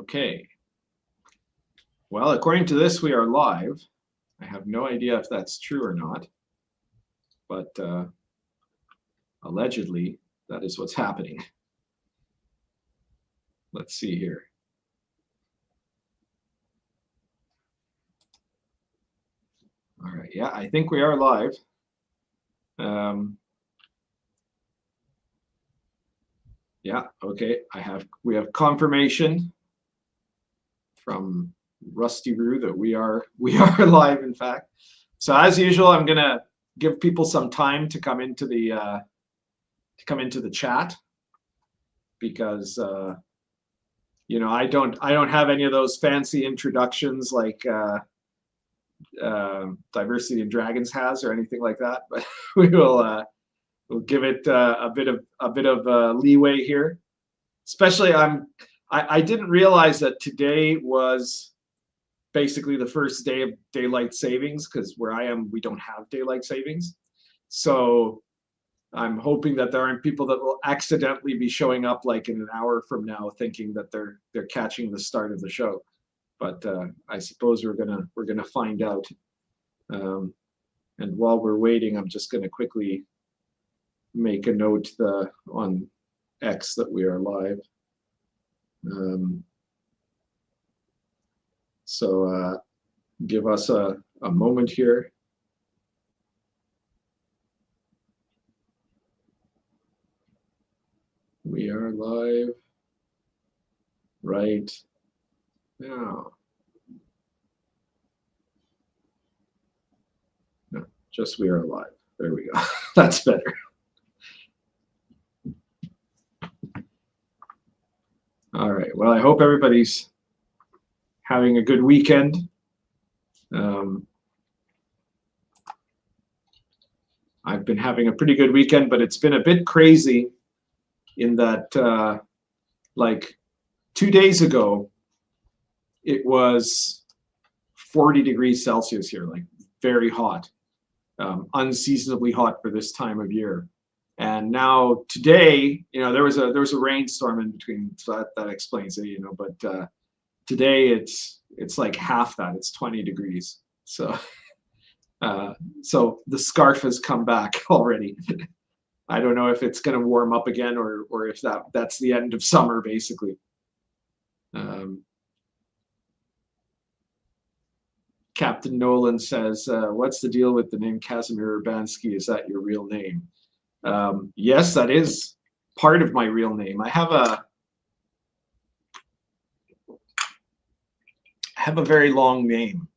Okay. Well, according to this, we are live. I have no idea if that's true or not, but allegedly, that is what's happening. Let's see here. All right, yeah, I think we are live. Yeah, okay, we have confirmation from Rusty Roo that we are live, in fact. So as usual, I'm gonna give people some time to come into the chat, because you know, I don't have any of those fancy introductions like Diversity and Dragons has or anything like that, but we'll give it a bit of leeway here. Especially, I didn't realize that today was basically the first day of daylight savings, because where I am, we don't have daylight savings. So I'm hoping that there aren't people that will accidentally be showing up like in an hour from now thinking that they're catching the start of the show. But I suppose we're gonna find out. And while we're waiting, I'm just gonna quickly make a note on X that we are live. So give us a moment here. We are live right now. No, just we are live. There we go. That's better. All right. Well, I hope everybody's having a good weekend. I've been having a pretty good weekend, but it's been a bit crazy in that, like 2 days ago, it was 40 degrees Celsius here, like very hot, unseasonably hot for this time of year. And now today, you know, there was a rainstorm in between, so that explains it, you know. But today it's like half that. It's 20 degrees. So so the scarf has come back already. I don't know if it's going to warm up again or if that's the end of summer, basically. Captain Nolan says, "What's the deal with the name Casimir Urbanski? Is that your real name?" Yes, that is part of my real name. I have a very long name.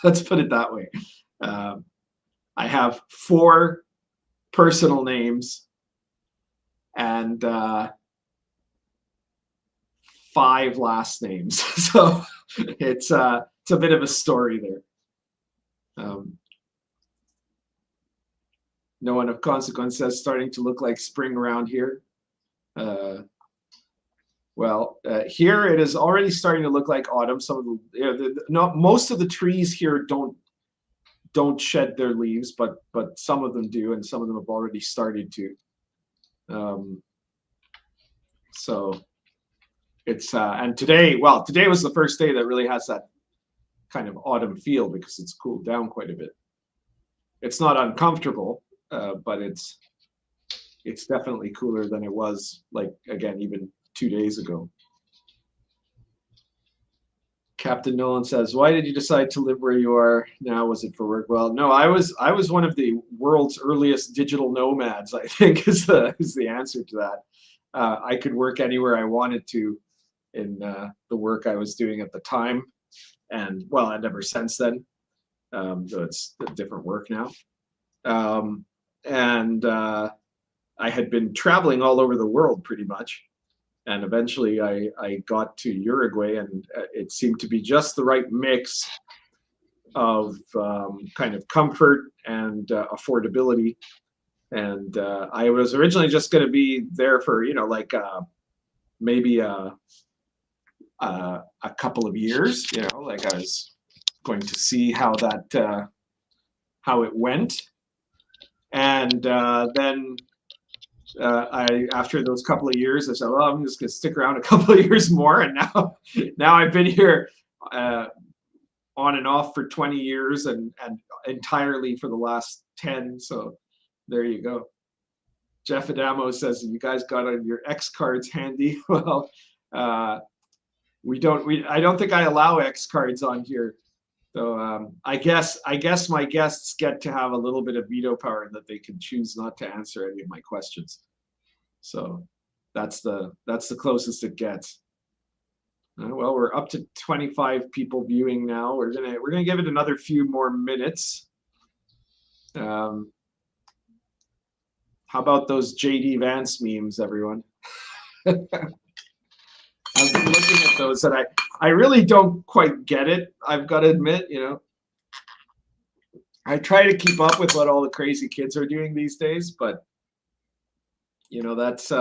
Let's put it that way. I have 4 personal names and 5 last names. So it's a bit of a story there. No one of consequence says starting to look like spring around here. Well, here it is already starting to look like autumn. Some of the, most of the trees here don't shed their leaves, but some of them do, and some of them have already started to. So it's and today was the first day that really has that kind of autumn feel, because it's cooled down quite a bit. It's not uncomfortable, but it's definitely cooler than it was, like, again, even 2 days ago. Captain Nolan says, "Why did you decide to live where you are now? Was it for work?" Well, no, I was one of the world's earliest digital nomads, I think, is the answer to that. I could work anywhere I wanted to in the work I was doing at the time, and well, and ever since then. So it's a different work now. And I had been traveling all over the world pretty much. And eventually I got to Uruguay, and it seemed to be just the right mix of kind of comfort and affordability. And I was originally just going to be there for, you know, like maybe a couple of years, you know, like I was going to see how it went. And then After those couple of years, I said, well, I'm just going to stick around a couple of years more. And now I've been here on and off for 20 years and entirely for the last 10. So there you go. Jeff Adamo says, you guys got your X cards handy. Well, I don't think I allow X cards on here. So I guess my guests get to have a little bit of veto power that they can choose not to answer any of my questions. So that's the closest it gets. Well, we're up to 25 people viewing now. We're gonna give it another few more minutes. How about those JD Vance memes, everyone? I've been looking at those, and I really don't quite get it. I've got to admit, I try to keep up with what all the crazy kids are doing these days, but that's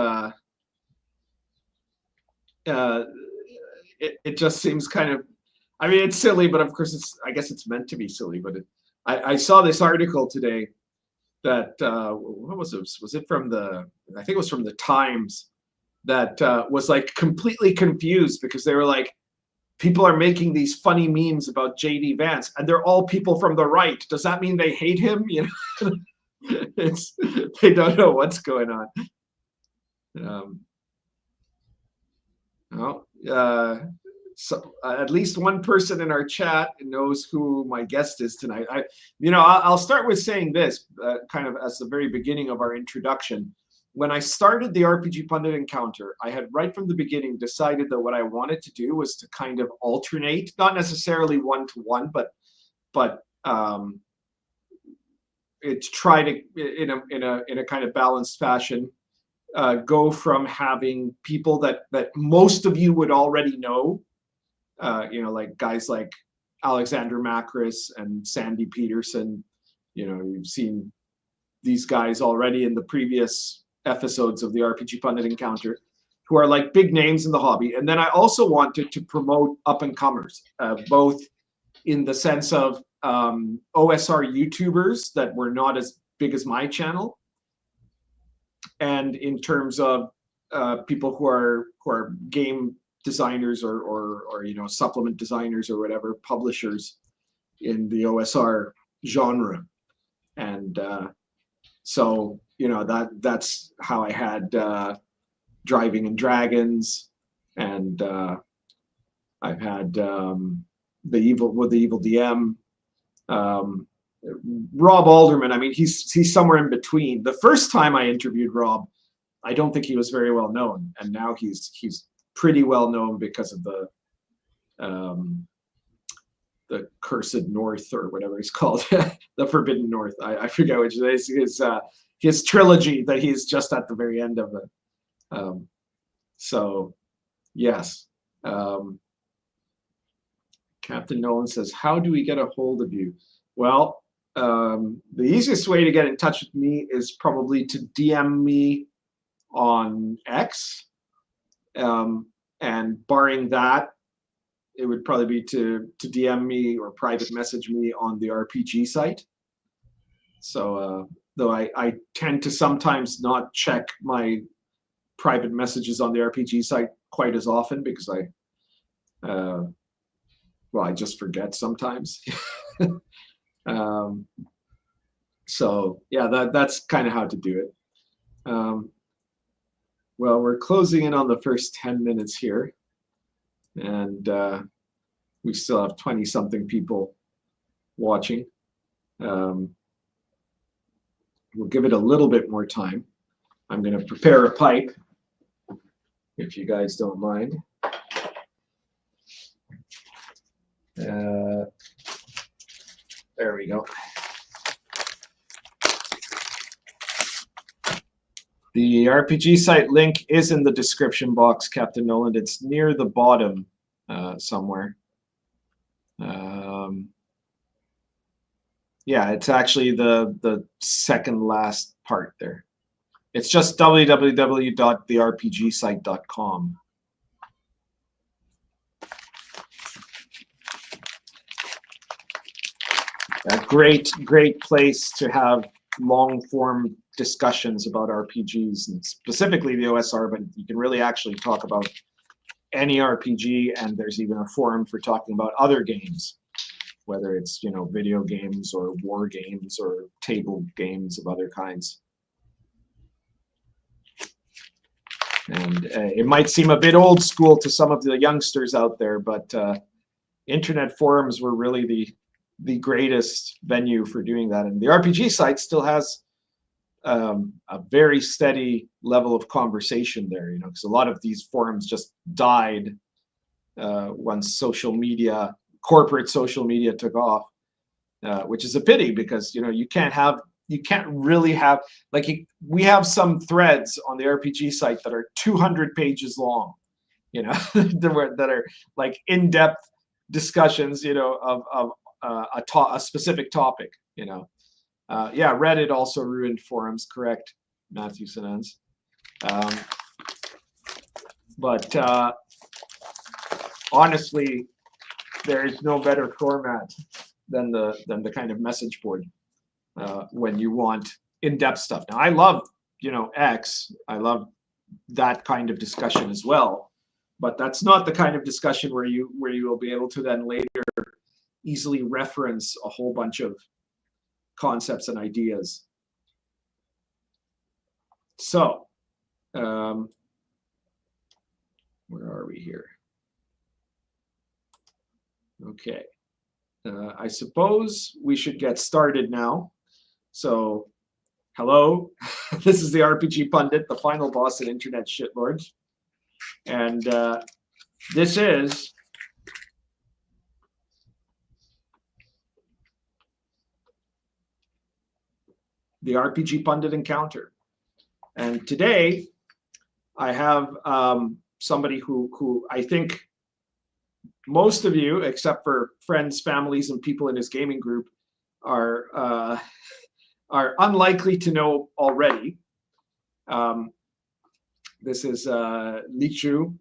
it just seems kind of. I mean, it's silly, but of course, I guess it's meant to be silly. But I saw this article today that what was it? Was it from I think it was from the Times. That was like completely confused because they were like, people are making these funny memes about JD Vance and they're all people from the right. Does that mean they hate him? They don't know what's going on. So at least one person in our chat knows who my guest is tonight. I'll start with saying this kind of as the very beginning of our introduction. When I started the RPG Pundit encounter, I had right from the beginning decided that what I wanted to do was to kind of alternate, not necessarily one-to-one, but it's try to in a kind of balanced fashion go from having people that most of you would already know, like guys like Alexander Macris and Sandy Peterson. You've seen these guys already in the previous episodes of the RPG Pundit encounter, who are like big names in the hobby. And then I also wanted to promote up-and-comers, both in the sense of OSR YouTubers that were not as big as my channel, and in terms of people who are game designers or supplement designers or whatever, publishers in the OSR genre. And so that's how I had Driving and Dragons, and I've had the Evil DM, Rob Alderman. I mean, he's somewhere in between. The first time I interviewed Rob, I don't think he was very well known, and now he's pretty well known because of the Cursed North or whatever he's called, the Forbidden North. I forget which it is. His trilogy that he's just at the very end of it. So, yes. Captain Nolan says, how do we get a hold of you? Well, the easiest way to get in touch with me is probably to DM me on X. And barring that, it would probably be to DM me or private message me on the RPG site. So, though I tend to sometimes not check my private messages on the RPG site quite as often because I just forget sometimes. So yeah, that's kind of how to do it. Well, we're closing in on the first 10 minutes here, and we still have 20-something people watching. We'll give it a little bit more time. I'm going to prepare a pipe, if you guys don't mind. There we go. The RPG site link is in the description box, Captain Nolan. It's near the bottom somewhere. Yeah, it's actually the second last part there. It's just www.therpgsite.com. A great place to have long form discussions about RPGs and specifically the OSR, but you can really actually talk about any RPG, and there's even a forum for talking about other games, whether it's, you know, video games or war games or table games of other kinds. And it might seem a bit old school to some of the youngsters out there, but internet forums were really the greatest venue for doing that. And the RPG site still has a very steady level of conversation there, you know, because a lot of these forums just died once social media, corporate social media took off, which is a pity because, you know, you can't really have, like, we have some threads on the RPG site that are 200 pages long, you know, that are like in-depth discussions, you know, of a specific topic, you know. Yeah, Reddit also ruined forums, correct, Matthew Sinans. But honestly, there is no better format than the kind of message board when you want in-depth stuff. Now, I love, you know, X. I love that kind of discussion as well, but that's not the kind of discussion where you will be able to then later easily reference a whole bunch of concepts and ideas. So, where are we here? Okay, I suppose we should get started now. So, hello, this is the RPG Pundit, the final boss at Internet Shitlords. And this is the RPG Pundit encounter. And today I have somebody who I think most of you, except for friends, families, and people in his gaming group, are unlikely to know already. This is Lixu,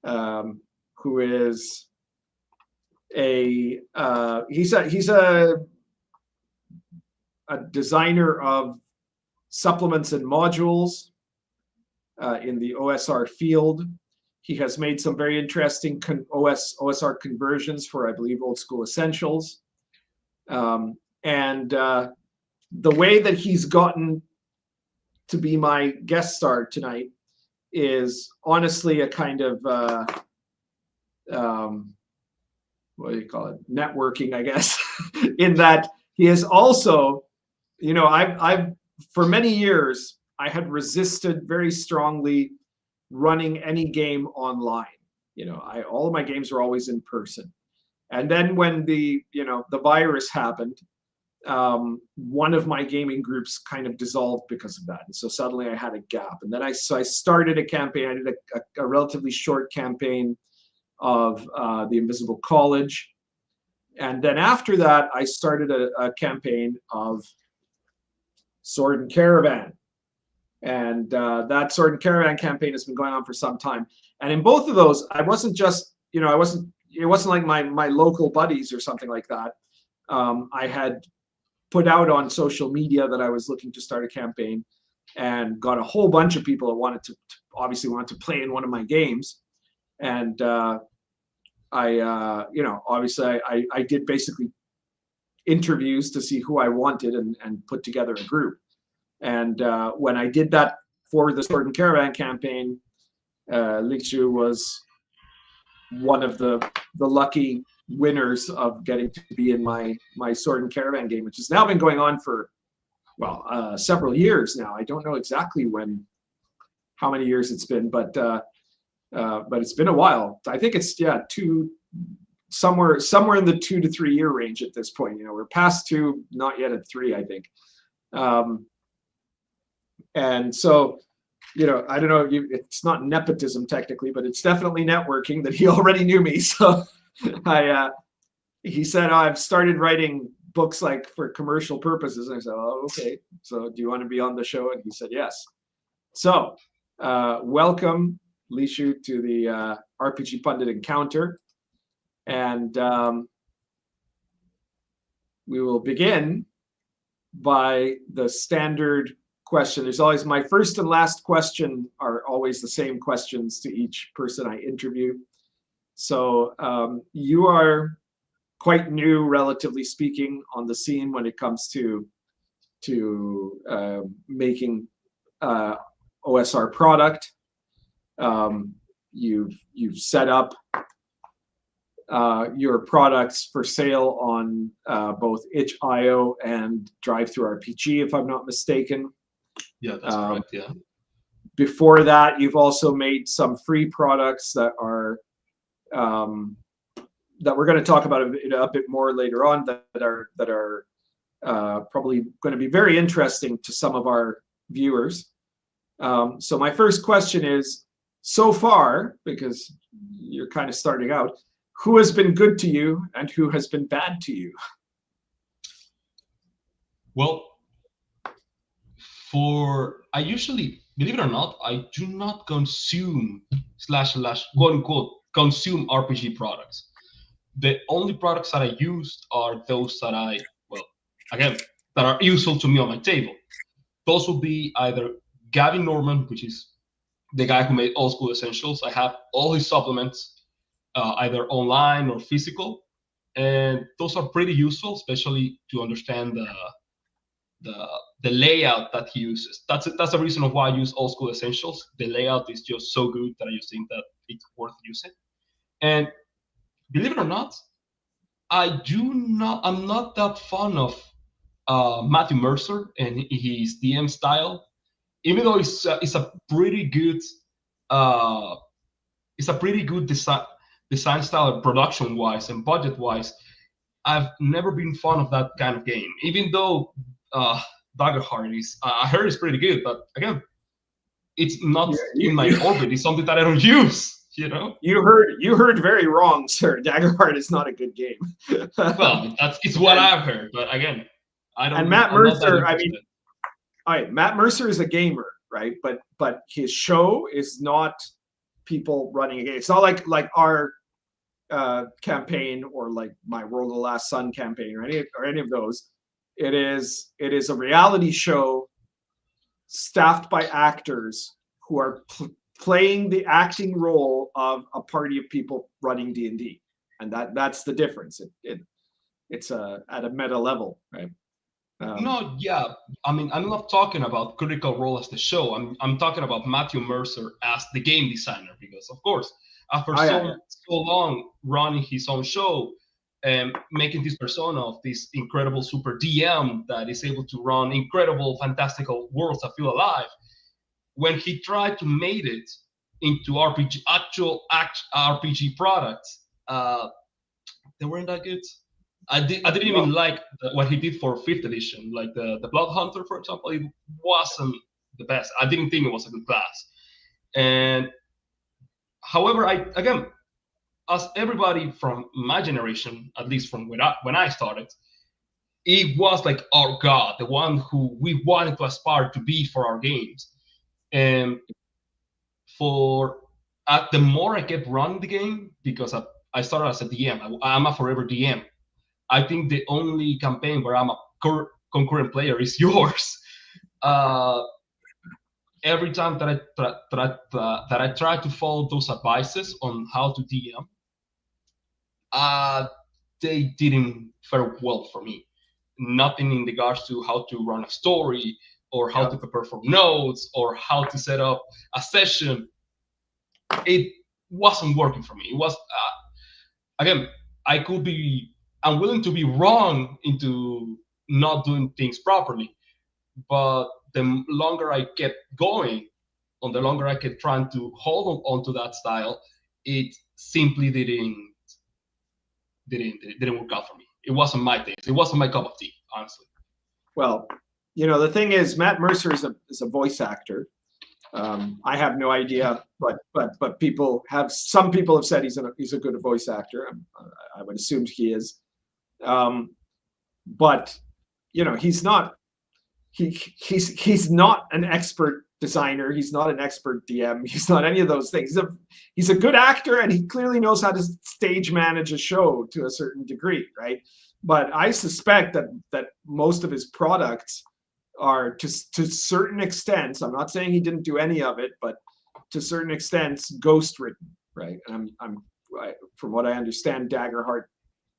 who is he's a designer of supplements and modules in the OSR field. He has made some very interesting OSR conversions for, I believe, Old School Essentials. And the way that he's gotten to be my guest star tonight is honestly a kind of, what do you call it? Networking, I guess, in that he is also, you know, I've for many years, I had resisted very strongly running any game online. You know, all of my games were always in person. And then when the virus happened, one of my gaming groups kind of dissolved because of that. And so suddenly I had a gap. And then I started a campaign. I did a relatively short campaign of the Invisible College. And then after that, I started a campaign of Sword and Caravan. And that Sword and Caravan campaign has been going on for some time. And in both of those, I wasn't just, you know, it wasn't like my local buddies or something like that. I had put out on social media that I was looking to start a campaign and got a whole bunch of people that obviously wanted to play in one of my games. And I did basically interviews to see who I wanted and put together a group. And when I did that for the Sword and Caravan campaign, Lixu was one of the lucky winners of getting to be in my Sword and Caravan game, which has now been going on for, well, several years now. I don't know exactly how many years it's been, but it's been a while. I think it's somewhere in the 2 to 3 year range at this point. You know, we're past 2, not yet at 3, I think. And so, you know, I don't know, it's not nepotism technically, but it's definitely networking that he already knew me. So he said, oh, I've started writing books like for commercial purposes. And I said, oh, okay. So do you want to be on the show? And he said, yes. So welcome, Lixu, to the RPG Pundit encounter. And we will begin by the standard question. There's always my first and last question are always the same questions to each person I interview. So you are quite new, relatively speaking, on the scene when it comes to making OSR product. You've set up your products for sale on both itch.io and DriveThruRPG, if I'm not mistaken. Yeah, that's correct. Yeah. Before that, you've also made some free products that are that we're going to talk about a bit more later on. That are probably going to be very interesting to some of our viewers. So my first question is, so far, because you're kind of starting out, who has been good to you and who has been bad to you? Well, I usually, believe it or not, I do not consume quote unquote consume RPG products. The only products that I use are those that that are useful to me on my table. Those will be either Gavin Norman, which is the guy who made Old School Essentials. I have all his supplements, either online or physical, and those are pretty useful, especially to understand the layout that he uses. That's the reason of why I use Old School Essentials. The layout is just so good that I just think that it's worth using. And believe it or not, I'm not that fond of Matthew Mercer and his DM style. Even though it's a pretty good design style, production wise and budget wise. I've never been fond of that kind of game. Even though Daggerheart is, I heard it's pretty good, but again, it's not in my orbit. It's something that I don't use. You know. You heard very wrong, sir. Daggerheart is not a good game. Well, it's what I've heard, but again, I don't. And Matt Mercer, I mean, all right, Matt Mercer is a gamer, right? But his show is not people running a game. It's not like our campaign or like my World of the Last Sun campaign or any of those. It is a reality show staffed by actors who are playing the acting role of a party of people running D&D, and that's the difference. It's at a meta level, right? No, yeah. I mean, I'm not talking about Critical Role as the show. I'm talking about Matthew Mercer as the game designer, because of course, after so long running his own show and making this persona of this incredible super DM that is able to run incredible, fantastical worlds that feel alive, when he tried to make it into actual RPG products, they weren't that good. I didn't even like what he did for 5th edition, like the Blood Hunter, for example. It wasn't the best. I didn't think it was a good class. And however, again, as everybody from my generation, at least from when I started, it was like our god, the one who we wanted to aspire to be for our games. And the more I kept running the game, because I started as a DM, I'm a forever DM. I think the only campaign where I'm a concurrent player is yours. Every time that I try to follow those advices on how to DM, they didn't fare well for me. Nothing in regards to how to run a story, or how to prepare for notes, or how to set up a session. It wasn't working for me. It was, again, I'm willing to be wrong into not doing things properly, but the longer I kept going, or the longer I kept trying to hold on to that style, it simply didn't work out for me. It wasn't my taste. It wasn't my cup of tea, honestly. Well, the thing is, Matt Mercer is a voice actor. I have no idea, but some people have said he's a good voice actor. I would assume he is. But he's not an expert designer. He's not an expert DM. He's not any of those things. He's a good actor, and he clearly knows how to stage manage a show to a certain degree, right? but I suspect that most of his products are to certain extents. I'm not saying he didn't do any of it, but to certain extents, ghost written, right? And from what I understand, Daggerheart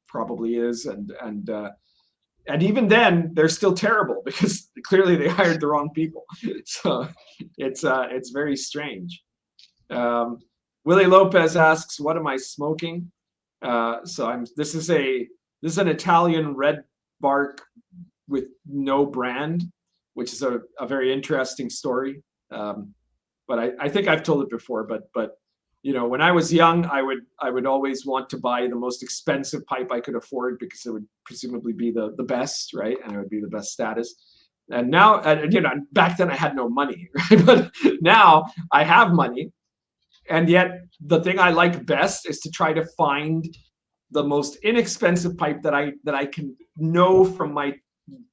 probably is, and even then, they're still terrible because clearly they hired the wrong people. So it's very strange. Willie Lopez asks, "What am I smoking?" This is an Italian red bark with no brand, which is a very interesting story. But I think I've told it before. But when I was young, I would always want to buy the most expensive pipe I could afford because it would presumably be the best, right? And it would be the best status. And now, back then I had no money, right? But now I have money, and yet the thing I like best is to try to find the most inexpensive pipe that I can know from my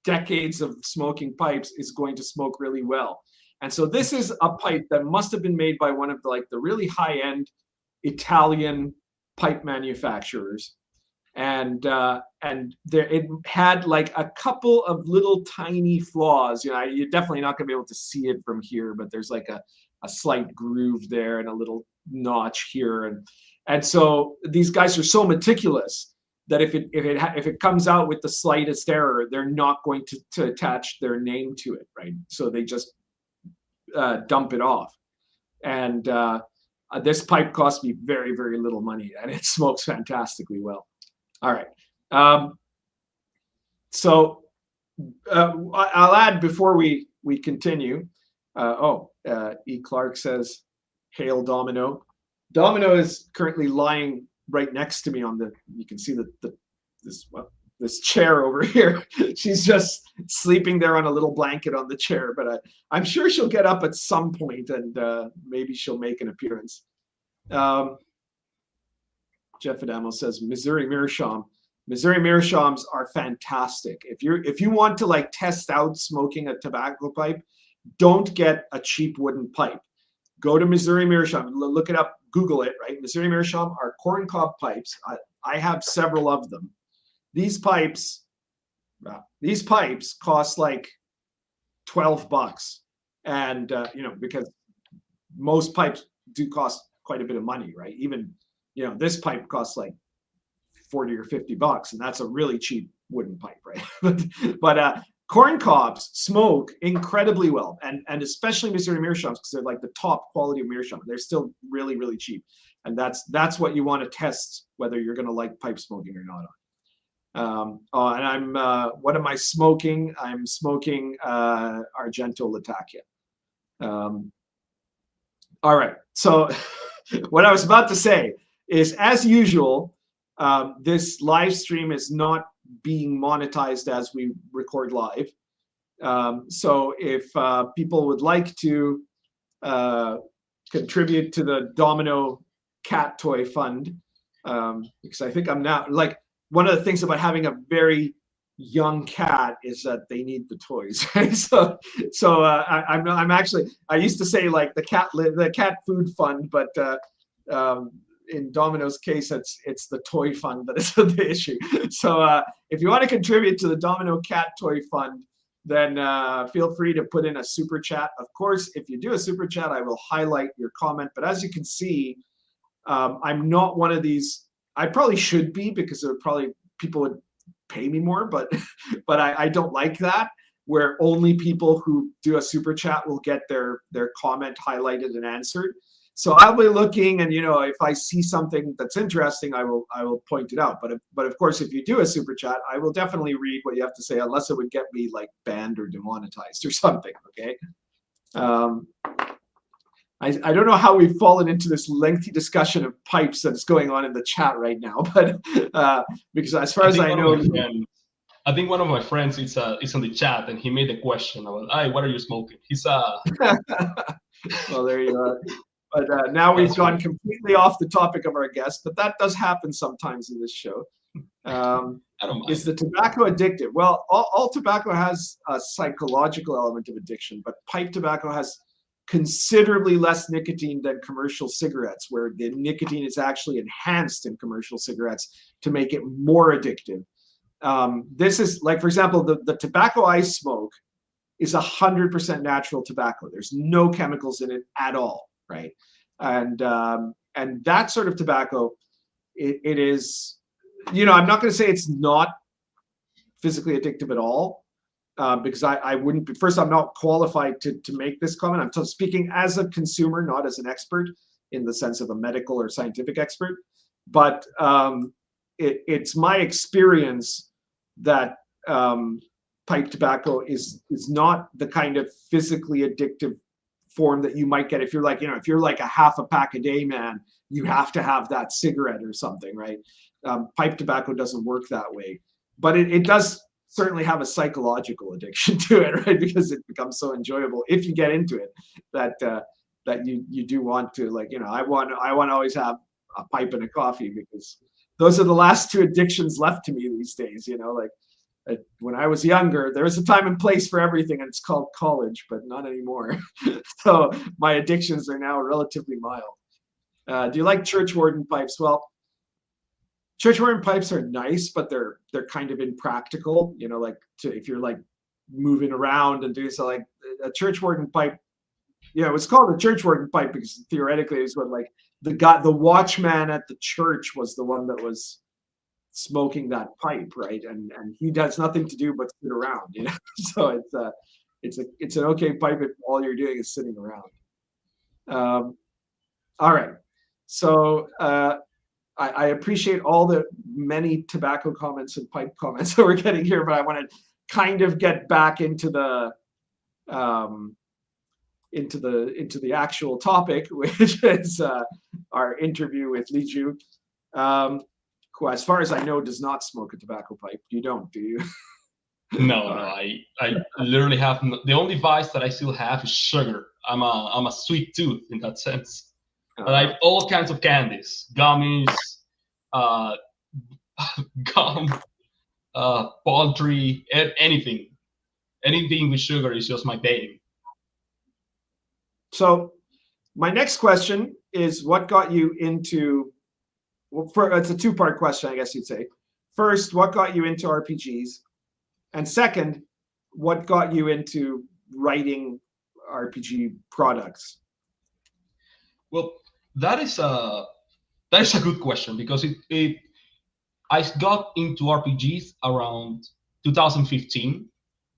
decades of smoking pipes is going to smoke really well. And so this is a pipe that must have been made by one of the really high-end Italian pipe manufacturers. And it had like a couple of little tiny flaws. You're definitely not going to be able to see it from here, but there's like a slight groove there and a little notch here. And so these guys are so meticulous that if it comes out with the slightest error, they're not going to attach their name to it, right? So they just dump it off. And this pipe cost me very, very little money, and it smokes fantastically well. All right. So I'll add before we continue. E. Clark says, "Hail Domino." Domino is currently lying right next to me you can see this chair over here. She's just sleeping there on a little blanket on the chair, but I'm sure she'll get up at some point and maybe she'll make an appearance. Jeff Adamo says Missouri Meerschaum. Missouri Meerschaums are fantastic. If you want to test out smoking a tobacco pipe, don't get a cheap wooden pipe. Go to Missouri Meerschaum, look it up, Google it, right? Missouri Meerschaum are corncob pipes. I have several of them. These pipes cost like $12, and because most pipes do cost quite a bit of money, right? Even this pipe costs like $40 or $50, and that's a really cheap wooden pipe, right? but corn cobs smoke incredibly well, and especially Missouri Meerschaums, because they're like the top quality of meerschaum. They're still really, really cheap, and that's what you want to test whether you're going to like pipe smoking or not. And I'm what am I smoking? I'm smoking Argento Latakia. All right, so what I was about to say is, as usual, this live stream is not being monetized as we record live. So if people would like to contribute to the Domino Cat Toy Fund, because I think I'm now, one of the things about having a very young cat is that they need the toys, right? So I'm actually, I used to say the cat food fund, but in Domino's case, it's the toy fund that is the issue. So if you want to contribute to the Domino Cat Toy Fund, then feel free to put in a super chat. Of course, if you do a super chat, I will highlight your comment. But as you can see, I'm not one of these. I probably should be, because people would pay me more, but I don't like that, where only people who do a super chat will get their comment highlighted and answered. So I'll be looking, and if I see something that's interesting, I will point it out. But of course, if you do a super chat, I will definitely read what you have to say, unless it would get me banned or demonetized or something. Okay. I don't know how we've fallen into this lengthy discussion of pipes that's going on in the chat right now, but because as far as I know, I think one of my friends is on the chat, and he made a question about, "Hey, what are you smoking?" He's well, there you are. But now we've gone completely off the topic of our guest, but that does happen sometimes in this show. I don't mind. Is the tobacco addictive? Well, all tobacco has a psychological element of addiction, but pipe tobacco has considerably less nicotine than commercial cigarettes, where the nicotine is actually enhanced in commercial cigarettes to make it more addictive. This is like, for example, the tobacco I smoke is 100% natural tobacco. There's no chemicals in it at all, right? And that sort of tobacco, it is, you know, I'm not going to say it's not physically addictive at all, because I wouldn't be, first, I'm not qualified to make this comment. I'm speaking as a consumer, not as an expert in the sense of a medical or scientific expert. But it's my experience that pipe tobacco is not the kind of physically addictive form that you might get if you're like, you know, if you're like a half a pack a day man, you have to have that cigarette or something, right? Pipe tobacco doesn't work that way, but it does certainly have a psychological addiction to it, right? Because it becomes so enjoyable if you get into it that that you do want to, like, you know, I want to always have a pipe and a coffee, because those are the last two addictions left to me these days. You know, like when I was younger, there was a time and place for everything, and it's called college, but not anymore. So my addictions are now relatively mild. Do you like church warden pipes? Well, church warden pipes are nice, but they're kind of impractical. You know, like if you're like moving around and doing so, like a church warden pipe. Yeah, it was called a church warden pipe because theoretically it was what, like, the watchman at the church was the one that was smoking that pipe, right? And he does nothing to do but sit around, you know. So it's an okay pipe if all you're doing is sitting around. All right, so I appreciate all the many tobacco comments and pipe comments that we're getting here, but I want to kind of get back into the actual topic, which is our interview with Lixu, who, as far as I know, does not smoke a tobacco pipe. You don't, do you? No, I literally have the only vice that I still have is sugar. I'm a sweet tooth in that sense. But I have all kinds of candies, gummies, gum, poultry, anything with sugar is just my baby. So my next question is, what got you into, well, it's a two-part question, I guess you'd say. First, what got you into RPGs? And second, what got you into writing RPG products? Well, that is a good question, because I got into RPGs around 2015.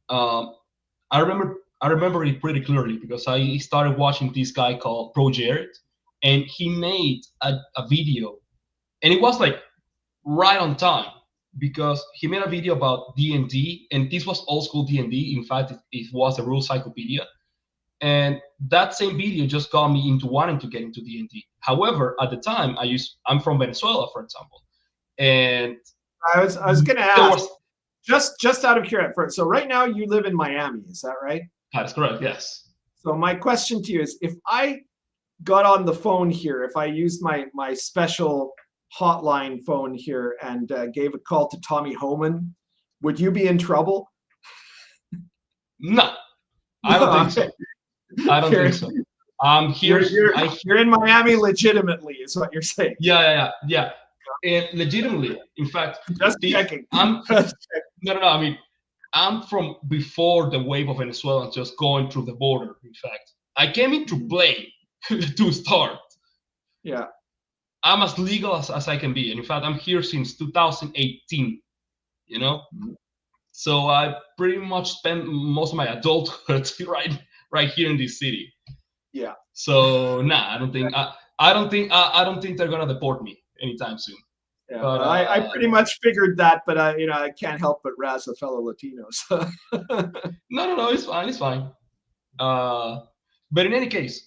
I remember it pretty clearly because I started watching this guy called Pro Jared, and he made a video, and it was like right on time, because he made a video about D&D, and this was old school D&D. In fact, it was a rule cyclopedia, and that same video just got me into wanting to get into D&D. However, at the time, I'm from Venezuela, for example, and I was going to ask, just out of curiosity, so right now you live in Miami, is that right? That's correct, yes. So my question to you is, if I got on the phone here, if I used my special hotline phone here and gave a call to Tommy Homan, would you be in trouble? No, I don't think so. I don't think so. Here, you're in Miami legitimately, is what you're saying. Yeah. And legitimately, in fact, just checking. No. I mean, I'm from before the wave of Venezuelans just going through the border. In fact, I came in to play to start. Yeah. I'm as legal as I can be. And in fact, I'm here since 2018, you know? Mm-hmm. So I pretty much spent most of my adulthood right here in this city. Yeah. So I don't think they're gonna deport me anytime soon. Yeah, but I pretty much figured that, but I can't help but razz a fellow Latino. So. No, it's fine. But in any case,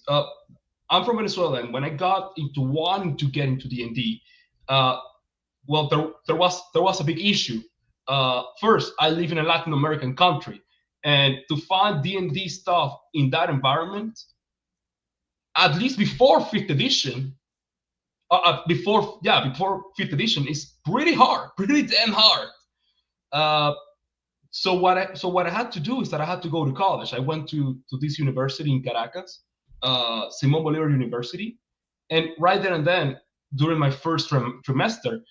I'm from Venezuela, and when I got into wanting to get into D&D, well, there was a big issue. First, I live in a Latin American country, and to find D&D stuff in that environment, at least before 5th edition, before 5th edition, is pretty hard, pretty damn hard. So what I had to do is that I had to go to college. I went to this university in Caracas, Simón Bolívar University, and right there and then, during my first trimester,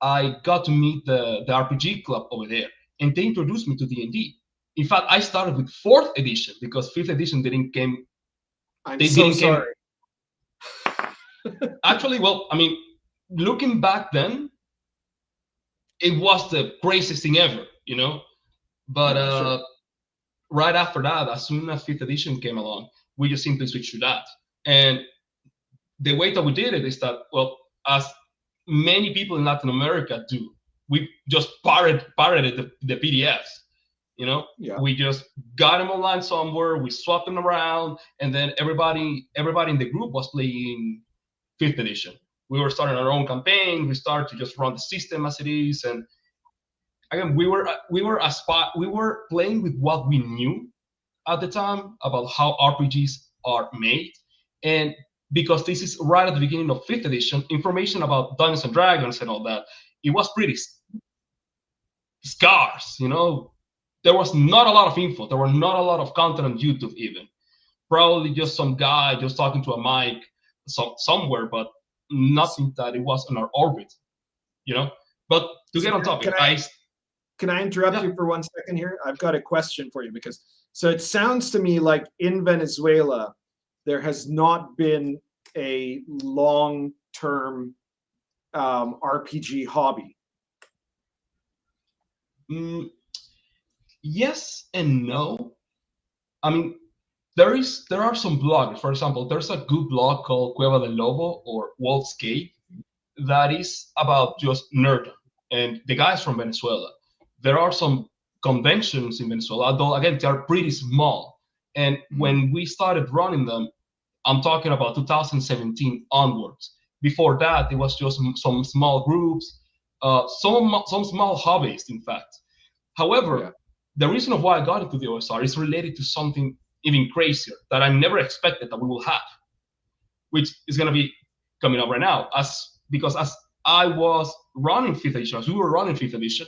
I got to meet the RPG club over there, and they introduced me to D&D. In fact, I started with 4th edition because 5th edition didn't came. I'm They so didn't sorry. Actually, well, I mean, looking back then, it was the craziest thing ever, you know. But Yeah, sure. right after that, as soon as 5th edition came along, we just simply switched to that. And the way that we did it is that, well, as many people in Latin America do, we just pirated the PDFs. You know, Yeah. we just got them online somewhere, we swapped them around, and then everybody in the group was playing 5th edition. We were starting our own campaign. We started to just run the system as it is, and again, we were playing with what we knew at the time about how RPGs are made, and because this is right at the beginning of 5th edition, information about Dungeons and Dragons and all that, it was pretty scarce, you know. There was not a lot of info. There were not a lot of content on YouTube even. Probably just some guy just talking to a mic somewhere, but nothing that it was on our orbit, you know. But to get on topic, can I interrupt you for 1 second here? I've got a question for you because so it sounds to me like in Venezuela there has not been a long-term RPG hobby. Yes and no. I mean, there are some blogs. For example, there's a good blog called Cueva del Lobo or Wolf's Cave that is about just nerd, and the guy's from Venezuela. There are some conventions in Venezuela, although again they are pretty small. And when we started running them, I'm talking about 2017 onwards. Before that, it was just some small groups, some small hobbies, in fact. However, the reason of why I got into the OSR is related to something even crazier that I never expected that we will have, which is going to be coming up right now. Because as I was running 5th edition, as we were running 5th edition,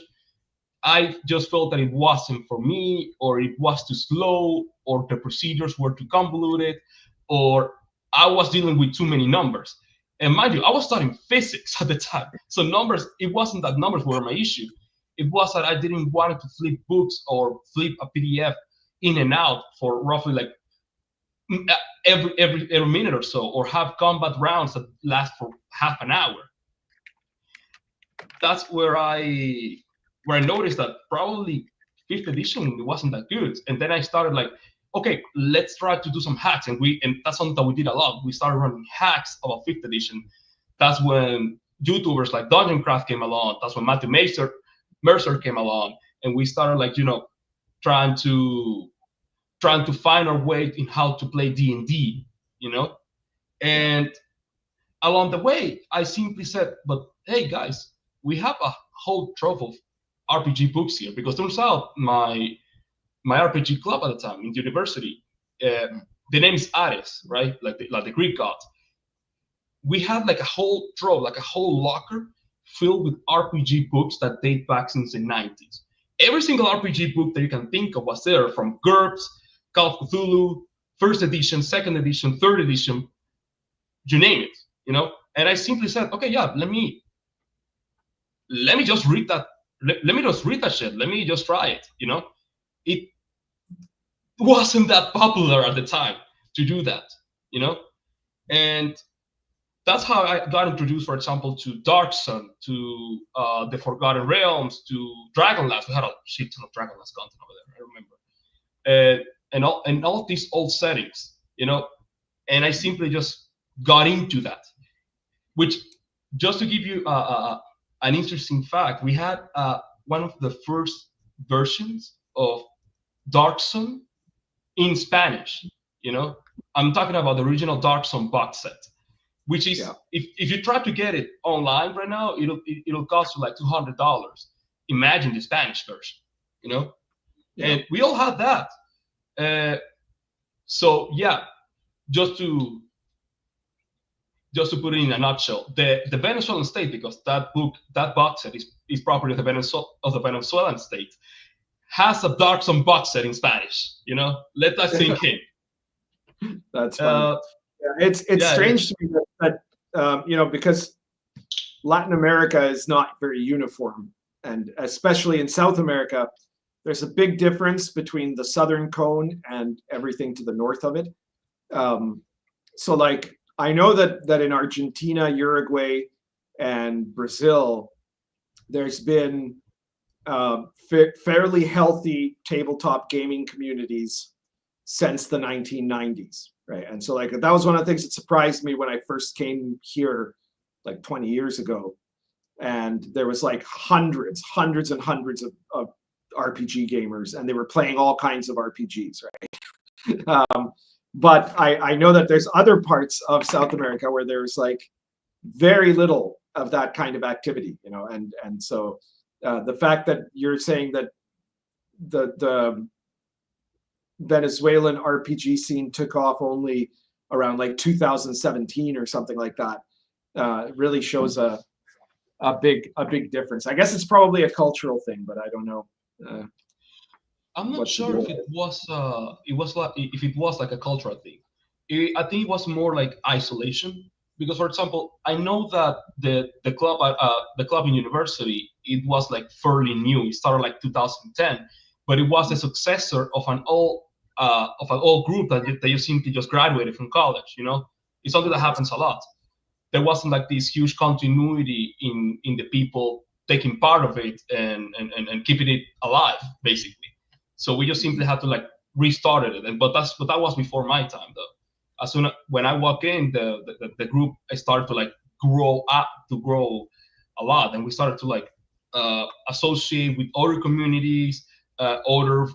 I just felt that it wasn't for me, or it was too slow, or the procedures were too convoluted, or I was dealing with too many numbers. And mind you, I was studying physics at the time. So numbers, it wasn't that numbers were my issue. It was that I didn't want to flip books or flip a PDF in and out for roughly like every minute or so, or have combat rounds that last for half an hour. That's where I noticed that probably 5th edition wasn't that good. And then I started like, okay, let's try to do some hacks. And that's something that we did a lot. We started running hacks about 5th edition. That's when YouTubers like Dungeon Craft came along. That's when Matthew Mercer came along, and we started like, you know, trying to find our way in how to play D&D, you know. And along the way, I simply said, but hey guys, we have a whole trove of RPG books here, because turns out my RPG club at the time in university, the name is Ares, right? Like the Greek god. We had like a whole trove, like a whole locker filled with RPG books that date back since the 90s. Every single RPG book that you can think of was there, from GURPS, Call of Cthulhu, 1st edition, 2nd edition, 3rd edition, you name it, you know? And I simply said, okay, yeah, let me just read that. Let me just read that shit. Let me just try it, you know? It wasn't that popular at the time to do that, you know? And that's how I got introduced, for example, to Dark Sun, to the Forgotten Realms, to Dragonlance. We had a shit ton of Dragonlance content over there, I remember. And all these old settings, you know? And I simply just got into that. Which, just to give you an interesting fact, we had one of the first versions of Dark Sun in Spanish, you know? I'm talking about the original Dark Sun box set, which is, if you try to get it online right now, it'll cost you like $200. Imagine the Spanish version, you know? And we all had that. So yeah, just to put it in a nutshell, the Venezuelan state, because that box set is property of the Venezuelan state, has a Dark Sun box set in Spanish. You know, let that sink in. That's funny. It's strange to me that you know, because Latin America is not very uniform, and especially in South America, there's a big difference between the southern cone and everything to the north of it. So like I know that in Argentina, Uruguay, and Brazil, there's been fairly healthy tabletop gaming communities since the 1990s, right? And so like that was one of the things that surprised me when I first came here like 20 years ago. And there was like hundreds and hundreds of RPG gamers, and they were playing all kinds of RPGs, right? But I know that there's other parts of South America where there's like very little of that kind of activity, you know, and so the fact that you're saying that the Venezuelan RPG scene took off only around like 2017 or something like that really shows a big difference. I guess it's probably a cultural thing, but I don't know. I'm not sure if it was like a cultural thing. I think it was more like isolation. Because, for example, I know that the club in university, it was like fairly new. It started like 2010, but it was the successor of an old group that you simply just graduated from college. You know, it's something that happens a lot. There wasn't like this huge continuity in the people taking part of it and keeping it alive, basically. So we just simply had to like restart it. But that was before my time, though. As soon as when I walk in, the group started to like grow a lot, and we started to like associate with other communities, other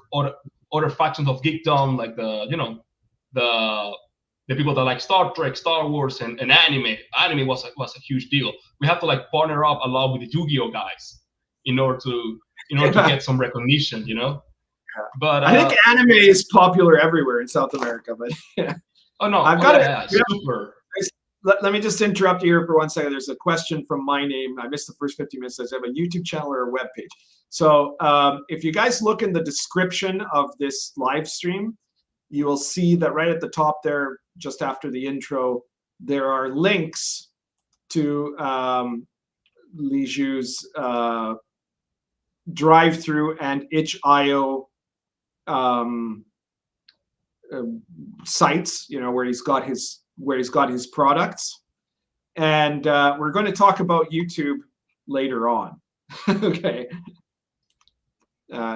factions of geekdom, like the people that like Star Trek, Star Wars, and anime. Anime was a huge deal. We had to like partner up a lot with the Yu-Gi-Oh guys in order to get some recognition, you know. But I think anime is popular everywhere in South America, but yeah. Oh no! I've got super. Let me just interrupt you here for 1 second. There's a question from my name. I missed the first 50 minutes. Does it have a YouTube channel or a web page? So if you guys look in the description of this live stream, you will see that right at the top there, just after the intro, there are links to Lixu's drive-through and itch.io sites, you know, where he's got his products, and we're going to talk about YouTube later on. Okay.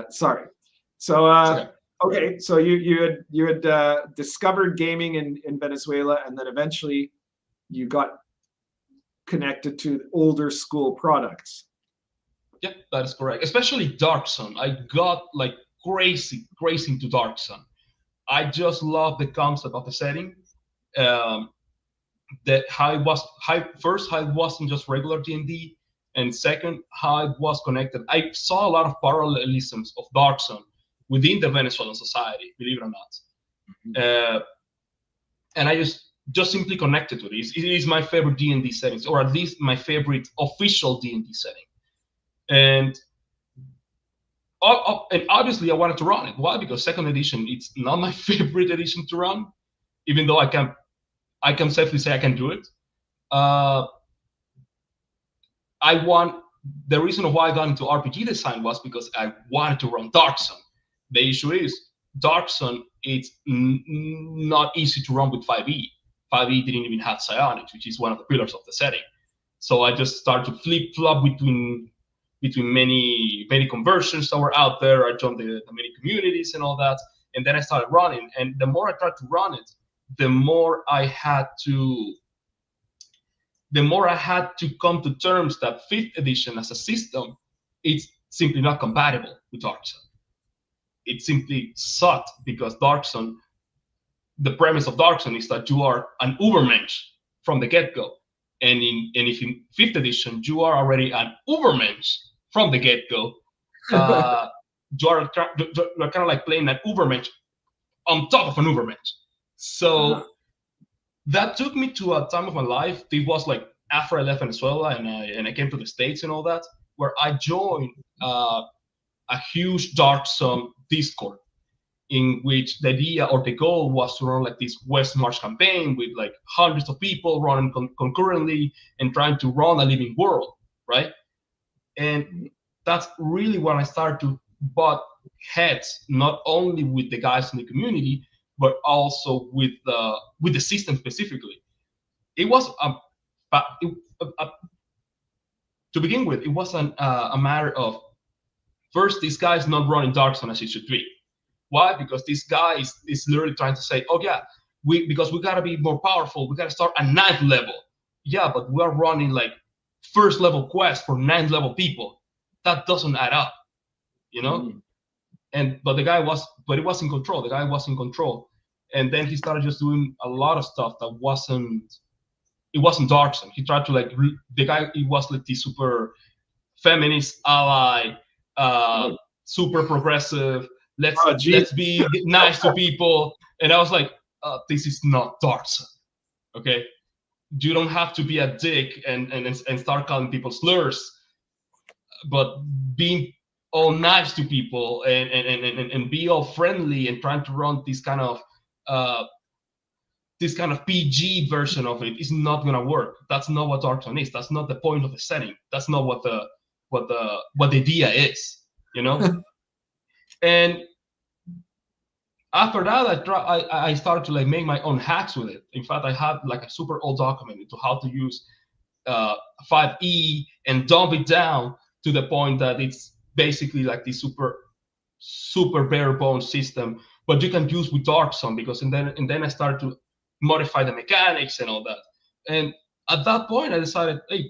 Sorry. So okay. So you had discovered gaming in Venezuela, and then eventually you got connected to older school products. Yep, that is correct. Especially Dark Sun. I got like crazy into Dark Sun. I just love the concept of the setting. That how it wasn't just regular D&D, and second, how it was connected. I saw a lot of parallelisms of Dark Sun within the Venezuelan society, believe it or not. And I just simply connected to it. It is my favorite D&D settings, or at least my favorite official D&D setting. And obviously I wanted to run it. Why? Because second edition, it's not my favorite edition to run, even though I can safely say I can do it. The reason why I got into RPG design was because I wanted to run Dark Sun. The issue is Dark Sun, it's not easy to run with 5e. 5e didn't even have psionics, which is one of the pillars of the setting. So I just started to flip-flop between many conversions that were out there. I joined the many communities and all that, and then I started running. And the more I tried to run it, the more I had to come to terms that 5th edition as a system, it's simply not compatible with Dark Sun. It simply sucked because Dark Sun, the premise of Dark Sun is that you are an Ubermensch from the get-go. And if in 5th edition you are already an Ubermensch from the get-go, you're kind of like playing an Ubermensch on top of an Ubermensch. So that took me to a time of my life. It was like after I left Venezuela and I came to the States and all that, where I joined a huge Dark Sun Discord. in which the idea or the goal was to run like this West March campaign with like hundreds of people running concurrently and trying to run a living world, right? And that's really when I started to butt heads, not only with the guys in the community, but also with the system specifically. It was to begin with, it wasn't a matter of, first, this guy is not running Dark Zone as he should be. Why? Because this guy is literally trying to say, oh yeah, because we gotta be more powerful, we gotta start at 9th level. Yeah, but we're running like 1st level quest for 9th level people. That doesn't add up, you know? But it was in control. The guy was in control. And then he started just doing a lot of stuff that wasn't Dark Zone. He tried to like, the guy, he was like the super feminist ally, super progressive, let's be nice to people. And I was like, this is not Dark Zone, okay? You don't have to be a dick and start calling people slurs, but being all nice to people and be all friendly and trying to run this kind of PG version of it is not gonna work. That's not what Dark Zone is. That's not the point of the setting. That's not what the idea is, you know. And after that, I started to like make my own hacks with it. In fact, I had like a super old document into how to use 5e and dump it down to the point that it's basically like the super bare bones system, but you can use with Dark Zone, because and then I started to modify the mechanics and all that. And at that point, I decided, hey,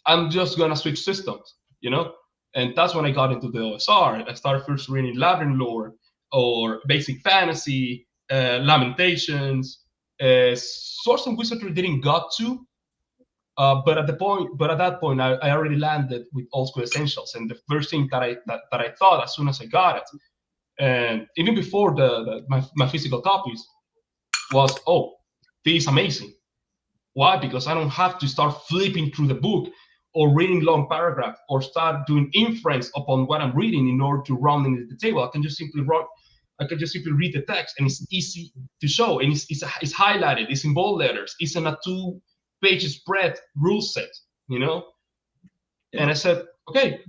I'm just gonna switch systems, you know. And that's when I got into the OSR. I started first reading Labyrinth lore or basic fantasy, Lamentations, Swords and Wizardry didn't got to, but at that point, I already landed with Old School Essentials. And the first thing that I thought as soon as I got it, and even before my physical copies, was, oh, this is amazing. Why? Because I don't have to start flipping through the book or reading long paragraphs or start doing inference upon what I'm reading in order to run into the table. I can just simply read the text, and it's easy to show, and it's highlighted, it's in bold letters, it's in a 2-page spread rule set, you know. Yeah. And I said, okay,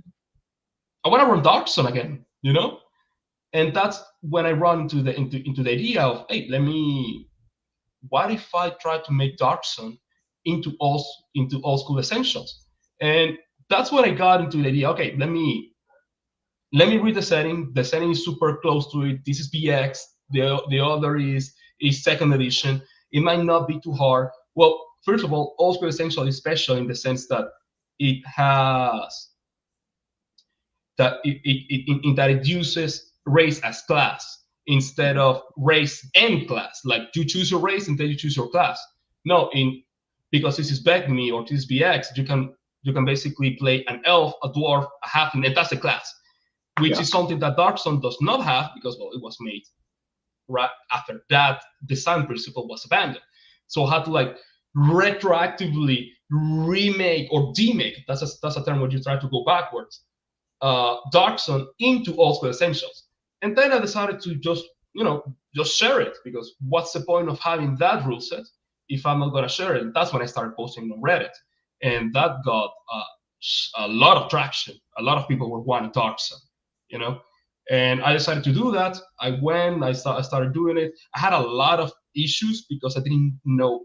I want to run Dark Zone again, you know. And that's when I run into the idea of, hey, what if I try to make Dark Zone into Old School Essentials? And that's when I got into the idea, okay, let me read the setting. The setting is super close to it. This is BX. The other is 2nd edition. It might not be too hard. Well, first of all, Old School Essential is special in the sense that it has that it uses race as class instead of race and class. Like, you choose your race and then you choose your class. No, because this is BEGMI or this is BX, you can basically play an elf, a dwarf, a halfling, and that's a class, which is something that Dark Zone does not have, because, well, it was made right after that design principle was abandoned. So I had to like retroactively remake or demake, that's a term where you try to go backwards, Dark Zone into Old School Essentials. And then I decided to just share it, because what's the point of having that rule set if I'm not gonna share it? And that's when I started posting on Reddit, and that got a lot of traction. A lot of people were wanting Dark Zone, you know. And I decided to do that. I started doing it. I had a lot of issues because I didn't know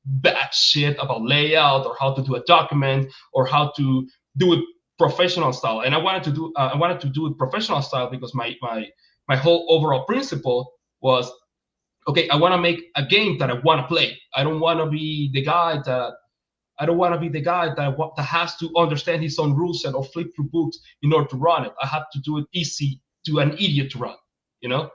bad shit about layout or how to do a document or how to do it professional style. And I wanted to do it professional style because my whole overall principle was, okay, I want to make a game that I want to play. I don't want to be the guy that has to understand his own rules set or flip through books in order to run it. I have to do it easy to an idiot to run, you know?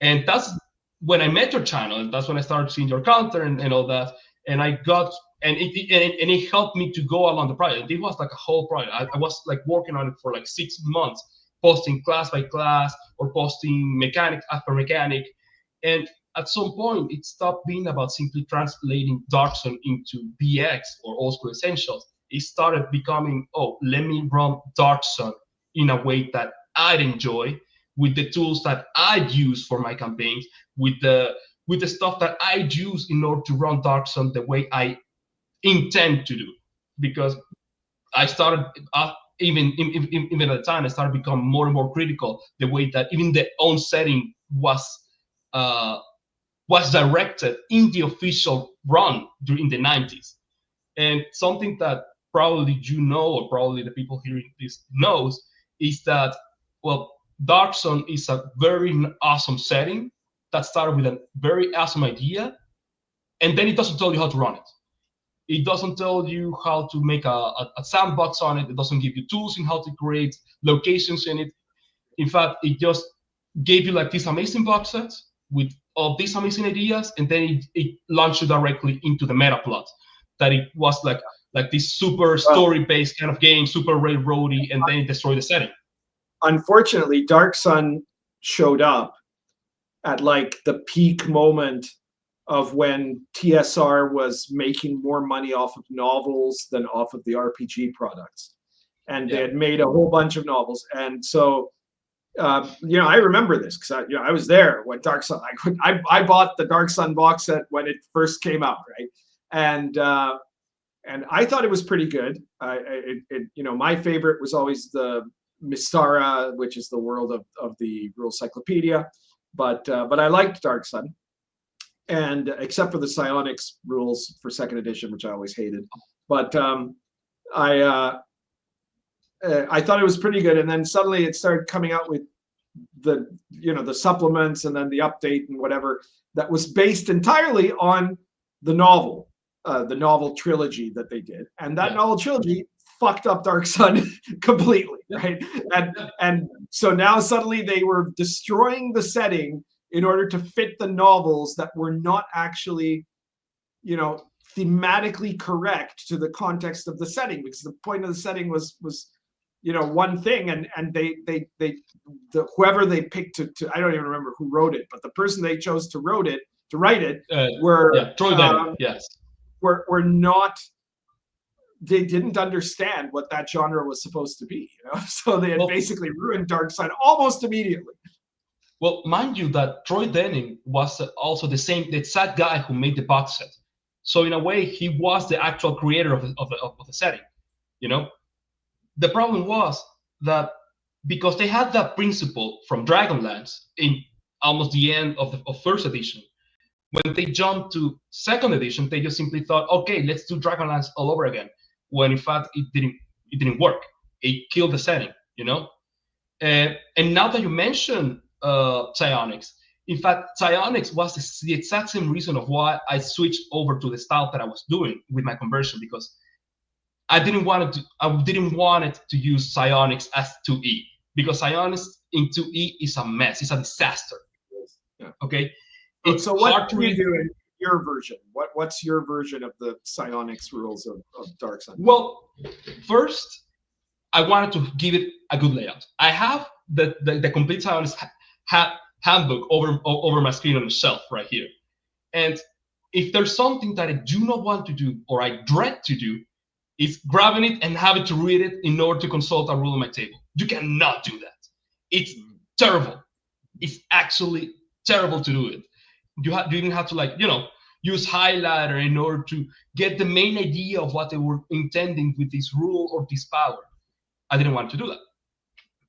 And that's when I met your channel, and that's when I started seeing your content and all that. And it helped me to go along the project. It was like a whole project. I was like working on it for like 6 months, posting class by class or posting mechanic after mechanic. And at some point, it stopped being about simply translating Dark Zone into BX or Old School Essentials. It started becoming, oh, let me run Dark Zone in a way that I'd enjoy, with the tools that I use for my campaigns, with the stuff that I use in order to run Dark Sun the way I intend to do. Because I started even at the time, I started becoming more and more critical the way that even the own setting was directed in the official run during the 90s. And something that probably you know, or probably the people hearing this knows, is that, well, Dark Sun is a very awesome setting that started with a very awesome idea, and then it doesn't tell you how to run it. It doesn't tell you how to make a sandbox on it. It doesn't give you tools in how to create locations in it. In fact, it just gave you like these amazing box sets with all these amazing ideas, and then it launched you directly into the meta plot. That it was like this super story-based kind of game, super railroady, and then it destroyed the setting. Unfortunately, Dark Sun showed up at like the peak moment of when TSR was making more money off of novels than off of the RPG products. And they had made a whole bunch of novels. And so, I remember this because I was there when Dark Sun, I bought the Dark Sun box set when it first came out, right? And I thought it was pretty good. My favorite was always the Mystara, which is the world of the Rule Cyclopedia. But I liked Dark Sun. And except for the psionics rules for second edition, which I always hated, but I thought it was pretty good. And then suddenly it started coming out with the supplements and then the update and whatever that was based entirely on the novel trilogy that they did, and that novel trilogy fucked up Dark Sun completely, right? And so now suddenly they were destroying the setting in order to fit the novels that were not actually, thematically correct to the context of the setting, because the point of the setting was one thing, and whoever they picked to I don't even remember who wrote it, but the person they chose to write it were Troy Denning, yes, were not. They didn't understand what that genre was supposed to be, so they had basically ruined Dark Sun almost immediately. Well, mind you that Troy Denning was also the exact guy who made the box set. So in a way, he was the actual creator of the setting. The problem was that because they had that principle from Dragonlance in almost the end of first edition, when they jumped to second edition, they just simply thought, okay, let's do Dragonlance all over again. When in fact it didn't work. It killed the setting. And now that you mention psionics, in fact, psionics was the exact same reason of why I switched over to the style that I was doing with my conversion, because I didn't want it to use psionics as 2E, because psionics in 2E is a mess. It's a disaster. Yeah. Okay. So what do you do in your version? What's your version of the psionics rules of Dark Sun? Well, first, I wanted to give it a good layout. I have the complete psionics handbook over my screen on the shelf right here. And if there's something that I do not want to do or I dread to do, is grabbing it and having to read it in order to consult a rule on my table. You cannot do that. It's terrible. It's actually terrible to do it. You even have to use highlighter in order to get the main idea of what they were intending with this rule or this power. I didn't want to do that.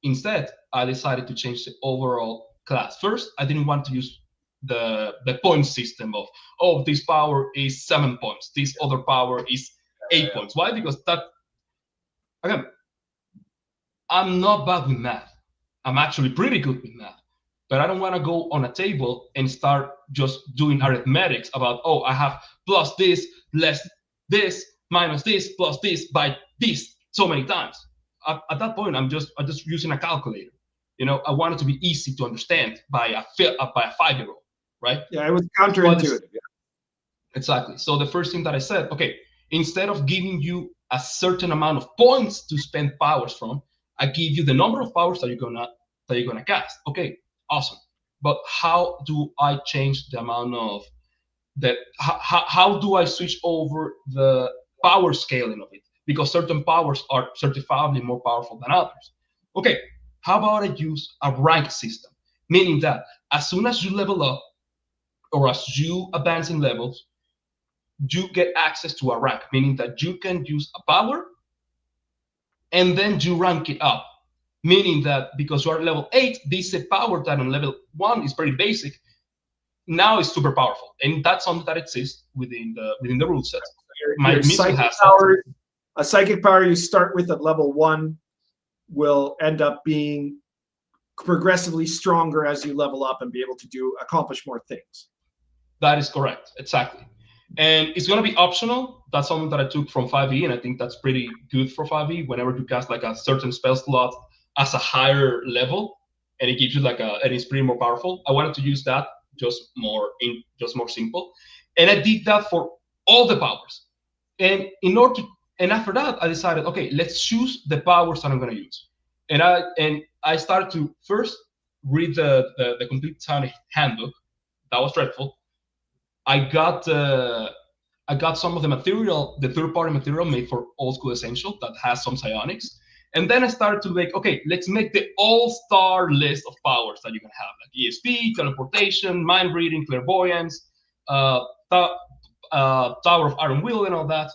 Instead, I decided to change the overall class. First, I didn't want to use the point system of this power is 7 points, this other power is 8 points. Why? Because again, I'm not bad with math. I'm actually pretty good with math. But I don't want to go on a table and start just doing arithmetics about, I have plus this, less this, minus this, plus this, by this so many times. At that point, I'm just using a calculator. I want it to be easy to understand by a 5-year-old, right? Yeah, it was counterintuitive. Exactly. So the first thing that I said, okay, instead of giving you a certain amount of points to spend powers from, I give you the number of powers that you're gonna cast. Okay. Awesome. But how do I change the amount of that? How do I switch over the power scaling of it? Because certain powers are certifiably more powerful than others. Okay, how about I use a rank system? Meaning that as soon as you level up, or as you advance in levels, you get access to a rank, meaning that you can use a power and then you rank it up. Meaning that because you are level 8, this power that on level 1 is very basic, now is super powerful. And that's something that exists within the rule set. Your psychic power, a psychic power you start with at level 1 will end up being progressively stronger as you level up and be able to accomplish more things. That is correct, exactly. And it's going to be optional. That's something that I took from 5e, and I think that's pretty good for 5e. Whenever you cast like a certain spell slot as a higher level, and it gives you like and it's pretty more powerful. I wanted to use that just more simple, and I did that for all the powers. And and after that, I decided, okay, let's choose the powers that I'm going to use. And I started to first read the complete Psionic handbook. That was dreadful. I got some of the material, the third-party material made for Old School Essential that has some psionics. And then I started to make, okay, let's make the all-star list of powers that you can have, like ESP, teleportation, mind reading, clairvoyance, Tower of Iron Will, and all that.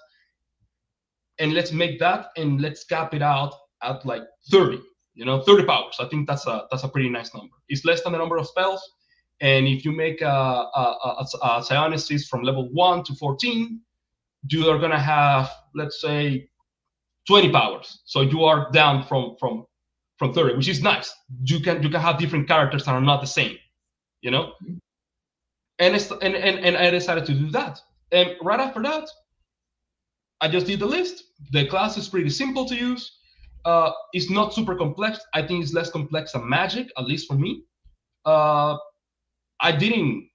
And let's make that, and let's cap it out at like 30, 30 powers. I think that's a pretty nice number. It's less than the number of spells. And if you make a psionicist from level 1 to 14, you are going to have, let's say, 20 powers. So you are down from 30, which is nice. You can have different characters that are not the same, And I decided to do that. And right after that, I just did the list. The class is pretty simple to use. It's not super complex. I think it's less complex than Magic, at least for me. I didn't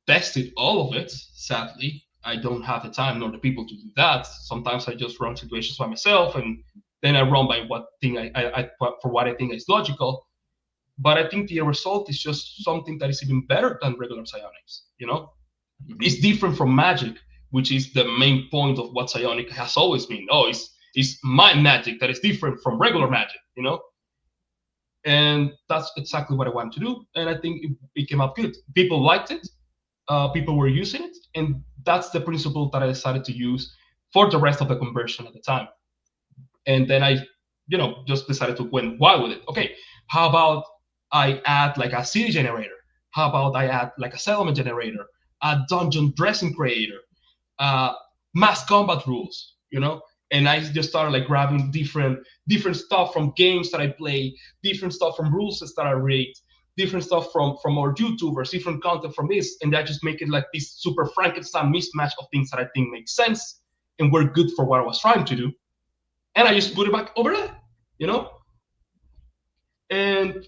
test it, all of it, sadly. I don't have the time nor the people to do that. Sometimes I just run situations by myself, and then I run by what thing for what I think is logical. But I think the result is just something that is even better than regular psionics, Mm-hmm. It's different from Magic, which is the main point of what psionic has always been. Oh, it's my magic that is different from regular magic, And that's exactly what I wanted to do. And I think it came out good. People liked it. People were using it. And that's the principle that I decided to use for the rest of the conversion at the time. And then I, just decided to went wild with it. Okay, how about I add like a city generator? How about I add like a settlement generator, a dungeon dressing creator, mass combat rules, And I just started like grabbing different stuff from games that I play, different stuff from rules that I read, different stuff from our YouTubers, different content from this, and I just make it like this super Frankenstein mismatch of things that I think make sense and were good for what I was trying to do, and I just put it back over there, And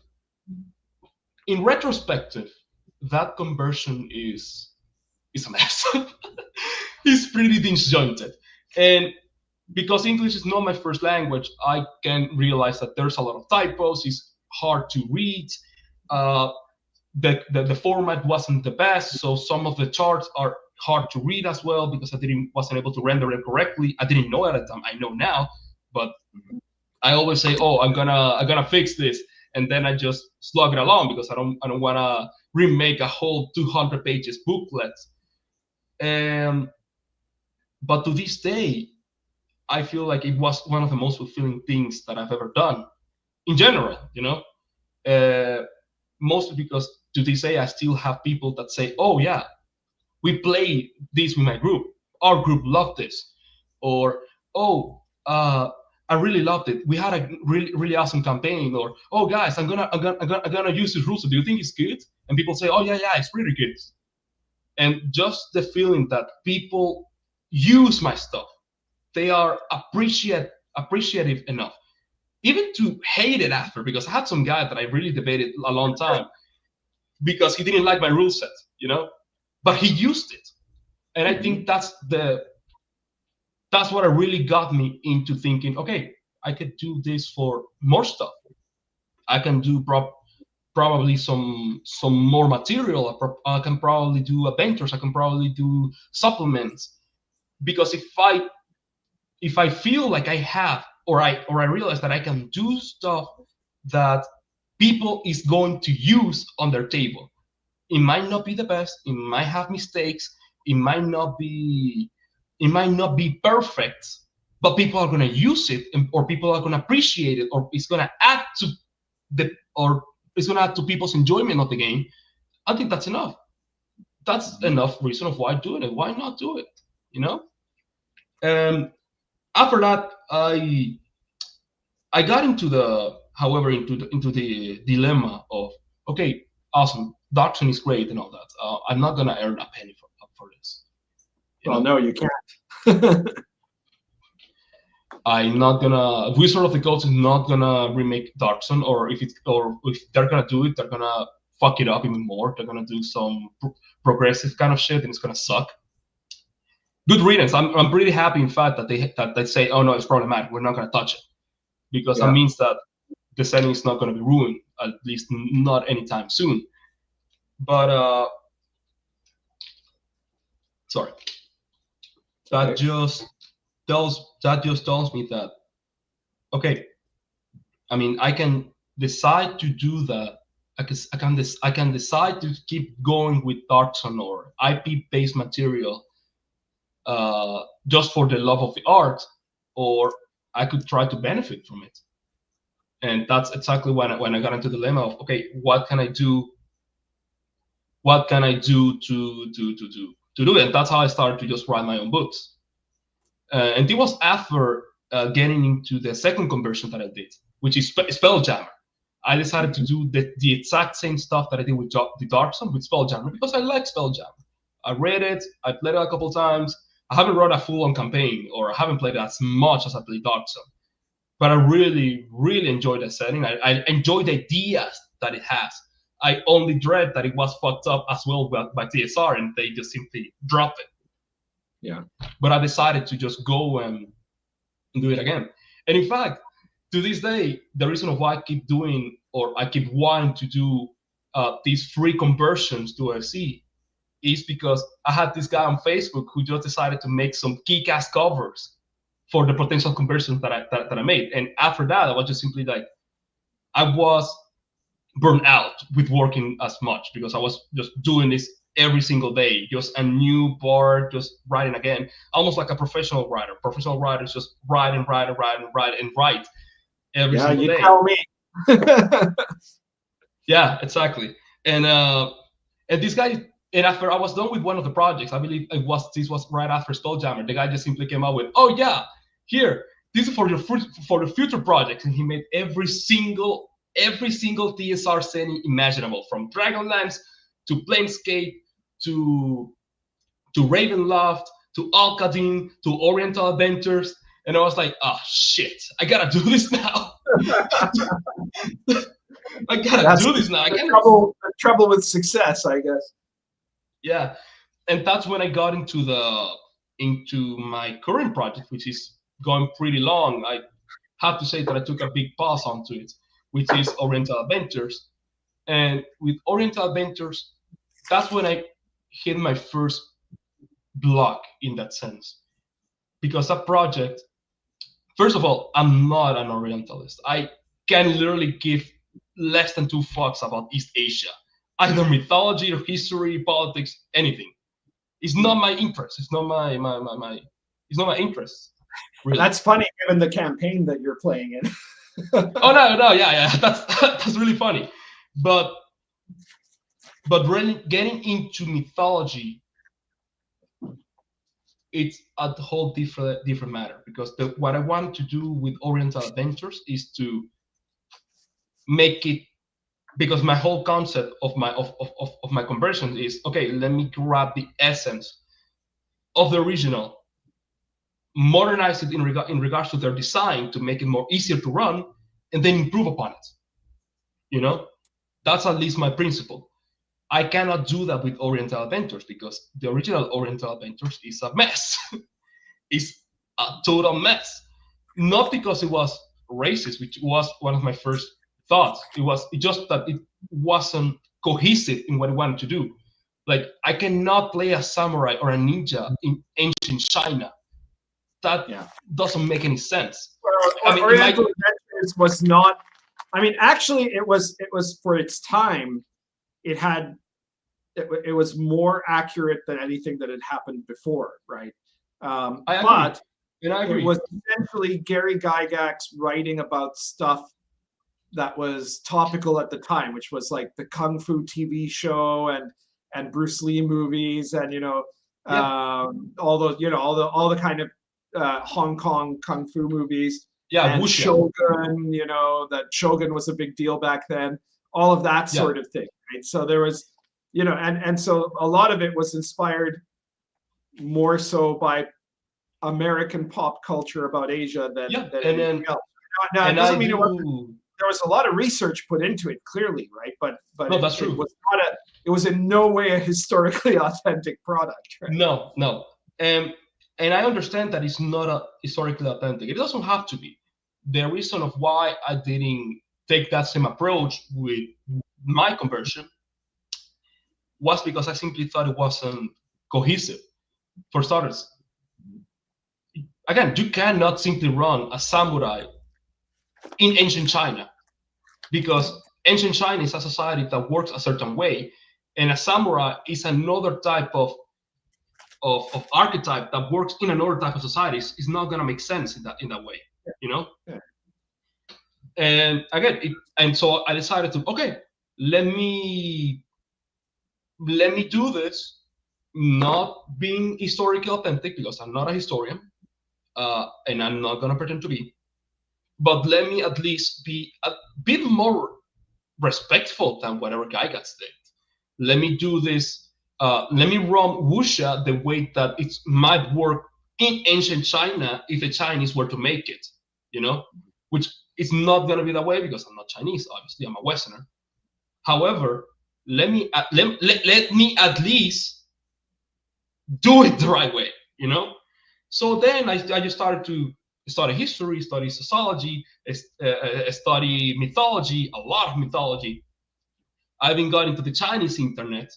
in retrospective, that conversion is a mess. It's pretty disjointed, and because English is not my first language, I can realize that there's a lot of typos. It's hard to read. The format wasn't the best, so some of the charts are hard to read as well because I wasn't able to render them correctly. I didn't know at the time. I know now, but I always say, "Oh, I'm gonna fix this," and then I just slug it along because I don't want to remake a whole 200 pages booklet. But to this day, I feel like it was one of the most fulfilling things that I've ever done in general, mostly because to this day, I still have people that say, oh yeah, we play this with my group. Our group loved this. Or, oh, I really loved it. We had a really, really awesome campaign. Or, oh guys, I'm gonna use this rule. So do you think it's good? And people say, oh yeah, it's really good. And just the feeling that people use my stuff, they are appreciative enough, even to hate it after, because I had some guy that I really debated a long time because he didn't like my rule set, but he used it. And I think that's what really got me into thinking, okay, I could do this for more stuff. I can do probably some more material. I can probably do adventures. I can probably do supplements, because if I feel like I have, or I realize that I can do stuff that people is going to use on their table. It might not be the best. It might have mistakes. It might not be perfect, but people are going to use it, or people are going to appreciate it, or it's going to add to people's enjoyment of the game. I think that's enough. That's enough reason of why doing it. Why not do it? You know. After that, I got into the dilemma of, okay, awesome, Darkson is great and all that. I'm not gonna earn a penny for this. Well, no, you can't. I'm not gonna. Wizard of the Coast is not gonna remake Darkson, or if they're gonna do it, they're gonna fuck it up even more. They're gonna do some progressive kind of shit, and it's gonna suck. Good riddance. I'm pretty happy, in fact, that they say, oh no, it's problematic. We're not gonna touch it, because that means that the setting is not gonna be ruined, at least not anytime soon. But sorry, that just tells me that, okay, I mean, I can decide to do that. I can decide to keep going with Darkson or IP-based material just for the love of the art, or I could try to benefit from it. And that's exactly when I got into the dilemma of, okay, what can I do? What can I do to do it? And that's how I started to just write my own books. And it was after getting into the second conversion that I did, which is Spelljammer. I decided to do the exact same stuff that I did with the Darkson with Spelljammer, because I like Spelljammer. I read it, I played it a couple times. I haven't run a full-on campaign, or I haven't played it as much as I played Darkson. But I really, really enjoyed the setting. I enjoyed the ideas that it has. I only dread that it was fucked up as well by TSR, and they just simply drop it. Yeah. But I decided to just go and do it again. And in fact, to this day, the reason why I keep doing, or I keep wanting to do these free conversions to OSC is because I had this guy on Facebook who just decided to make some kick-ass covers for the potential conversions that I made. And after that, I was just simply like, I was burned out with working as much, because I was just doing this every single day, just a new part, just writing again, almost like a professional writer. Professional writers just write and write and write and write and write every single day. Yeah, you tell me. Yeah, exactly. And this guy, and after I was done with one of the projects, I believe this was right after Spelljammer, the guy just simply came out with, oh yeah, here, this is for the future project, and he made every single TSR setting imaginable, from Dragonlance to Planescape to Ravenloft to Al-Qadim to Oriental Adventures, and I was like, oh shit, I gotta do this now. I gotta do this now. The trouble with success, I guess. Yeah, and that's when I got into my current project, which is going pretty long. I have to say that I took a big pause onto it, which is Oriental Adventures. And with Oriental Adventures, that's when I hit my first block in that sense. Because that project, first of all, I'm not an Orientalist. I can literally give less than 2 fucks about East Asia, either mythology or history, politics, anything. It's not my interest. It's not my it's not my interest. Really. That's funny, given the campaign that you're playing in. Oh no, yeah, that's really funny. But really getting into mythology, it's a whole different matter, because what I wanted to do with Oriental Adventures is to make it, because my whole concept of my conversion is, okay, let me grab the essence of the original, modernize it in regards to their design to make it more easier to run, and then improve upon it. You know, that's at least my principle. I cannot do that with Oriental Adventures, because the original Oriental Adventures is a mess. It's a total mess. Not because it was racist, which was one of my first thoughts. It just that it wasn't cohesive in what I wanted to do. Like, I cannot play a samurai or a ninja in ancient China. That doesn't make any sense. Well, Oriental Adventures was not I mean, actually, it was for its time. It was more accurate than anything that had happened before, right? But I agree. It was essentially Gary Gygax writing about stuff that was topical at the time, which was like the Kung Fu TV show and Bruce Lee movies, and all those, all the kind of Hong Kong Kung Fu movies. Yeah, and Shogun, that Shogun was a big deal back then. All of that sort of thing, right? So there was, and so a lot of it was inspired more so by American pop culture about Asia than anything else. Now, it doesn't mean there was a lot of research put into it, clearly, right? But no, that's true. It was in no way a historically authentic product. Right? No. And I understand that it's not a historically authentic. It doesn't have to be. The reason of why I didn't take that same approach with my conversion was because I simply thought it wasn't cohesive. For starters, again, you cannot simply run a samurai in ancient China, because ancient China is a society that works a certain way, and a samurai is another type of archetype that works in another type of societies. It's not going to make sense in that way, Yeah. And again, so I decided to, okay, let me do this, not being historically authentic, because I'm not a historian, and I'm not going to pretend to be, but let me at least be a bit more respectful than whatever Gygax did. Let me do this. Let me run wuxia the way that it might work in ancient China if the Chinese were to make it, which is not going to be that way because I'm not Chinese, obviously, I'm a Westerner. However, let me at least do it the right way, So then I just started to study history, study sociology, study mythology, a lot of mythology. I even got into the Chinese internet,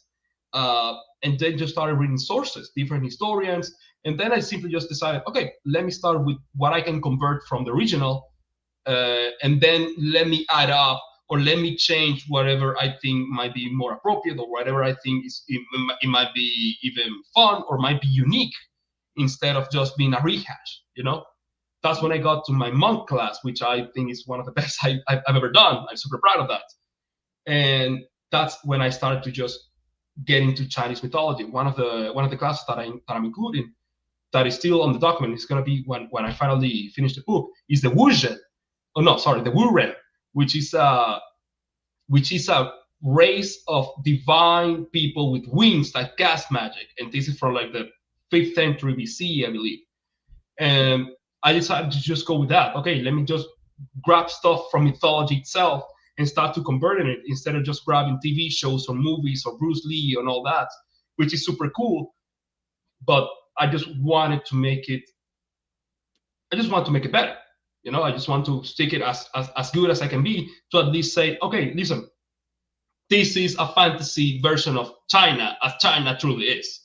and then just started reading sources, different historians. And then I simply just decided, okay, let me start with what I can convert from the original, and then let me add up, or let me change whatever I think might be more appropriate, or whatever I think it might be even fun or might be unique, instead of just being a rehash, That's when I got to my monk class, which I think is one of the best I've ever done. I'm super proud of that. And that's when I started to just get into Chinese mythology. One of the classes that I'm including, that is still on the document, is going to be when I finally finish the book, is the Wuzhen. Oh no, sorry, the Wuren, which is a race of divine people with wings that cast magic, and this is from like the 5th century BC, I believe. And I decided to just go with that. Okay, let me just grab stuff from mythology itself and start to converting it, instead of just grabbing TV shows or movies or Bruce Lee and all that, which is super cool. But I just wanted to make it better. I just want to stick it as good as I can be, to at least say, okay, listen, this is a fantasy version of China as China truly is,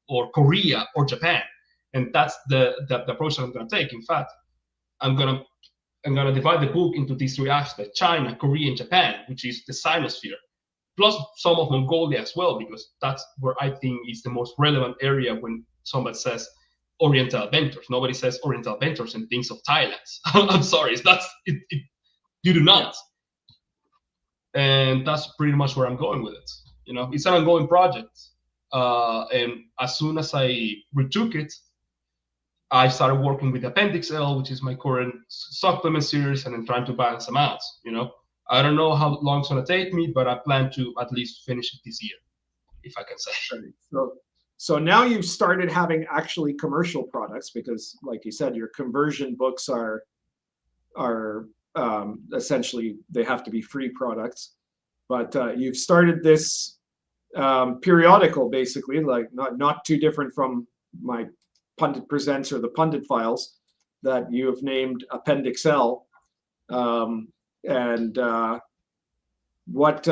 or Korea or Japan. And that's the approach that I'm going to take. In fact, I'm going to divide the book into these 3 aspects: China, Korea, and Japan, which is the Sinosphere, plus some of Mongolia as well, because that's where I think is the most relevant area when somebody says Oriental Adventures. Nobody says Oriental Adventures and thinks of Thailand. I'm sorry, you do not. And that's pretty much where I'm going with it. It's an ongoing project. And as soon as I retook it, I started working with Appendix L, which is my current supplement series, and then trying to balance them out. I don't know how long it's going to take me, but I plan to at least finish it this year, if I can say. So now you've started having actually commercial products, because, like you said, your conversion books are essentially, they have to be free products. But you've started this periodical, basically, like not too different from my Pundit Presents or the Pundit Files, that you have named Appendix L. And what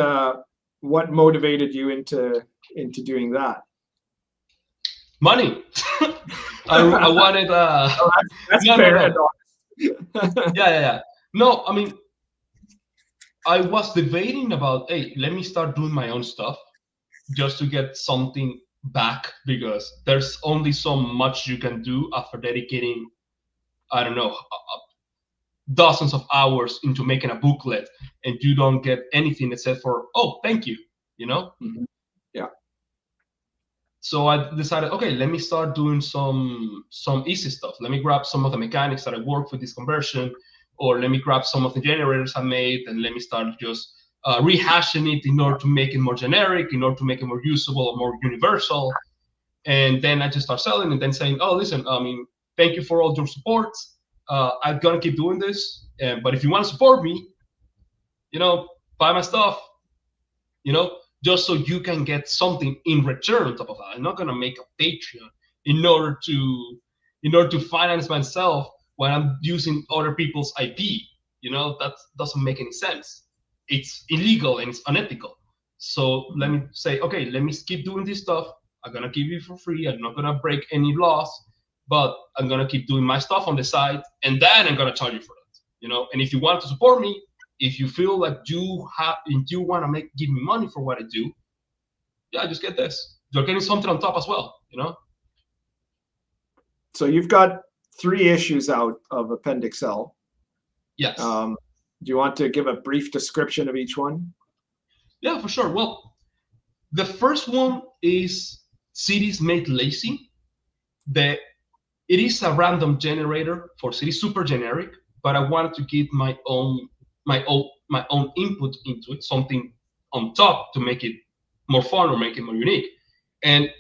motivated you into doing that? Money. I wanted. That's fair. No. Yeah. No, I mean, I was debating about, hey, let me start doing my own stuff just to get something back, because there's only so much you can do after dedicating, I don't know, dozens of hours into making a booklet, and you don't get anything except for, oh, thank you, you know? Mm-hmm. Yeah. So I decided, okay, let me start doing some easy stuff. Let me grab some of the mechanics that I work with this conversion, or let me grab some of the generators I made, and let me start just rehashing it in order to make it more generic, in order to make it more usable or more universal. And then I just start selling, and then saying, oh, listen, I mean, thank you for all your support. I'm gonna keep doing this, but if you want to support me, you know, buy my stuff, you know, just so you can get something in return on top of that. I'm not gonna make a Patreon in order to finance myself when I'm using other people's IP. You know, that doesn't make any sense. It's illegal and it's unethical. So let me say, okay, let me keep doing this stuff. I'm gonna give it for free. I'm not gonna break any laws, but I'm gonna keep doing my stuff on the side, and then I'm gonna charge you for that. You know, and if you want to support me, if you feel like you want to give me money for what I do, yeah, just get this. You're getting something on top as well, you know? So you've got 3 issues out of Appendix L. Yes. Do you want to give a brief description of each one? Yeah, for sure. Well, the first one is Cities Made Lazy. It is a random generator for cities, super generic, but I wanted to give my own input into it, something on top to make it more fun or make it more unique. And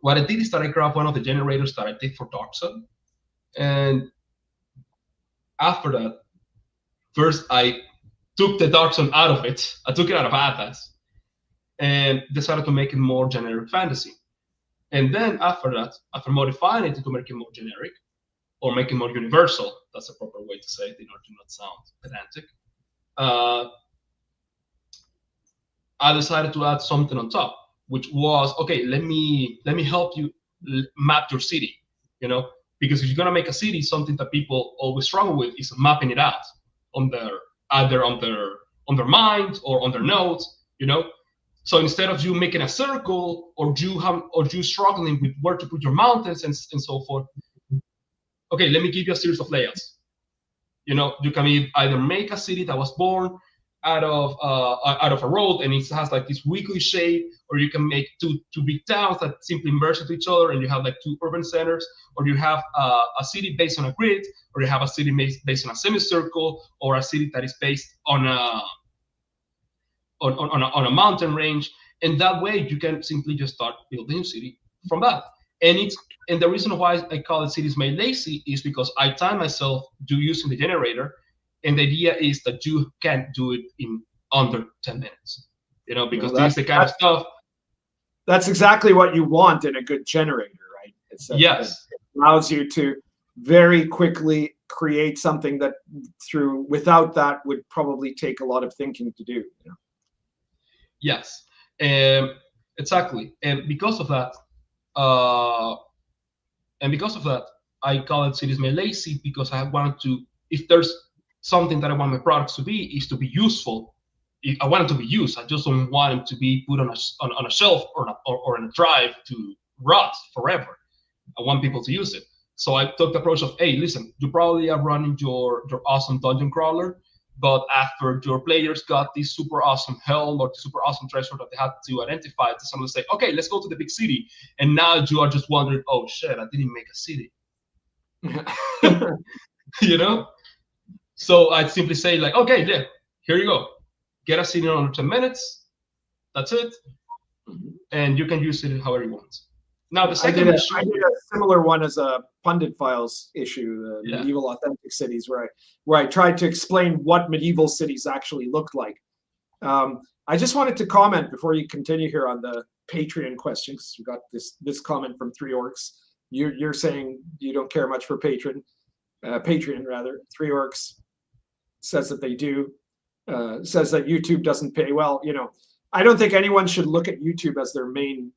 what I did is that I grabbed one of the generators that I did for Dark Sun, and after that, first I took the Dark Sun out of it. I took it out of Atlas and decided to make it more generic fantasy. And then after that, after modifying it to make it more generic or make it more universal, that's the proper way to say it in order to not sound pedantic, I decided to add something on top, which was, okay, let me help you map your city, you know, because if you're gonna make a city, something that people always struggle with is mapping it out on either on their mind or on their notes, you know. So instead of you making a circle or you struggling with where to put your mountains and so forth, okay, let me give you a series of layouts. You know, you can either make a city that was born out of a road and it has like this weekly shape, or you can make two big towns that simply merge into each other and you have like 2 urban centers, or you have a city based on a grid, or you have a city based on a semicircle, or a city that is based on a mountain range. And that way you can simply just start building a city from that. And the reason why I call it Cities Made Lazy is because I time myself using the generator, and the idea is that you can't do it in under 10 minutes, you know, because this is the kind of stuff. That's exactly what you want in a good generator, right? Yes. It allows you to very quickly create something that without that would probably take a lot of thinking to do. You know? Yes, exactly. And because of that, I call it Cities Made Lazy, because I wanted to, if there's something that I want my products to be, is to be useful. I want it to be used. I just don't want it to be put on a shelf or in a drive to rot forever. I want people to use it. So I took the approach of, hey, listen, you probably are running your awesome dungeon crawler, but after your players got this super awesome helm or the super awesome treasure that they had to identify, to someone say, okay, let's go to the big city. And now you are just wondering, oh shit, I didn't make a city. You know? So I'd simply say like, okay, yeah, here you go. Get a city in under 10 minutes. That's it. And you can use it however you want. Now, the second issue, I did a similar one as a Pundit Files issue, the Medieval Authentic Cities, where I tried to explain what medieval cities actually looked like. I just wanted to comment before you continue here on the Patreon questions. We got this comment from 3 Orcs. You're saying you don't care much for Patreon rather. 3 Orcs says that they do. Says that YouTube doesn't pay well. You know, I don't think anyone should look at YouTube as their main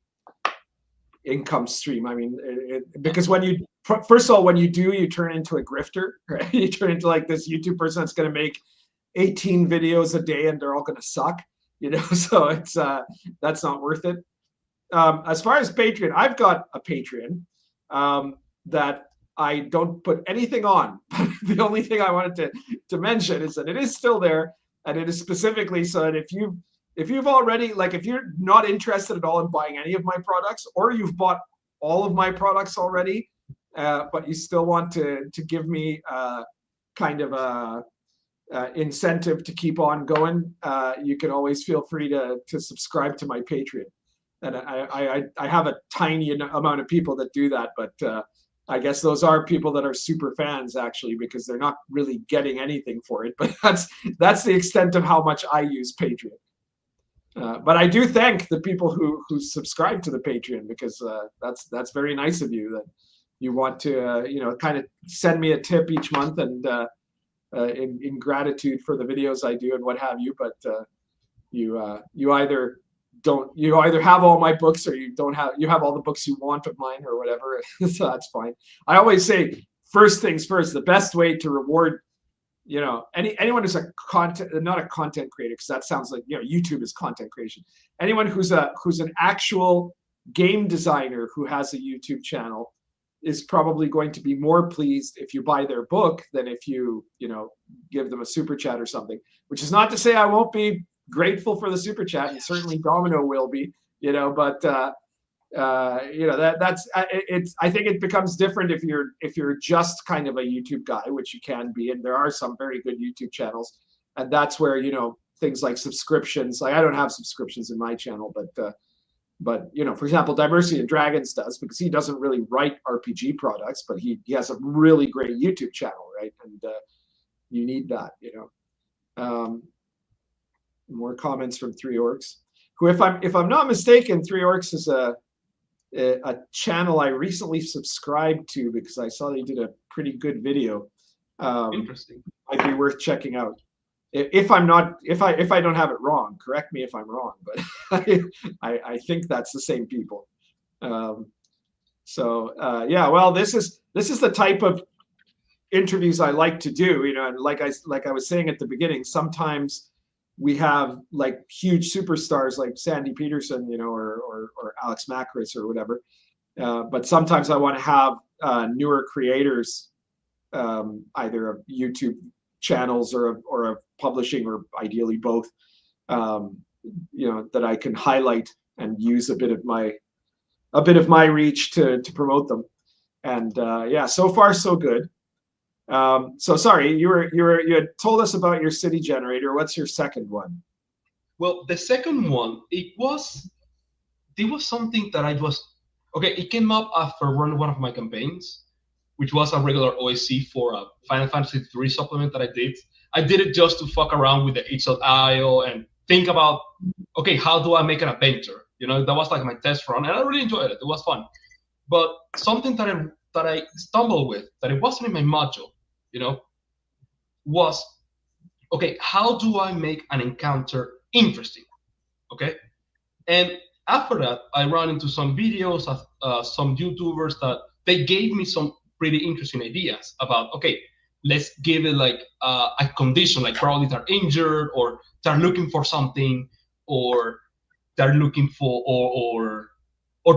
income stream. I mean, because first of all, when you do, you turn into a grifter, right? You turn into like this YouTube person that's going to make 18 videos a day and they're all going to suck, so it's that's not worth it. As far as Patreon, I've got a Patreon that I don't put anything on. The only thing I wanted to mention is that it is still there, and it is specifically so that if you've already, like, if you're not interested at all in buying any of my products, or you've bought all of my products already, but you still want to give me kind of a incentive to keep on going, you can always feel free to subscribe to my Patreon. And I have a tiny amount of people that do that, but I guess those are people that are super fans, actually, because they're not really getting anything for it. But that's the extent of how much I use Patreon. But I do thank the people who subscribe to the Patreon, because that's very nice of you, that you want to kind of send me a tip each month, and in gratitude for the videos I do and what have you. But you either have all my books, or you have all the books you want of mine, or whatever. So that's fine. I always say, first things first, the best way to reward anyone who's not a content creator, because that sounds like YouTube is content creation. Anyone who's an actual game designer who has a YouTube channel is probably going to be more pleased if you buy their book than if you give them a super chat or something. Which is not to say I won't be grateful for the super chat, and certainly Domino will be, but that's it's. I think it becomes different if you're just kind of a YouTube guy, which you can be, and there are some very good YouTube channels, and that's where things like subscriptions. Like, I don't have subscriptions in my channel, but for example, Diversity and Dragons does, because he doesn't really write RPG products, but he has a really great YouTube channel, right? And you need that, More comments from Three Orcs, who, if I'm not mistaken, Three Orcs is a channel I recently subscribed to because I saw they did a pretty good video. Interesting. Might be worth checking out. If I don't have it wrong, correct me if I'm wrong, but I think that's the same people. Well, this is the type of interviews I like to do, and like I was saying at the beginning, sometimes we have like huge superstars like Sandy Peterson, or Alex Macris or whatever. But sometimes I want to have newer creators, either of YouTube channels or a publishing, or ideally both, that I can highlight and use a bit of my reach to promote them. And so far so good. So sorry, you had told us about your city generator. What's your second one? Well, the second one, it was something that it came up after one of my campaigns, which was a regular OSC for a Final Fantasy III supplement that I did. I did it just to fuck around with the HLIO and think about, okay, how do I make an adventure? That was like my test run, and I really enjoyed it. It was fun. But something that I stumbled with, that it wasn't in my module, was, okay, how do I make an encounter interesting? Okay. And after that, I ran into some videos of some YouTubers that they gave me some pretty interesting ideas about, okay, let's give it like a condition, like probably they're injured, or they're looking for something, or they're looking for, or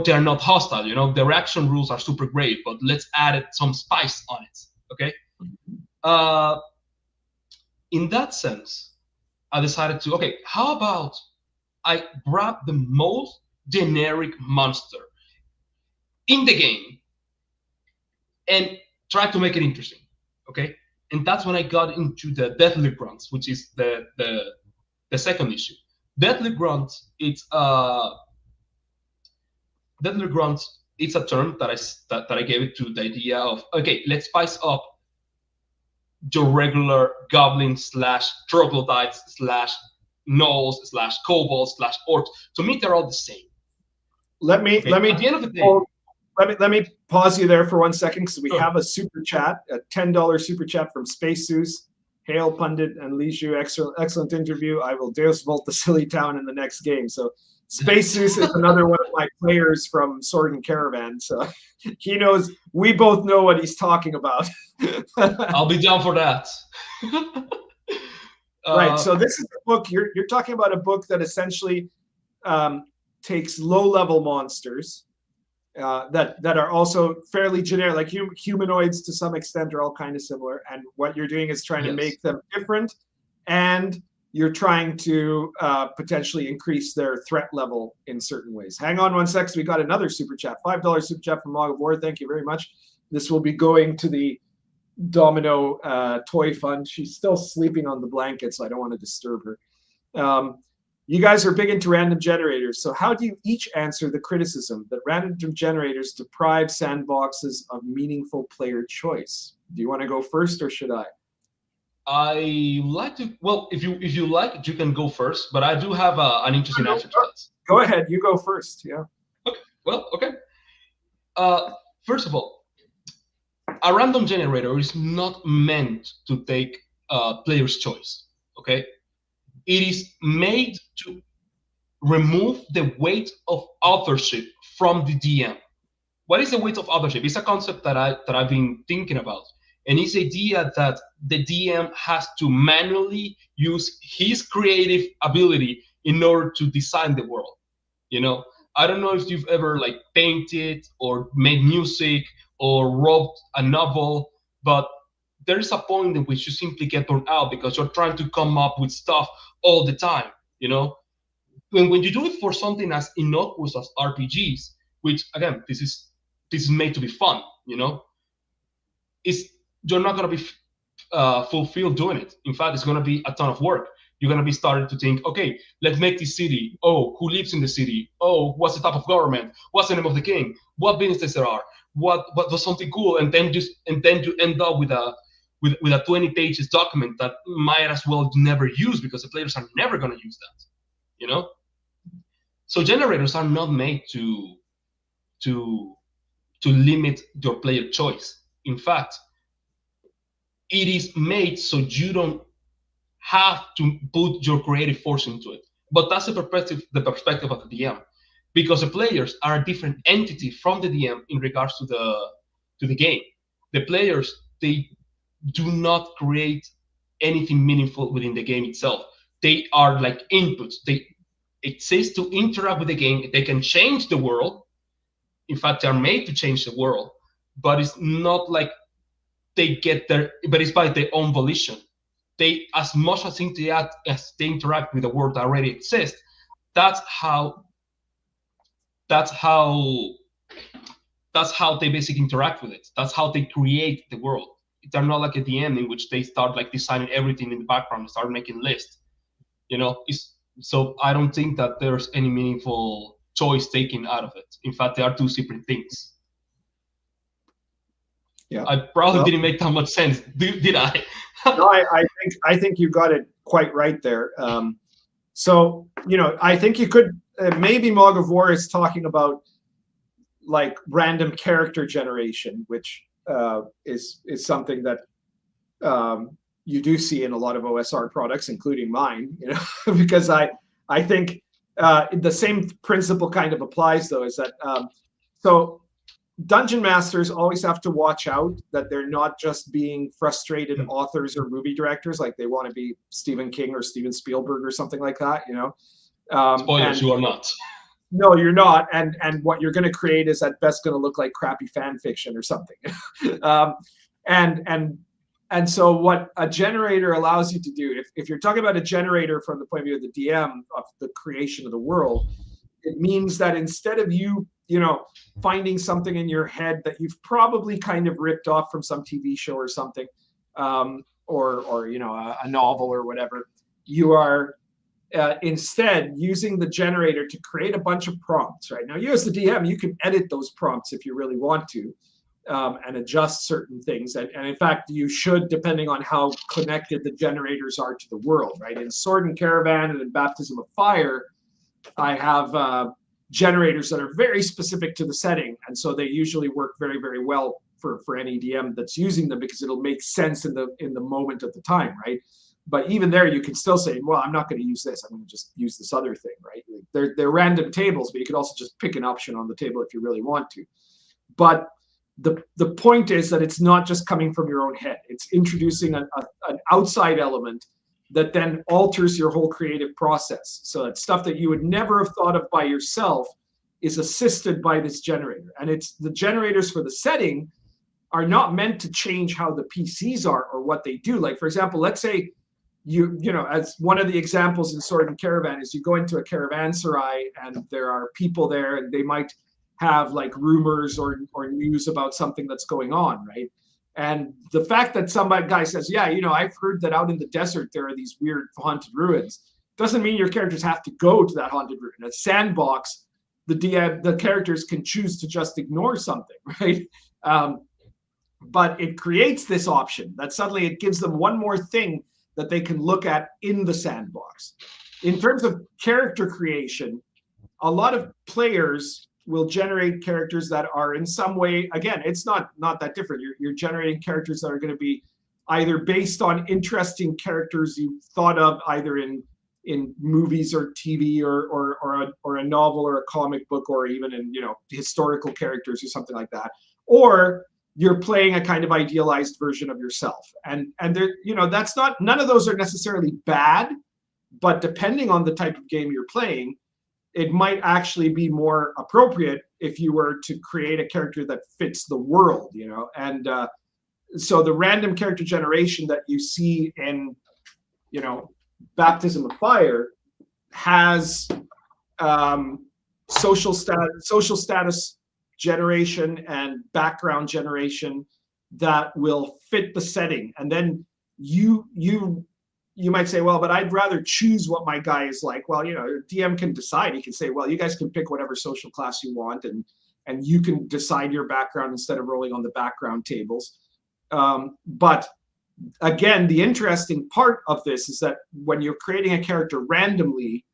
they're not hostile. The reaction rules are super great, but let's add some spice on it. Okay. In that sense, I decided to, okay, how about I grab the most generic monster in the game and try to make it interesting, okay? And that's when I got into the Deathly Grunts, which is the second issue. Deathly Grunts, it's a term that I gave it to the idea of, okay, let's spice up your regular goblin / troglodytes / gnolls / kobolds / orcs. To me, they're all the same. Let me at the end of the day, let me pause you there for 1 second, because we have a super chat, a $10 super chat from Space Zeus. Hail Pundit and Lixu, excellent interview. I will Deus Volt the silly town in the next game. So Space Zeus is another one of my players from Sword and Caravan, so he knows. We both know what he's talking about. I'll be down for that. Right. So this is a book. You're talking about a book that essentially takes low-level monsters that are also fairly generic, like humanoids to some extent are all kind of similar. And what you're doing is trying to make them different, and you're trying to potentially increase their threat level in certain ways. Hang on 1 sec. We got another super chat, $5 super chat from Mog of War. Thank you very much. This will be going to the Domino Toy Fund. She's still sleeping on the blanket, so I don't want to disturb her. You guys are big into random generators, so how do you each answer the criticism that random generators deprive sandboxes of meaningful player choice? Do you want to go first, or should I? I like to. Well, if you like, you can go first. But I do have an interesting answer to that. Go ahead, you go first. Yeah. Okay. Well, okay. First of all, a random generator is not meant to take player's choice. Okay. It is made to remove the weight of authorship from the DM. What is the weight of authorship? It's a concept that I've been thinking about, and it's the idea that the DM has to manually use his creative ability in order to design the world. You know, I don't know if you've ever like painted or made music or wrote a novel, but there is a point in which you simply get burned out because you're trying to come up with stuff all the time. You know, when you do it for something as innocuous as RPGs, which again, this is made to be fun. You know, you're not gonna be fulfilled doing it. In fact, it's gonna be a ton of work. You're gonna be starting to think, okay, let's make this city. Oh, who lives in the city? Oh, what's the type of government? What's the name of the king? What businesses there are? What was something cool? And then you end up with a 20 pages document that might as well never use because the players are never going to use that, you know. So generators are not made to limit your player choice. In fact, it is made so you don't have to put your creative force into it. But that's the perspective of the DM, because the players are a different entity from the DM in regards to the game. The players, they do not create anything meaningful within the game itself. They are like inputs. They exist to interact with the game. They can change the world. In fact, they are made to change the world, but it's not like they get there, but it's by their own volition. They, as much as they interact with the world that already exists, that's how they basically interact with it. That's how they create the world. They're not like at the end in which they start like designing everything in the background and start making lists. You know, so I don't think that there's any meaningful choice taken out of it. In fact, they are two separate things. Yeah, I probably didn't make that much sense, did I? No, I think you got it quite right there. So you know, I think you could maybe Mog of War is talking about like random character generation, which is something that you do see in a lot of OSR products, including mine. You know, because I think the same principle kind of applies, though, is that so dungeon masters always have to watch out that they're not just being frustrated authors or movie directors, like they want to be Stephen King or Steven Spielberg or something like that. You know, spoilers, you are not. No, you're not, and what you're going to create is at best going to look like crappy fan fiction or something. And so what a generator allows you to do, if you're talking about a generator from the point of view of the DM of the creation of the world, it means that instead of you know, finding something in your head that you've probably kind of ripped off from some TV show or something, or you know, a novel or whatever, you are instead using the generator to create a bunch of prompts. Right now, you as the DM, you can edit those prompts if you really want to, and adjust certain things. And in fact, you should, depending on how connected the generators are to the world. Right, in Sword and Caravan and in Baptism of Fire, I have generators that are very specific to the setting, and so they usually work very, very well for any DM that's using them, because it'll make sense in the moment of the time, right? But even there, you can still say, well, I'm not going to use this. I'm going to just use this other thing, right? They're random tables, but you could also just pick an option on the table if you really want to. But the point is that it's not just coming from your own head. It's introducing an outside element that then alters your whole creative process. So it's stuff that you would never have thought of by yourself is assisted by this generator. And it's the generators for the setting are not meant to change how the PCs are or what they do. Like, for example, let's say you know, as one of the examples in Sword and Caravan is you go into a caravanserai and there are people there and they might have like rumors or news about something that's going on, right? And the fact that some guy says, yeah, you know, I've heard that out in the desert there are these weird haunted ruins, doesn't mean your characters have to go to that haunted ruin. A sandbox, the characters can choose to just ignore something, right? But it creates this option that suddenly it gives them one more thing that they can look at in the sandbox. In terms of character creation, a lot of players will generate characters that are in some way, again, it's not that different. You're generating characters that are going to be either based on interesting characters you thought of either in movies or TV or a novel or a comic book or even in, you know, historical characters or something like that. Or you're playing a kind of idealized version of yourself. And there, you know, that's not, none of those are necessarily bad, but depending on the type of game you're playing, it might actually be more appropriate if you were to create a character that fits the world, you know? And so the random character generation that you see in, you know, Baptism of Fire has social status generation and background generation that will fit the setting. And then you might say, well, but I'd rather choose what my guy is like. Well, you know, DM can decide. He can say, well, you guys can pick whatever social class you want, and you can decide your background instead of rolling on the background tables. But again, the interesting part of this is that when you're creating a character randomly,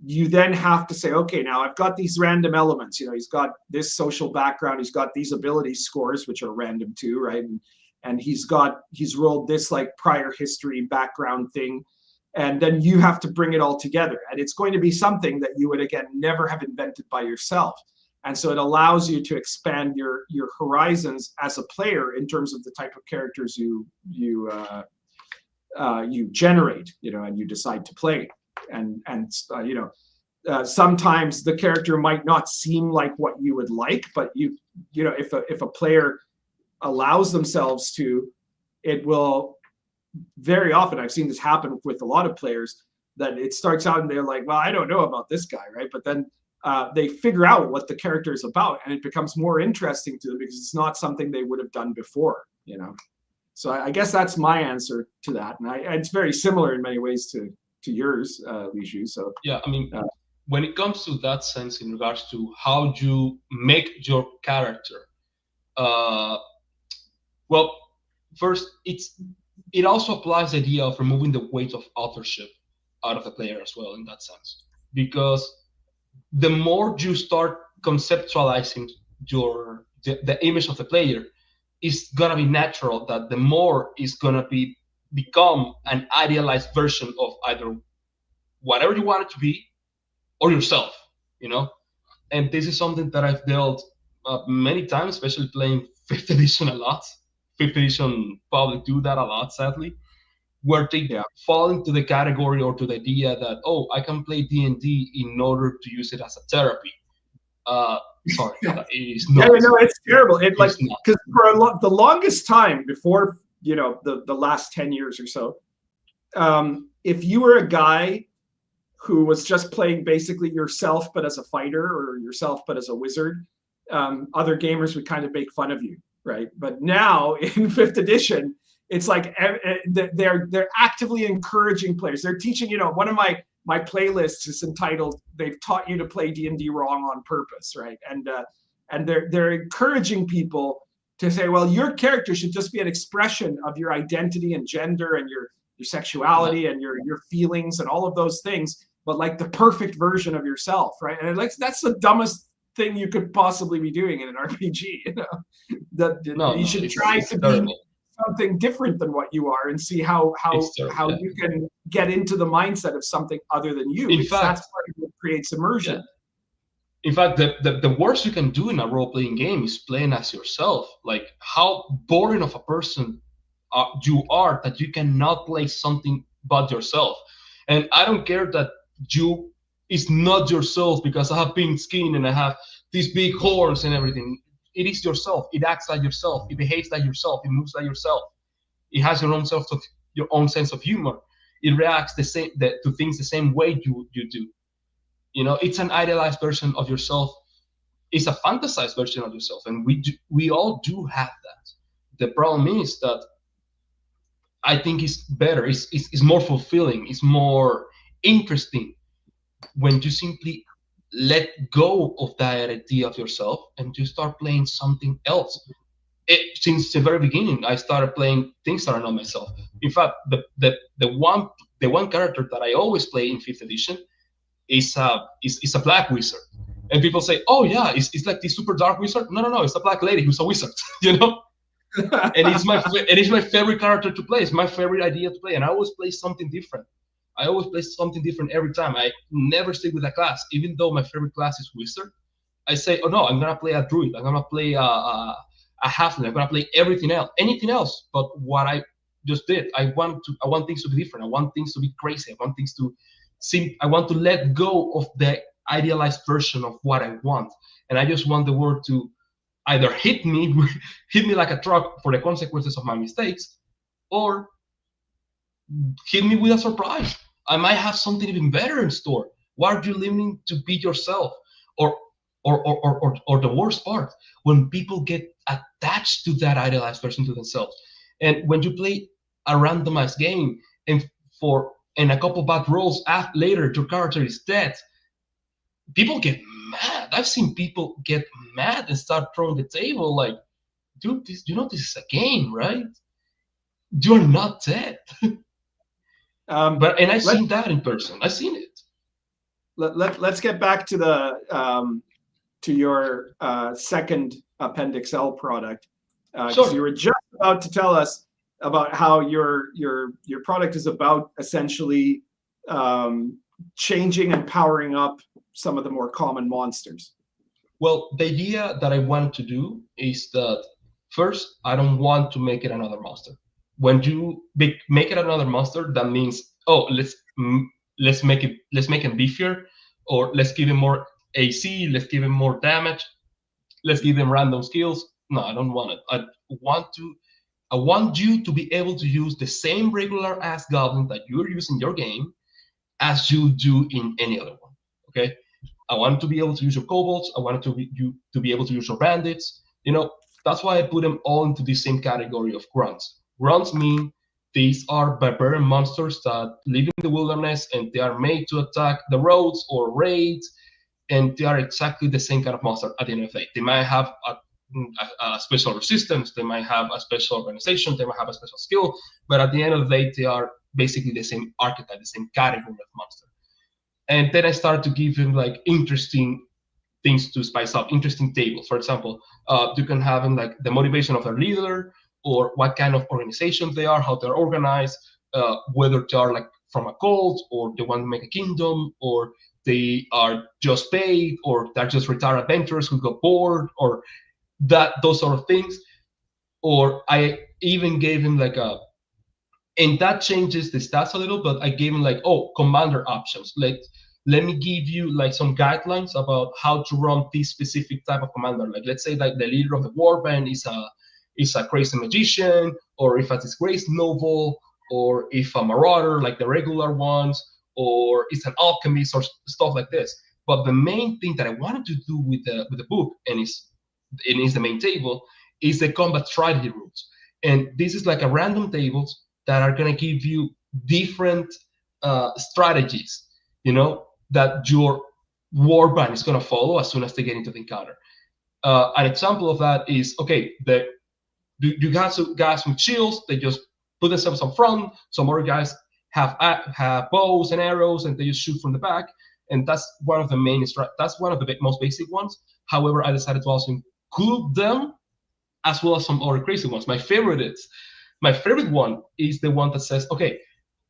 you then have to say, okay, now I've got these random elements. You know, he's got this social background. He's got these ability scores, which are random too, right? And he's rolled this like prior history background thing. And then you have to bring it all together. And it's going to be something that you would, again, never have invented by yourself. And so it allows you to expand your horizons as a player in terms of the type of characters you generate, you know, and you decide to play. And you know, sometimes the character might not seem like what you would like, but you know, if a player allows themselves to, it will very often, I've seen this happen with a lot of players, that it starts out and they're like, well, I don't know about this guy, right? But then they figure out what the character is about and it becomes more interesting to them because it's not something they would have done before, you know? So I guess that's my answer to that. And it's very similar in many ways to yours, Lixu. So yeah, I mean, when it comes to that sense in regards to how you make your character, well, first, it also applies the idea of removing the weight of authorship out of the player as well in that sense. Because the more you start conceptualizing the image of the player, it's gonna be natural that the more is gonna become an idealized version of either whatever you want it to be or yourself, you know? And this is something that I've dealt many times, especially playing 5th edition a lot. 5th edition probably do that a lot, sadly, where they fall into the category or to the idea that, oh, I can play D&D in order to use it as a therapy. Sorry, it is not. Yeah, no, it's terrible. It like, because for the longest time before, you know, the last 10 years or so, if you were a guy who was just playing basically yourself but as a fighter or yourself but as a wizard, other gamers would kind of make fun of you, right? But now in 5th edition, it's like they're actively encouraging players. They're teaching, you know, one of my playlists is entitled "They've Taught You to Play D&D Wrong on Purpose," right? And they're encouraging people to say, well, your character should just be an expression of your identity and gender and your sexuality and your feelings and all of those things, but like the perfect version of yourself, right? And like that's the dumbest thing you could possibly be doing in an RPG, you know. You should try to be something different than what you are and see how you can get into the mindset of something other than you. In fact, that's part of what creates immersion. Yeah. In fact, the worst you can do in a role-playing game is playing as yourself. Like how boring of a person you are that you cannot play something but yourself. And I don't care that you is not yourself because I have pink skin and I have these big horns and everything. It is yourself. It acts like yourself. It behaves like yourself. It moves like yourself. It has your own sense of humor. It reacts to things the same way you do. You know, it's an idealized version of yourself. It's a fantasized version of yourself, and we all do have that. The problem is that I think it's better. It's more fulfilling. It's more interesting when you simply let go of that idea of yourself and you start playing something else. Since the very beginning, I started playing things that are not myself. In fact, the one character that I always play in 5th edition is a black wizard. And people say, "Oh yeah, it's like this super dark wizard." No, it's a black lady who's a wizard, you know. And it's my favorite character to play. It's my favorite idea to play, and I always play something different. I always play something different every time. I never stick with a class, even though my favorite class is wizard. I say, "Oh no, I'm gonna play a druid. I'm gonna play a halfling. I'm gonna play anything else but what I just did. I want things to be different. I want things to be crazy. I want to let go of the idealized version of what I want, and I just want the world to either hit me like a truck for the consequences of my mistakes, or hit me with a surprise. I might have something even better in store. Why are you learning to be yourself? Or the worst part, when people get attached to that idealized version to themselves, and when you play a randomized game and a couple bad rolls later your character is dead, people get mad. I've seen people get mad and start throwing the table like, dude, this is a game, right? You're not dead. And I've seen that in person. I've seen it. Let's get back to your second Appendix L product. Sure. You were just about to tell us about how your product is about essentially changing and powering up some of the more common monsters. Well, the idea that I want to do is that first, I don't want to make it another monster. When you make it another monster, that means, oh, let's make him beefier, or let's give him more AC, let's give him more damage, let's give him random skills. No, I don't want it. I want you to be able to use the same regular ass goblin that you're using in your game as you do in any other one. Okay? I want to be able to use your kobolds. I want to be able to use your bandits. You know, that's why I put them all into the same category of grunts. Grunts mean these are barbarian monsters that live in the wilderness, and they are made to attack the roads or raids, and they are exactly the same kind of monster at the end of the day. They might have a special resistance, they might have a special organization, they might have a special skill, but at the end of the day, they are basically the same archetype, the same category of monster. And then I started to give him like interesting things to spice up, interesting tables. For example, you can have them like the motivation of their leader, or what kind of organization they are, how they're organized, whether they are like from a cult, or they want to make a kingdom, or they are just paid, or they're just retired adventurers who got bored, or those sort of things. Or I even gave him like and that changes the stats a little, but I gave him like, oh, commander options. Let me give you like some guidelines about how to run this specific type of commander. Like, let's say like the leader of the warband is a crazy magician, or if it's grace noble, or if a marauder like the regular ones, or it's an alchemist or stuff like this. But the main thing that I wanted to do with the book, and is the main table, is the combat strategy rules. And this is like a random tables that are going to give you different strategies, you know, that your warband is going to follow as soon as they get into the encounter. An example of that is, okay, you got some guys with shields, they just put themselves up front. Some other guys have bows and arrows, and they just shoot from the back. And that's one of the most basic ones. However, I decided to also include them as well as some other crazy ones. My favorite one is the one that says, okay,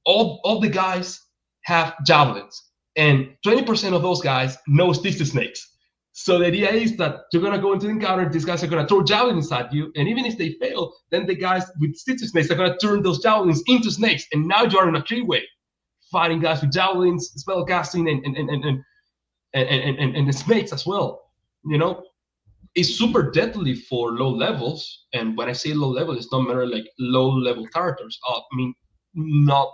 all the guys have javelins, and 20% of those guys know stick snakes. So the idea is that you're gonna go into the encounter, these guys are gonna throw javelins at you, and even if they fail, then the guys with stitcher snakes are gonna turn those javelins into snakes, and now you're in a three-way, fighting guys with javelins, spell casting, and the snakes as well. You know, it's super deadly for low levels, and when I say low level, it's not merely like low-level characters. I mean, not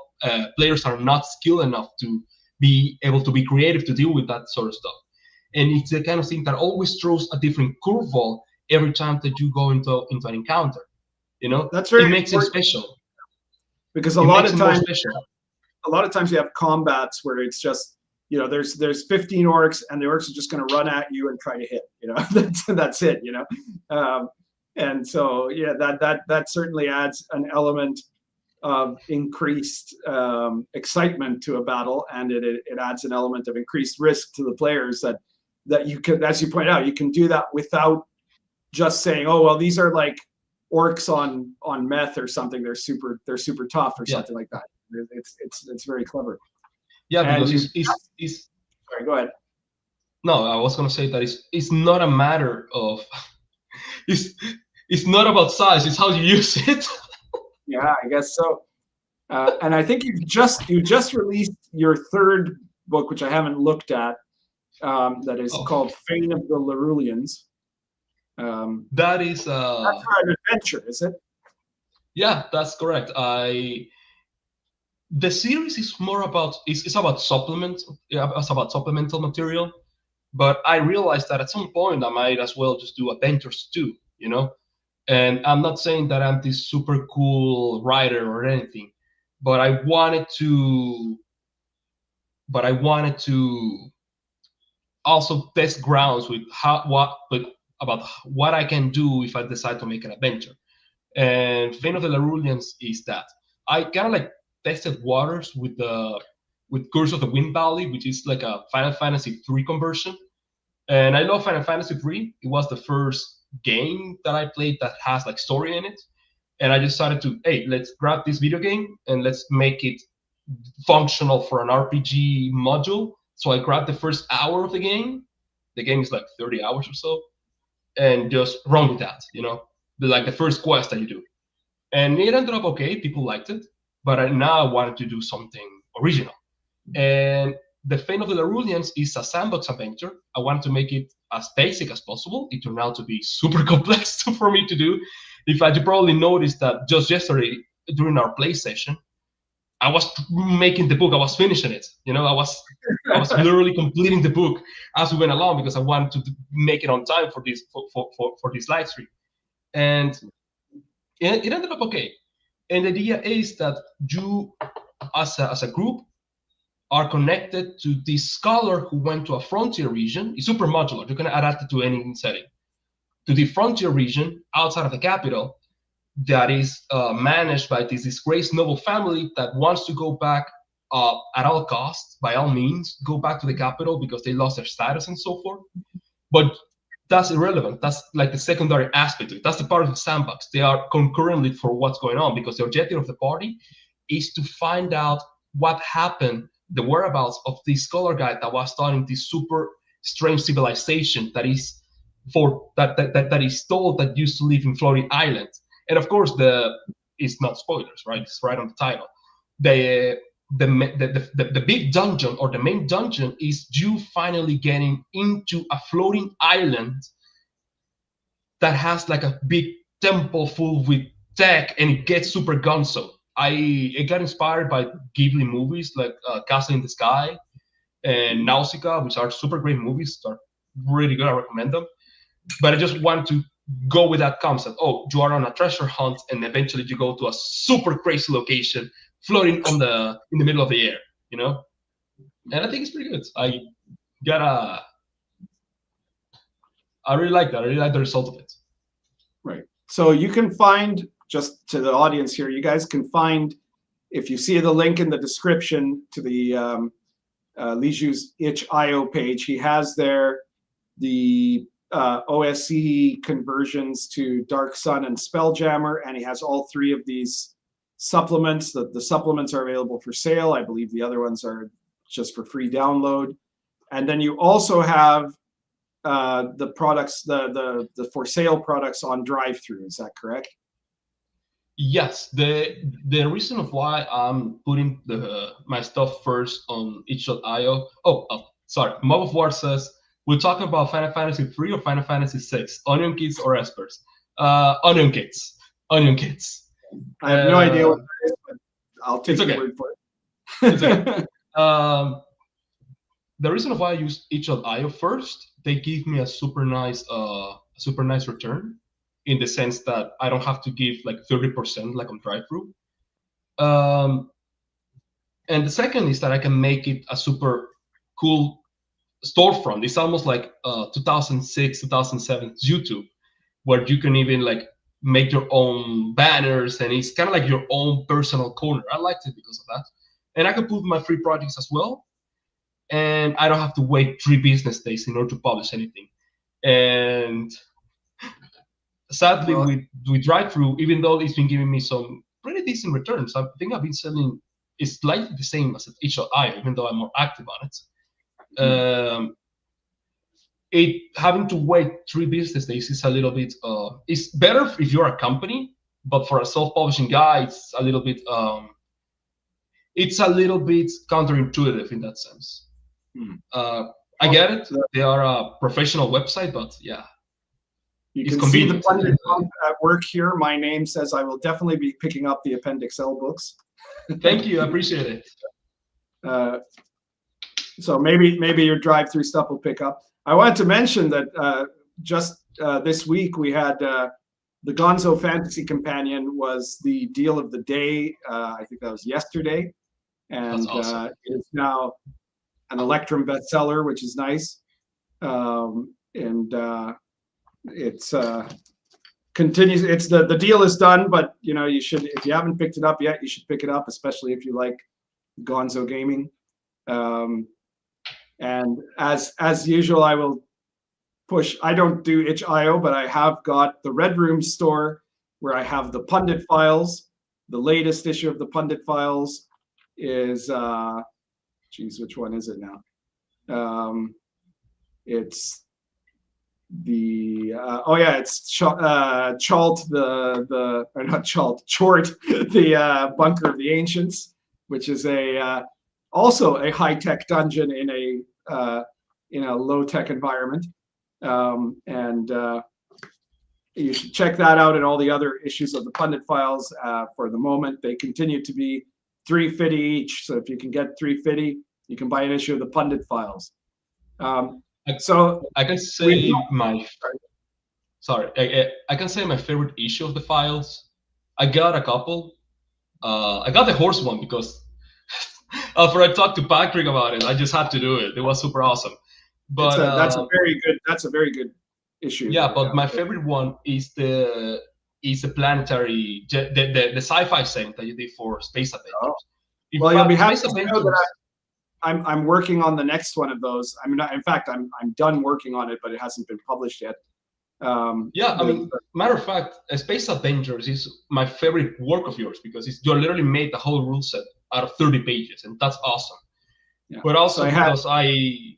players are not skilled enough to be able to be creative to deal with that sort of stuff. And it's the kind of thing that always throws a different curveball every time that you go into an encounter. You know, That's very it makes important. it special. Because a lot of times you have combats where it's just, you know, there's 15 orcs and the orcs are just going to run at you and try to hit. You know, that's it. You know, and so yeah, that certainly adds an element of increased excitement to a battle, and it adds an element of increased risk to the players that you can, as you point out, you can do that without just saying, oh well, these are like orcs on meth or something. They're super tough or something like that. It's very clever. Yeah, and because it's sorry, go ahead. No, I was gonna say that it's not a matter of it's not about size. It's how you use it. Yeah, I guess so. And I think you just released your third book, which I haven't looked at. That is called Fane of the Larulians. That is that's an adventure, is it? Yeah, that's correct. The series is more about it's about supplement. It's about supplemental material. But I realized that at some point I might as well just do adventures too, you know. And I'm not saying that I'm this super cool writer or anything, but I wanted to also test grounds with about what I can do if I decide to make an adventure. And Fane of the Larulians is that. I kind of like tested waters with Curse of the Wind Valley, which is like a Final Fantasy III conversion. And I love Final Fantasy III. It was the first game that I played that has like story in it. And I decided to, hey, let's grab this video game and let's make it functional for an RPG module. So I grabbed the first hour of the game. The game is like 30 hours or so. And just run with that, you know, like the first quest that you do. And it ended up okay. People liked it. But now I wanted to do something original. And the Fane of the Larulians is a sandbox adventure. I wanted to make it as basic as possible. It turned out to be super complex for me to do. In fact, you probably noticed that just yesterday during our play session, I was making the book. I was finishing it. You know, I was literally completing the book as we went along because I wanted to make it on time for this for this live stream. And it ended up okay. And the idea is that you, as a group, are connected to this scholar who went to a frontier region. It's super modular. You can adapt it to any setting. To the frontier region outside of the capital that is managed by this disgraced noble family that wants to go back at all costs, by all means, go back to the capital because they lost their status and so forth. But that's irrelevant. That's like the secondary aspect of it. That's the part of the sandbox. They are concurrently for what's going on because the objective of the party is to find out what happened, the whereabouts of this scholar guy that was studying this super strange civilization that is that is told that used to live in Floating Island. And of course, it's not spoilers, right? It's right on the title. The big dungeon or the main dungeon is you finally getting into a floating island that has like a big temple full with tech, and it gets super gonzo. It got inspired by Ghibli movies like Castle in the Sky and Nausicaa, which are super great movies. They're really good. I recommend them. But I just want to go with that concept. Oh, you are on a treasure hunt, and eventually you go to a super crazy location floating in the middle of the air, you know? And I think it's pretty good. I really like that. I really like the result of it. Right. So you can find, just to the audience here, you guys can find, if you see the link in the description to the Lixu's itch.io page, he has there the OSC conversions to Dark Sun and Spelljammer, and he has all three of these supplements. The supplements are available for sale. I believe the other ones are just for free download. And then you also have the products, the for sale products on drive-through. Is that correct? Yes. The reason of why I'm putting my stuff first on itch.io. Sorry. Mob of War says, we're talking about Final Fantasy 3 or Final Fantasy 6, Onion Kids or Espers. Onion Kids. Onion Kids. I have no idea what that is, but I'll take your word for it. It's okay. The reason why I use itch.io first, they give me a super nice return, in the sense that I don't have to give like 30% like on drive-through. And the second is that I can make it a super cool storefront. It's almost like 2006, 2007 YouTube, where you can even like make your own banners, and it's kind of like your own personal corner. I liked it because of that. And I can put my free projects as well. And I don't have to wait 3 business days in order to publish anything. And sadly, with drive-through, even though it's been giving me some pretty decent returns, I think I've been selling it's slightly the same as at itch.io, even though I'm more active on it. It having to wait 3 business days is a little bit. It's better if you're a company, but for a self-publishing guy, it's a little bit. It's a little bit counterintuitive in that sense. I get it. They are a professional website, but yeah. You can see the Pundit at work here. My name says I will definitely be picking up the Appendix L books. Thank you. I appreciate it. So maybe your drive-through stuff will pick up. I wanted to mention that just this week we had the Gonzo Fantasy Companion was the deal of the day. I think that was yesterday. And awesome. It's now an ELECTRUM bestseller, which is nice. It's continues. It's the deal is done, but you know, you should, if you haven't picked it up yet, you should pick it up, especially if you like Gonzo gaming. And as usual, I will push. I don't do itch.io, but I have got the Red Room store where I have the Pundit Files. The latest issue of the Pundit Files is which one is it now? It's the it's Chort the Bunker of the Ancients, which is also a high-tech dungeon in a low-tech environment, and you should check that out and all the other issues of the Pundit Files. For the moment, they continue to be $3.50 each. So if you can get $3.50, you can buy an issue of the Pundit Files. So I can say I can say my favorite issue of the Files. I got a couple. I got the horse one because after I talked to Patrick about it, I just had to do it. It was super awesome. But that's a very good issue. Yeah, but my favorite one is the planetary the sci-fi segment that you did for Space Adventures. Oh. Well, you'll be happy to know that I'm working on the next one of those. I mean, in fact, I'm done working on it, but it hasn't been published yet. Matter of fact, Space Adventures is my favorite work of yours because you literally made the whole rule set out of 30 pages, and that's awesome. Yeah. But also because I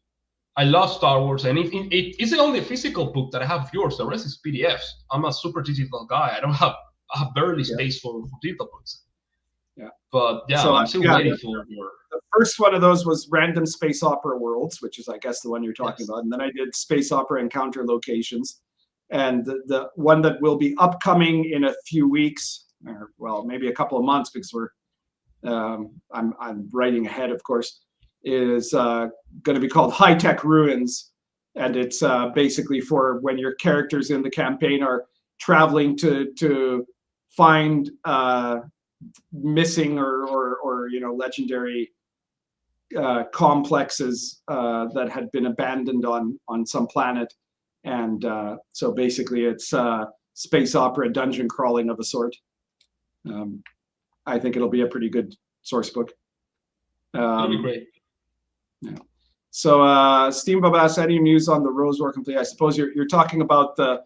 love Star Wars, and it's the only physical book that I have of yours. The rest is PDFs. I'm a super digital guy. I have barely space for digital books. Yeah. But yeah, so I'm still waiting for your. The first one of those was Random Space Opera Worlds, which is, I guess, the one you're talking about. And then I did Space Opera Encounter Locations. And the one that will be upcoming in a few weeks, or well, maybe a couple of months, because I'm writing ahead, of course, is going to be called High Tech Ruins. And it's basically for when your characters in the campaign are traveling to find missing or legendary complexes that had been abandoned on some planet. And so basically it's space opera dungeon crawling of a sort. I think it'll be a pretty good source book. That'll be great. Yeah. So Steam Bob asks, any news on the Rose War Complete? I suppose you're talking about the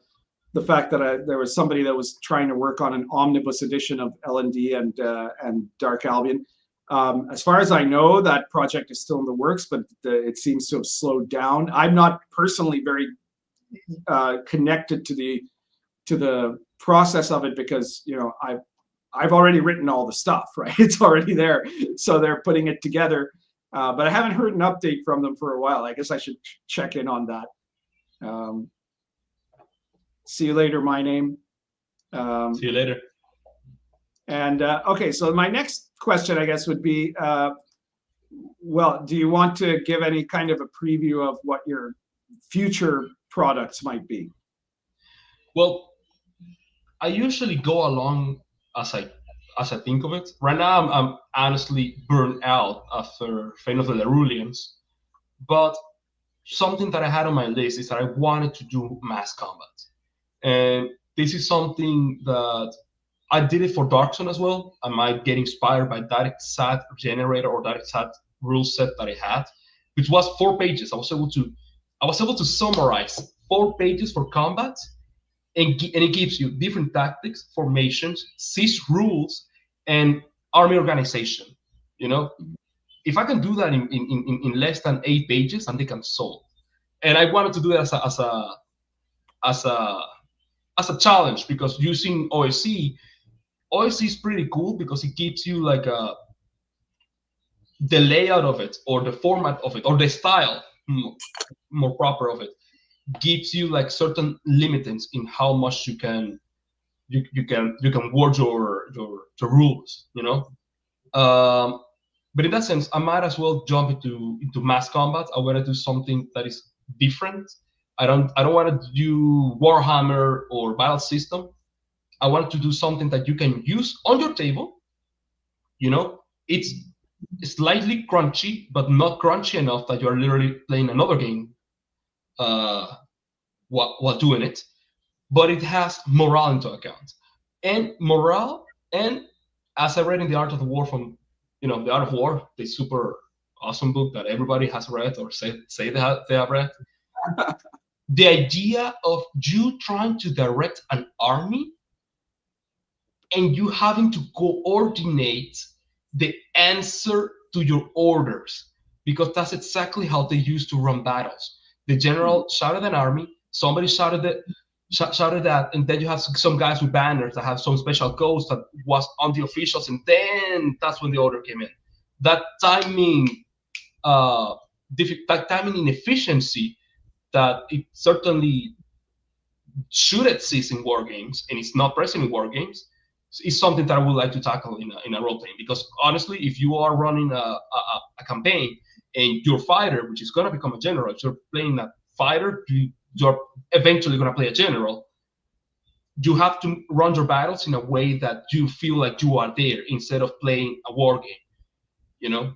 fact that there was somebody that was trying to work on an omnibus edition of L&D and Dark Albion. As far as I know, that project is still in the works, but it seems to have slowed down. I'm not personally very connected to the process of it, because I've already written all the stuff, right? It's already there, so they're putting it together. But I haven't heard an update from them for a while. I guess I should check in on that. See you later, my name. See you later. And okay, so my next question, I guess, would be, well, do you want to give any kind of a preview of what your future products might be? Well, I usually go along as I think of it. Right now, I'm honestly burned out after Fate of the Larulians, but something that I had on my list is that I wanted to do mass combat, and this is something that I did it for Dark Zone as well. I might get inspired by that exact generator or that exact rule set that I had, which was 4 pages. I was able to summarize 4 pages for combat, and it gives you different tactics, formations, siege rules, and army organization. If I can do that in less than 8 pages, I think I'm sold. And I wanted to do it as a challenge, because using OSC is pretty cool, because it gives you like the layout of it, or the format of it, or the style, more proper of it, gives you like certain limitants in how much you can word your rules, but in that sense, I might as well jump into mass combat. I want to do something that is different. I don't want to do Warhammer or battle system. I want to do something that you can use on your table. It's slightly crunchy, but not crunchy enough that you're literally playing another game while doing it. But it has morale into account. And morale, and as I read in The Art of the War from, The Art of War, the super awesome book that everybody has read or say they have read, the idea of you trying to direct an army and you having to coordinate the answer to your orders, because that's exactly how they used to run battles. The general shouted an army, somebody shouted that, and then you have some guys with banners that have some special codes that was on the officials, and then that's when the order came in. That timing inefficiency that it certainly should exist in war games, and it's not present in war games, is something that I would like to tackle in a role playing. Because honestly, if you are running a campaign and your fighter, which is going to become a general, if you're playing a fighter, you're eventually going to play a general, you have to run your battles in a way that you feel like you are there instead of playing a war game,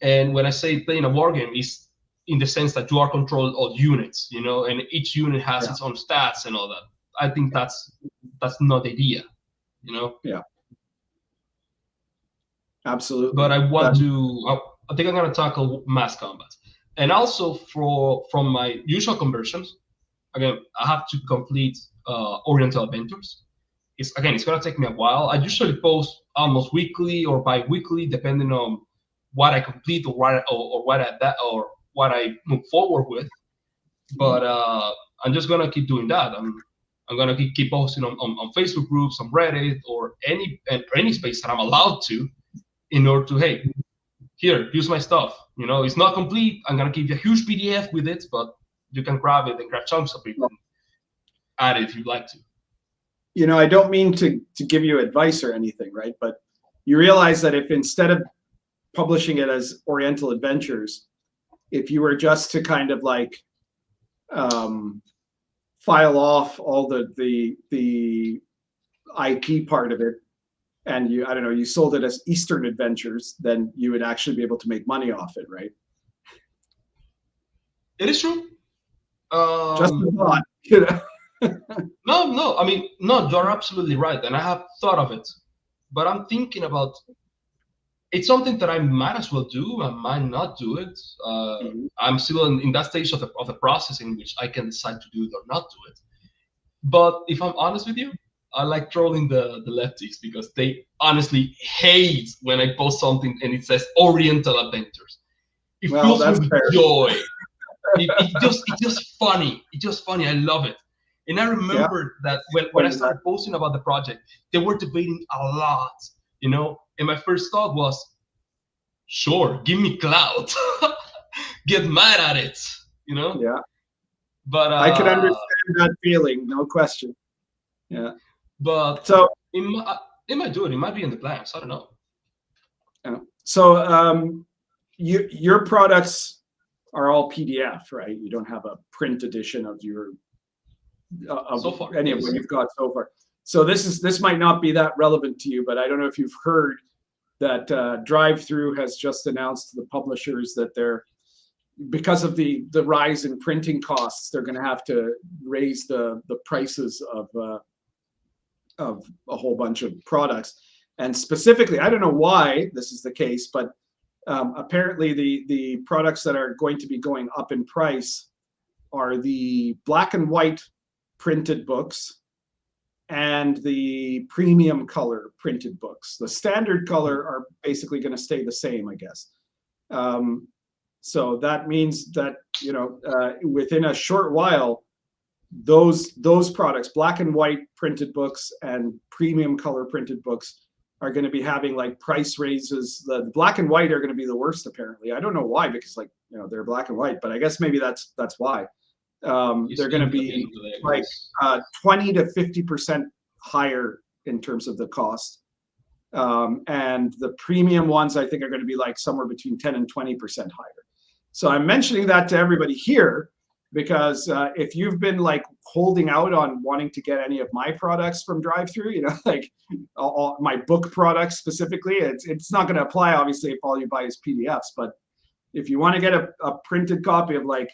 And when I say playing a war game, is in the sense that you are controlling all units, and each unit has its own stats and all that. I think that's not the idea, Yeah. Absolutely. But I think I'm going to tackle mass combat. And also from my usual conversions, again, I have to complete Oriental Adventures. It's going to take me a while. I usually post almost weekly or bi-weekly, depending on what I complete or what I move forward with. But I'm just gonna keep doing that. I'm gonna keep posting on Facebook groups, on Reddit, or any space that I'm allowed to, in order to, hey, here, use my stuff. It's not complete. I'm gonna give you a huge PDF with it, but you can grab it and grab chunks of it and add it if you'd like to. I don't mean to give you advice or anything, right? But you realize that if instead of publishing it as Oriental Adventures, if you were just to kind of like file off all the IP part of it, and you sold it as Eastern Adventures, then you would actually be able to make money off it, right? It is true. Just a thought, No, I mean, no, you're absolutely right, and I have thought of it, but I'm thinking about, it's something that I might as well do. I might not do it. I'm still in that stage of the process in which I can decide to do it or not do it. But if I'm honest with you, I like trolling the lefties, because they honestly hate when I post something and it says Oriental Adventures. It fills me with joy. It's just funny. It's just funny. I love it. And I remember that when I started posting about the project, they were debating a lot, you know. And my first thought was, sure, give me clout, get mad at it, you know. Yeah. But I could understand that feeling, no question. Yeah. But so it might do it. It might be in the plans. I don't know. Yeah. So your products are all PDF, right? You don't have a print edition of your so far, any of what you've got so far. So this might not be that relevant to you, but I don't know if you've heard that Drive-Thru has just announced to the publishers that they're, because of the rise in printing costs, they're going to have to raise the prices of a whole bunch of products. And specifically, I don't know why this is the case, but apparently the products that are going to be going up in price are the black and white printed books and the premium color printed books. The standard color are basically going to stay the same, I guess. So that means that, you know, within a short while, those products, black and white printed books and premium color printed books, are going to be having like price raises. The black and white are going to be the worst, apparently. I don't know why, because, like, you know, they're black and white, but I guess maybe that's why. They're going to be like 20 to 50% higher in terms of the cost. And the premium ones, I think, are going to be like somewhere between 10 and 20% higher. So I'm mentioning that to everybody here because if you've been like holding out on wanting to get any of my products from Drive-Thru, you know, like all my book products specifically, it's not going to apply, obviously, if all you buy is PDFs. But if you want to get a printed copy of like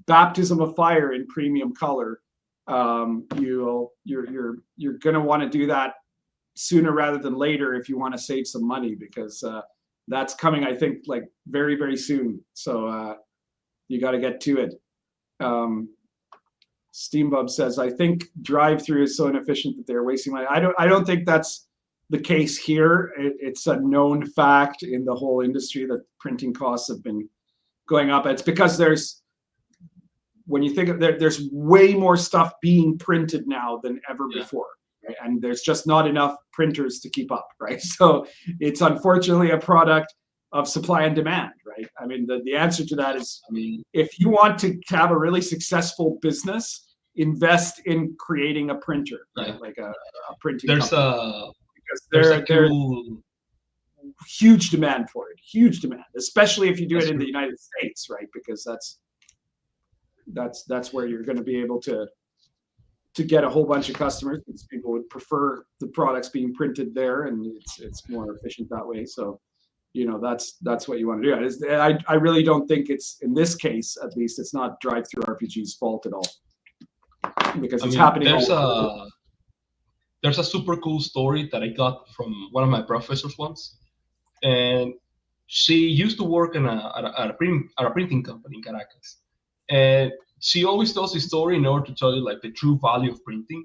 Baptism of Fire in premium color, you're going to want to do that sooner rather than later if you want to save some money, because that's coming, I think, like very, very soon. So you got to get to it. Steambub says, I think Drive-Thru is so inefficient that they're wasting money. I don't think that's the case here. It's a known fact in the whole industry that printing costs have been going up. It's because when you think of there's way more stuff being printed now than ever before, right? And there's just not enough printers to keep up, right? So it's unfortunately a product of supply and demand, right? I mean, the answer to that is, I mean, if you want to have a really successful business, invest in creating a printer, right? Like a printing company. Because there's huge demand for it, huge demand, especially if you do it in the United States, right? Because that's where you're going to be able to get a whole bunch of customers, because people would prefer the products being printed there, and it's more efficient that way. So, you know, that's what you want to do. I really don't think it's, in this case at least, it's not Drive-Thru RPG's fault at all, because it's happening. There's a super cool story that I got from one of my professors once, and she used to work at a printing company in Caracas, and she always tells this story in order to tell you like the true value of printing.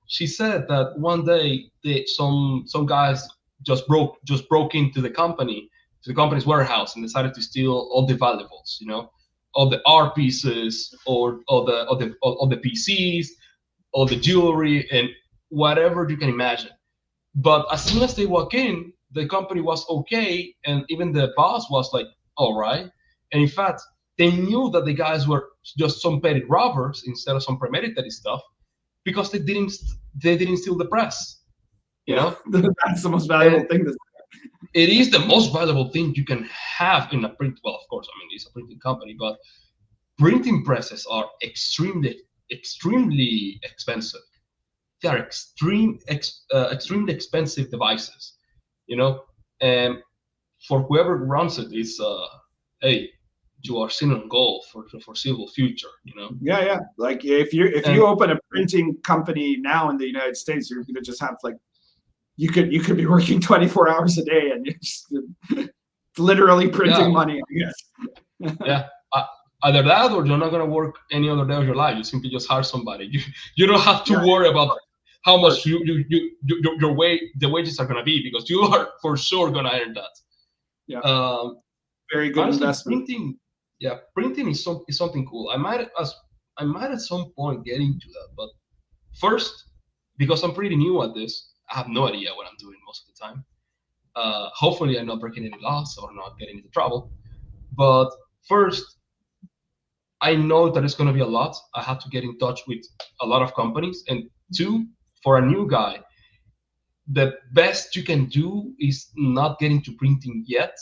She said that one day some guys just broke into the company's warehouse and decided to steal all the valuables, you know, all the art pieces or all the PCs, all the jewelry and whatever you can imagine. But as soon as they walk in, the company was okay, and even the boss was like, all right. And in fact, they knew that the guys were just some petty robbers instead of some premeditated stuff, because they didn't steal the press. You know, that's the most valuable thing. It is the most valuable thing you can have in a print. Well, of course, I mean, it's a printing company, but printing presses are extremely expensive. They are extremely expensive devices, you know. And for whoever runs it, it's hey, you are sitting on gold for the foreseeable future, you know. Yeah. Like if you open a printing company now in the United States, you're gonna just have like, you could be working 24 hours a day and you're just literally printing money, I guess. Yeah. Either that, or you're not gonna work any other day of your life. You simply just hire somebody. You don't have to worry about how much the wages are gonna be, because you are for sure gonna earn that. Yeah. Very good honestly, investment. Yeah, printing is something cool. I might at some point get into that, but first, because I'm pretty new at this, I have no idea what I'm doing most of the time. Hopefully, I'm not breaking any laws or not getting into trouble. But first, I know that it's going to be a lot. I have to get in touch with a lot of companies. And two, for a new guy, the best you can do is not get into printing yet,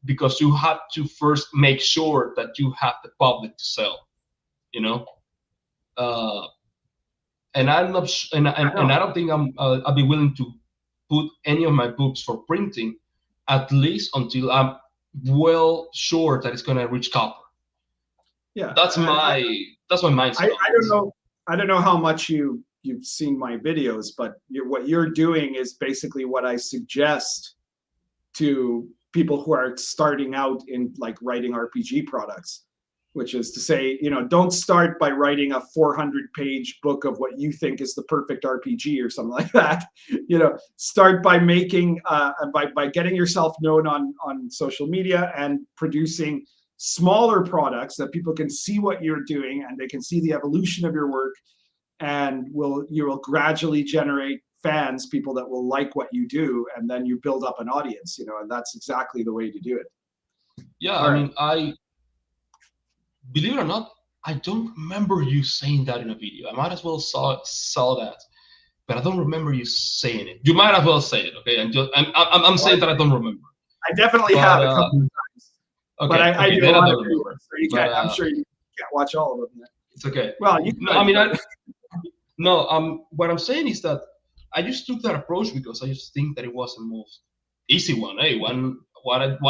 because you have to first make sure that you have the public to sell. You know, uh, and I'm not, and I don't think I'll be willing to put any of my books for printing, at least until I'm well sure that it's going to reach copper. Yeah, that's my mindset. I don't know how much you've seen my videos, but what you're doing is basically what I suggest to people who are starting out in like writing RPG products, which is to say, don't start by writing a 400-page book of what you think is the perfect RPG or something like that. Start by making by getting yourself known on social media and producing smaller products that people can see what you're doing and they can see the evolution of your work, and you will gradually generate fans, people that will like what you do, and then you build up an audience, and that's exactly the way to do it. Yeah, all right. I mean, believe it or not, I don't remember you saying that in a video. I might as well saw that, but I don't remember you saying it. You might as well say it, okay? I'm saying that I don't remember. I definitely have a couple of times. Okay, but I do then a lot I of don't remember. So you can't, I'm sure you can't watch all of them. It's okay. Well, what I'm saying is that I just took that approach because I just think that it was the most easy one. Hey, why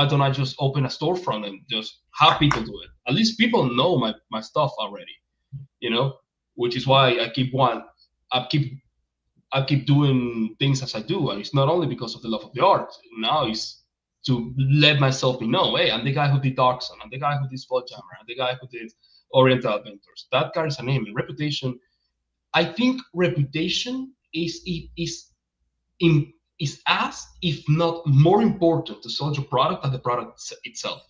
don't I just open a storefront and just have people do it? At least people know my stuff already, which is why I keep doing things as I do. And it's not only because of the love of the art. Now it's to let myself be known. Hey, I'm the guy who did Dark Sun. I'm the guy who did Spelljammer. I'm the guy who did Oriental Adventures. That carries a name and reputation. I think reputation is as, if not more important to sell your product than the product itself,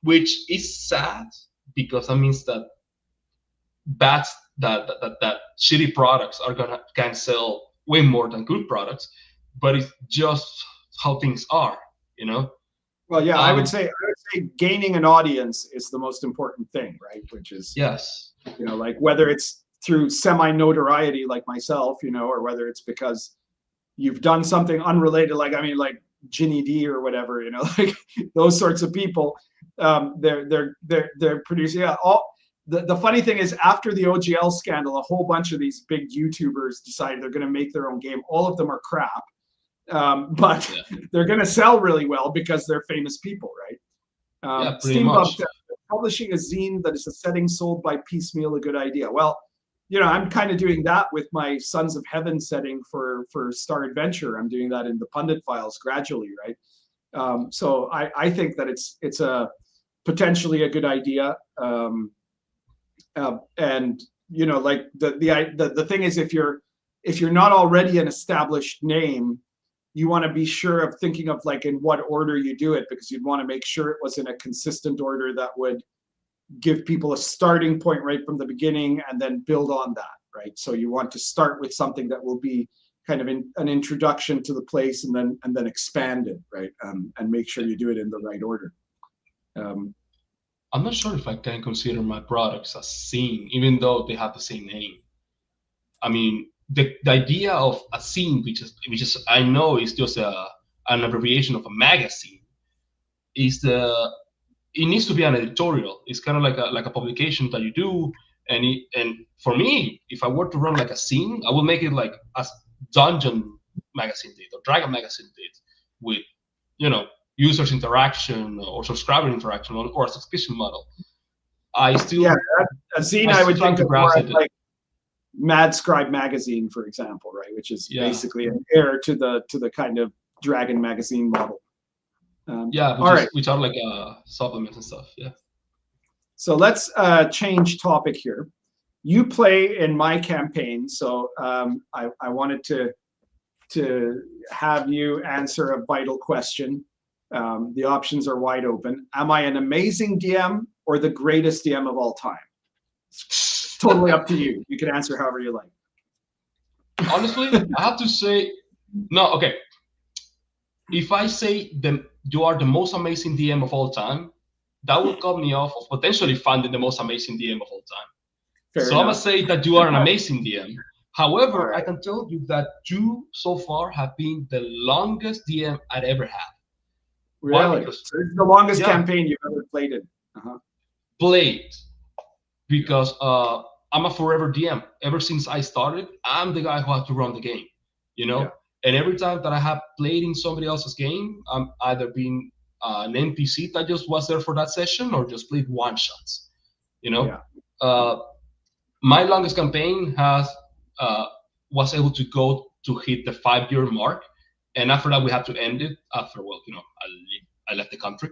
which is sad because that means that that shitty products can sell way more than good products, but it's just how things are, Well, yeah, I would say gaining an audience is the most important thing, right? Which is, yes, like whether it's through semi-notoriety like myself, or whether it's because you've done something unrelated, like Ginny D or whatever, like those sorts of people. They're producing. Yeah, the funny thing is, after the OGL scandal, a whole bunch of these big YouTubers decided they're going to make their own game. All of them are crap, but they're going to sell really well because they're famous people, right? Steampunk, publishing a zine that is a setting sold by piecemeal, a good idea. Well, I'm kind of doing that with my Sons of Heaven setting for Star Adventure. I'm doing that in the Pundit Files gradually, right? So I think that it's a potentially a good idea. And like the thing is, if you're not already an established name, you want to be sure of thinking of like in what order you do it, because you'd want to make sure it was in a consistent order that would give people a starting point right from the beginning and then build on that, right? So you want to start with something that will be kind of an introduction to the place, and then expand it, right? And make sure you do it in the right order. I'm not sure if I can consider my products as zine, even though they have the same name. I mean, the idea of a zine, which is I know is just an abbreviation of a magazine, it needs to be an editorial. It's kind of like a publication that you do, and for me, if I were to run like a zine, I would make it like as Dungeon magazine did or Dragon magazine did, with users interaction or subscriber interaction or a subscription model. A zine I would think of more like Mad Scribe magazine, for example, right? Which is basically an heir to the kind of Dragon magazine model. Which are like supplements and stuff. Yeah. So let's change topic here. You play in my campaign, so I wanted to have you answer a vital question. The options are wide open. Am I an amazing DM, or the greatest DM of all time? It's totally up to you. You can answer however you like. Honestly, I have to say, no, okay. If I say you are the most amazing DM of all time, that will cut me off of potentially finding the most amazing DM of all time. Fair so enough. I'm gonna say that you are an amazing DM. However, Right. I can tell you that you so far have been the longest DM I'd ever had. Really? Why? Because So it's the longest yeah. campaign you've ever played in. Played. Because I'm a forever DM. Ever since I started, I'm the guy who had to run the game, you know? Yeah. And every time that I have played in somebody else's game, I'm either being an NPC that just was there for that session or just played one-shots, you know? Yeah. My longest campaign was able to go to hit the 5-year mark. And after that, we had to end it after, well, you know, I left the country.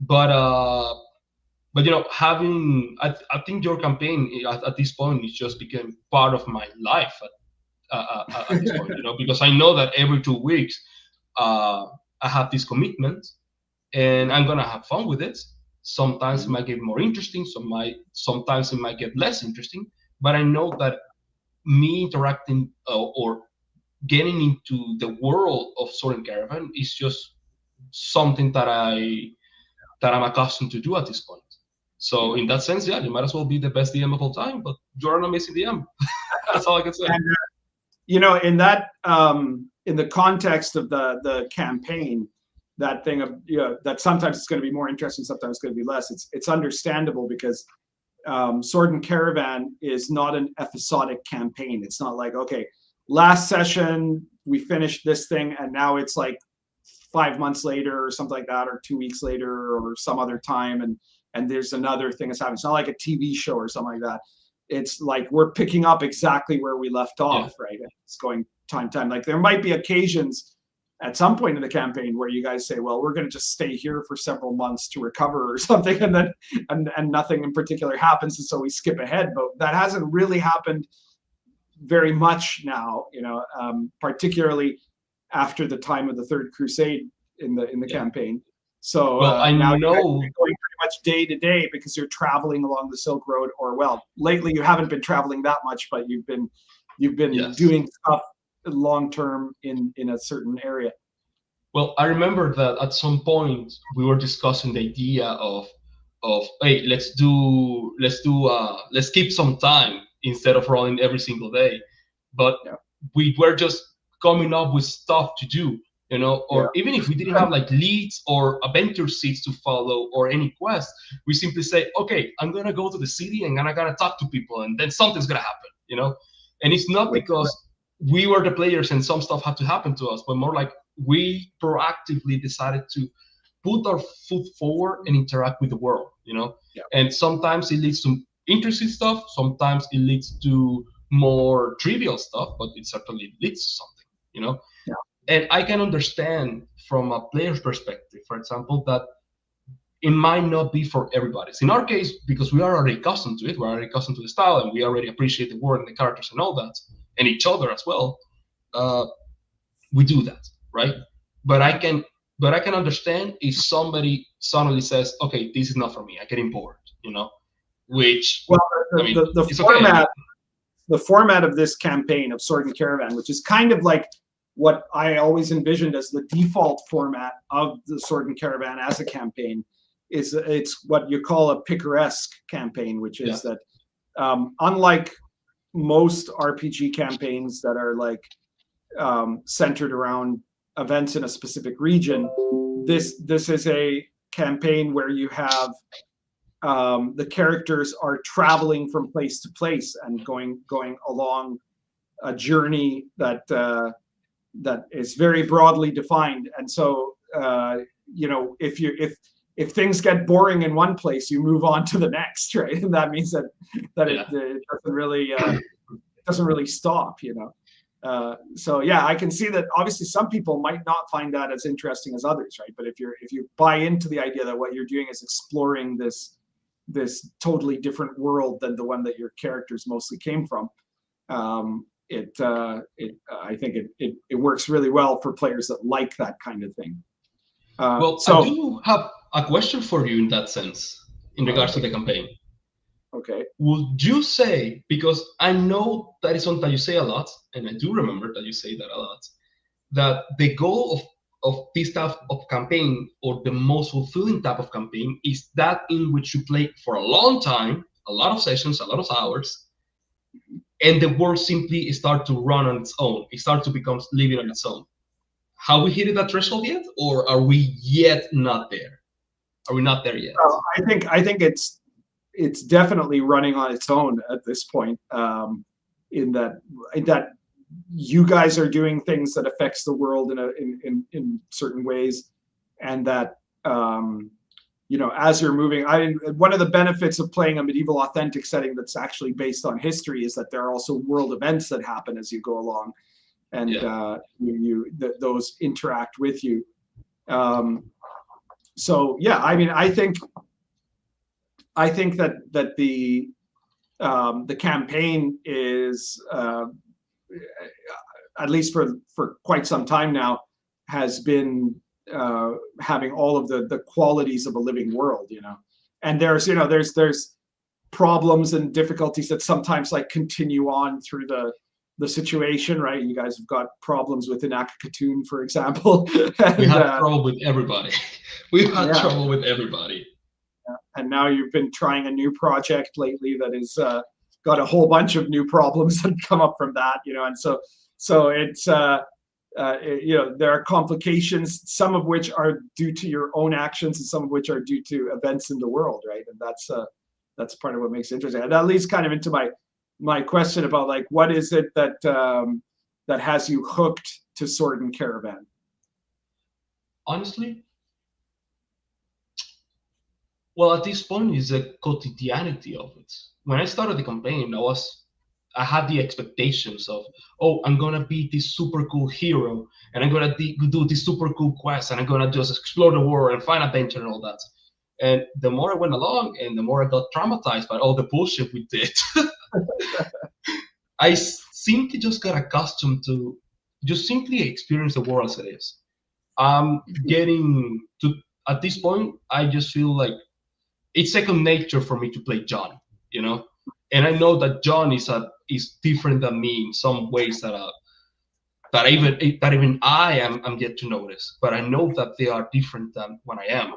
But you know, I think your campaign at this point is just became part of my life at this point, you know, because I know that every 2 weeks I have this commitment and I'm gonna have fun with it. Sometimes it might get more interesting, sometimes it might get less interesting, but I know that me interacting or getting into the world of Sword and Caravan is just something that I'm accustomed to do at this point. So in that sense, yeah, you might as well be the best DM of all time, but you're an amazing DM. That's all I can say. And, you know, in that in the context of the campaign, that thing of, you know, that sometimes it's going to be more interesting, sometimes it's going to be less. It's understandable because Sword and Caravan is not an episodic campaign. It's not like, okay, last session we finished this thing and now it's like 5 months later or something like that, or 2 weeks later or some other time, and there's another thing that's happening. It's not like a TV show or something like that. It's like we're picking up exactly where we left off, right? It's going time. Like there might be occasions at some point in the campaign where you guys say, well, we're going to just stay here for several months to recover or something, and then and nothing in particular happens, and so we skip ahead. But that hasn't really happened very much now, you know, particularly after the time of the Third Crusade in the campaign. So well, I now know you're going pretty much day to day because you're traveling along the Silk Road, or well, lately you haven't been traveling that much, but you've been doing stuff long term in a certain area. Well, I remember that at some point we were discussing the idea of hey, let's keep some time instead of rolling every single day. But we were just coming up with stuff to do, you know, or even if we didn't have like leads or adventure seats to follow or any quest, we simply say, okay, I'm gonna go to the city and I gotta talk to people, and then something's gonna happen, you know. And it's not because we were the players and some stuff had to happen to us, but more like we proactively decided to put our foot forward and interact with the world, you know. And sometimes it leads to interesting stuff, sometimes it leads to more trivial stuff, but it certainly leads to something, you know. And I can understand from a player's perspective, for example, that it might not be for everybody. So in our case, because we are already accustomed to it, we're already accustomed to the style, and we already appreciate the world and the characters and all that, and each other as well, we do that, right? But I can understand if somebody suddenly says, okay, this is not for me, I'm getting bored, you know, which, well, the format, okay. The format of this campaign of Sword and Caravan, which is kind of like what I always envisioned as the default format of the Sword and Caravan as a campaign, is it's what you call a picaresque campaign, which is that unlike most RPG campaigns that are like centered around events in a specific region, this is a campaign where you have the characters are traveling from place to place and going along a journey that is very broadly defined. And so you know, if things get boring in one place, you move on to the next, right? And that means that it doesn't really stop, you know. So yeah, I can see that obviously some people might not find that as interesting as others, right? But if you buy into the idea that what you're doing is exploring this totally different world than the one that your characters mostly came from, I think it works really well for players that like that kind of thing. Well, so I do have a question for you in that sense. in regards to the campaign. Okay. Would you say, because I know that is something that you say a lot, and I do remember that you say that a lot, that the goal of this type of campaign, or the most fulfilling type of campaign, is that in which you play for a long time, a lot of sessions, a lot of hours, and the world simply start to run on its own. It starts to become living on its own. Have we hit that threshold yet, or are we yet not there? Are we not there yet? Well, I think it's definitely running on its own at this point. In that you guys are doing things that affects the world in certain ways, and that as you're moving, one of the benefits of playing a medieval authentic setting that's actually based on history is that there are also world events that happen as you go along, and those interact with you. So yeah, I mean, I think that the campaign is at least for quite some time now has been having all of the qualities of a living world, and there's problems and difficulties that sometimes like continue on through the situation, right? You guys have got problems with Akakatoon, for example. We have trouble with everybody. We've had trouble with everybody. And now you've been trying a new project lately that is got a whole bunch of new problems that come up from that, and so it's there are complications, some of which are due to your own actions and some of which are due to events in the world, right? And that's part of what makes it interesting. And that leads kind of into my question about like, what is it that that has you hooked to Sword and Caravan? Honestly, well, at this point, is the quotidianity of it. When I started the campaign, I had the expectations of, oh, I'm gonna be this super cool hero, and I'm gonna do this super cool quest, and I'm gonna just explore the world and find adventure and all that. And the more I went along, and the more I got traumatized by all the bullshit we did, I simply just got accustomed to just simply experience the world as it is. Getting to, at this point, I just feel like it's second nature for me to play John, and I know that John is different than me in some ways that even I am yet to notice. But I know that they are different than when I am,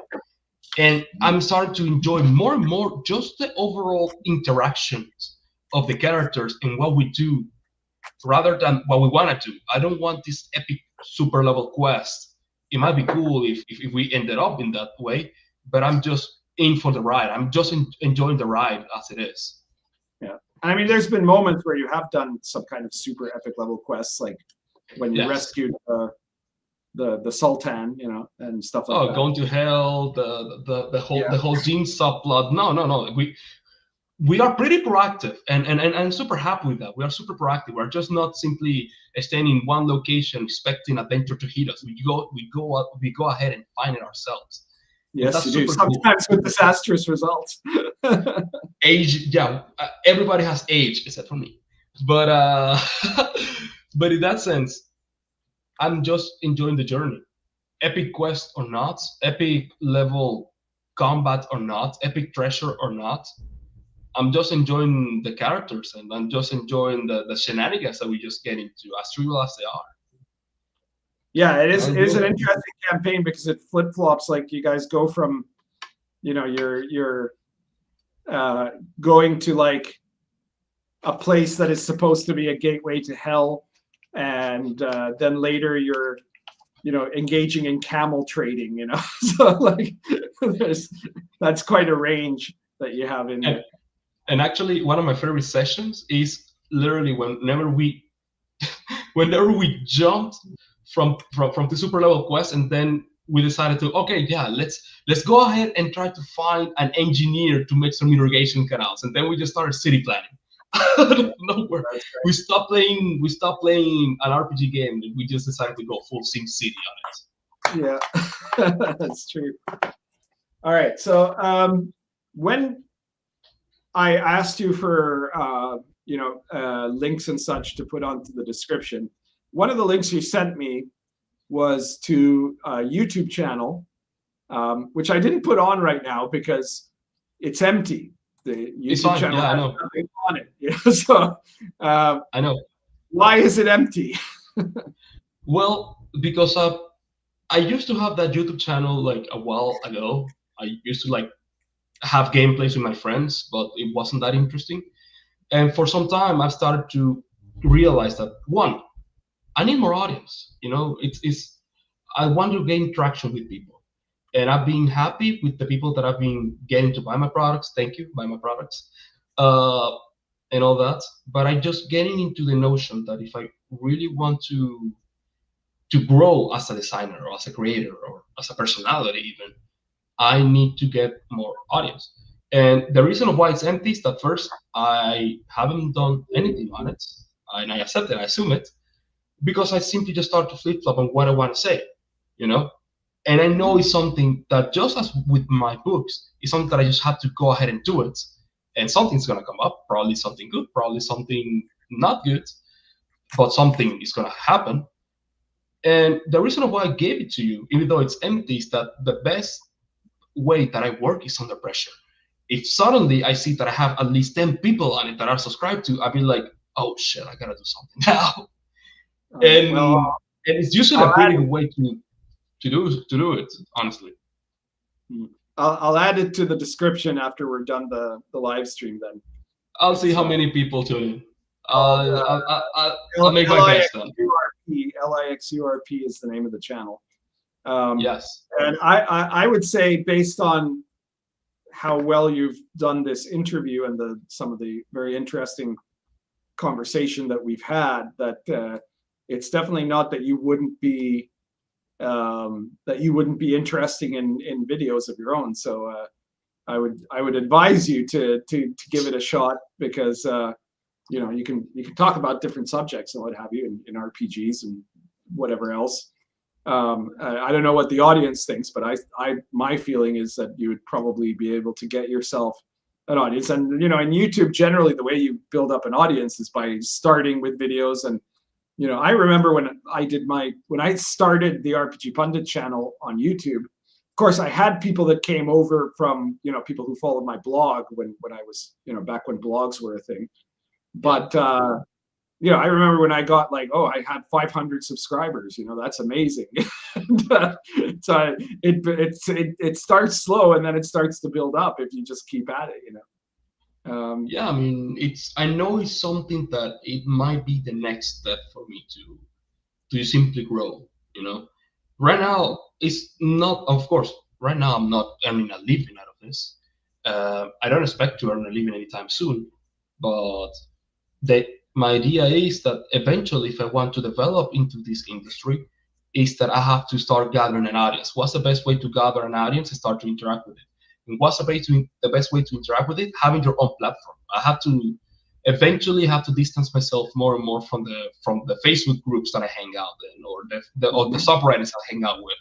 and I'm starting to enjoy more and more just the overall interactions of the characters and what we do, rather than what we want to do. I don't want this epic super level quest. It might be cool if we ended up in that way, but I'm just in for the ride. I'm just enjoying the ride as it is. Yeah, I mean, there's been moments where you have done some kind of super epic level quests, like when you rescued the Sultan, and stuff like that. Oh, going to hell, the whole Jean subplot. No. We are pretty proactive, and I'm super happy with that. We are super proactive. We're just not simply staying in one location expecting adventure to hit us. We go ahead and find it ourselves. Yes, you do. Sometimes with disastrous results. Age, everybody has age except for me. But but in that sense, I'm just enjoying the journey. Epic quest or not, epic level combat or not, epic treasure or not, I'm just enjoying the characters, and I'm just enjoying the shenanigans that we just get into, as trivial as they are. Yeah, it is an interesting campaign because it flip-flops. Like you guys go from, you're going to like a place that is supposed to be a gateway to hell, and then later you're, engaging in camel trading. So like that's quite a range that you have in there. And actually, one of my favorite sessions is literally whenever we jumped from the super level quest, and then we decided to, let's go ahead and try to find an engineer to make some irrigation canals, and then we just started city planning. Out of nowhere, we stopped playing an RPG game, and we just decided to go full Sim City on it. Yeah, that's true. All right, so when I asked you for links and such to put onto the description, one of the links you sent me was to a YouTube channel, which I didn't put on right now because it's empty. The It's YouTube fine. channel Yeah, I has know. nothing on it. So I know. why is it empty? Well, because I used to have that YouTube channel like a while ago. I used to like have gameplays with my friends, but it wasn't that interesting. And for some time, I've started to realize that one, I need more audience. You know, it's I want to gain traction with people, and I've been happy with the people that I've been getting to buy my products. Thank you, buy my products, uh, and all that. But I just getting into the notion that if I really want to grow as a designer or as a creator or as a personality, even I need to get more audience. And the reason why it's empty is that first I haven't done anything on it, and I accept it, I assume it, because I simply just start to flip flop on what I want to say, you know. And I know it's something that, just as with my books, it's something that I just have to go ahead and do it, and something's gonna come up, probably something good, probably something not good, but something is gonna happen. And the reason why I gave it to you, even though it's empty, is that the best way that I work is under pressure. If suddenly I see that I have at least 10 people on it that are subscribed to, I'll be like, oh shit, I gotta do something now. And Well, and it's usually a pretty good way to do it, honestly. I'll add it to the description after we're done the live stream then. I'll see how many people tune in. I'll make my best then. LIXURP is the name of the channel. Yes. And I would say, based on how well you've done this interview and some of the very interesting conversation that we've had, that it's definitely not that you wouldn't be interested in videos of your own. So I would advise you to give it a shot, because you know, you can talk about different subjects and what have you in RPGs and whatever else. I don't know what the audience thinks, but my feeling is that you would probably be able to get yourself an audience. And you know, in YouTube, generally the way you build up an audience is by starting with videos. And you know, I remember when I started the RPG Pundit channel on YouTube. Of course, I had people that came over from, you know, people who followed my blog when I was, you know, back when blogs were a thing. But you know, I remember when I got like, oh, I had 500 subscribers. You know, that's amazing. So it starts slow, and then it starts to build up if you just keep at it. You know. Yeah, I mean, I know it's something that it might be the next step for me to simply grow. You know, right now it's not. Of course, right now I'm not earning a living out of this. I don't expect to earn a living anytime soon, but my idea is that eventually, if I want to develop into this industry, is that I have to start gathering an audience. What's the best way to gather an audience? And start to interact with it. And what's the best way to interact with it? Having your own platform. I have to eventually distance myself more and more from the Facebook groups that I hang out in, or the subreddits I hang out with.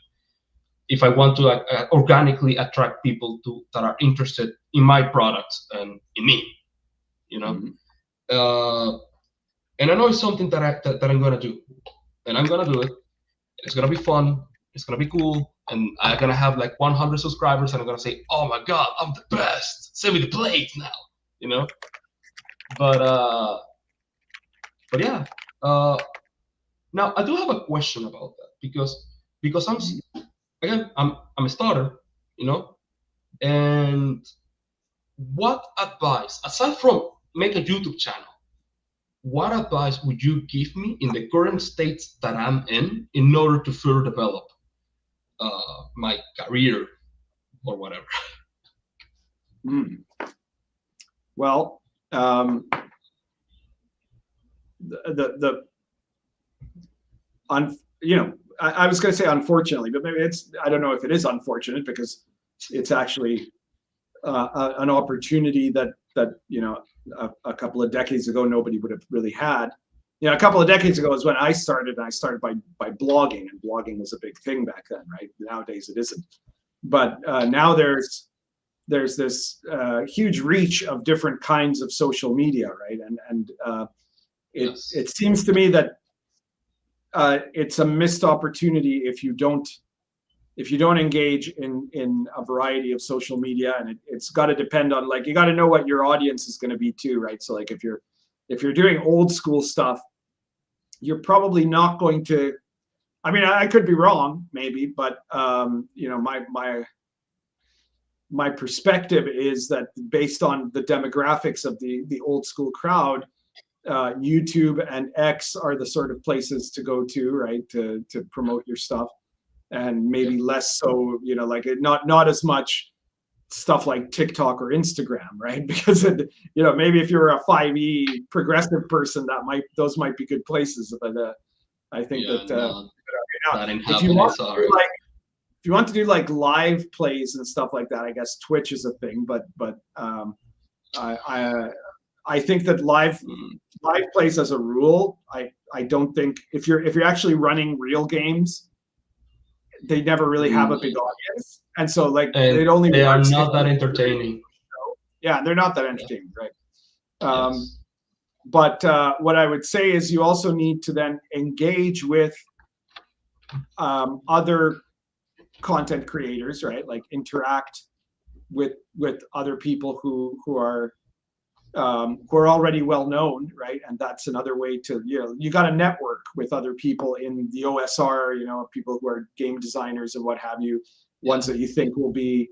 If I want to organically attract people that are interested in my products and in me, you know. And I know it's something that I'm gonna do, and I'm gonna do it. It's gonna be fun. It's gonna be cool, and I'm gonna have like 100 subscribers, and I'm gonna say, "Oh my God, I'm the best! Send me the plates now," you know. But yeah. Now I do have a question about that, because I'm a starter, you know. And what advice, aside from make a YouTube channel, what advice would you give me in the current states that I'm in order to further develop my career or whatever? Well, you know, I was going to say unfortunately, but maybe I don't know if it is unfortunate, because it's actually an opportunity that you know, a couple of decades ago nobody would have really had. You know, a couple of decades ago is when I started, and I started by blogging, and blogging was a big thing back then, right? Nowadays it isn't. But now there's this huge reach of different kinds of social media, right? And it seems to me that it's a missed opportunity if you don't if you don't engage in a variety of social media, and it's got to depend on, like, you got to know what your audience is going to be too, right? So like if you're doing old school stuff, you're probably not going to, I mean, I could be wrong maybe, but you know, my perspective is that based on the demographics of the old school crowd, YouTube and X are the sort of places to go to, right, to promote your stuff, and maybe less so, you know, like not as much stuff like TikTok or Instagram, right? Because you know, maybe if you're a 5e progressive person, those might be good places, but I think if you want to do like live plays and stuff like that, I guess Twitch is a thing, but I think that live plays as a rule, I don't think if you're actually running real games, they never really have a big audience, and so like they are not that entertaining. Yeah, they're not that entertaining, right? Yes. But what I would say is you also need to then engage with other content creators, right? Like interact with other people who are already well known, right? And that's another way to, you know, you got to network with other people in the OSR, you know, people who are game designers and what have you, ones that you think will be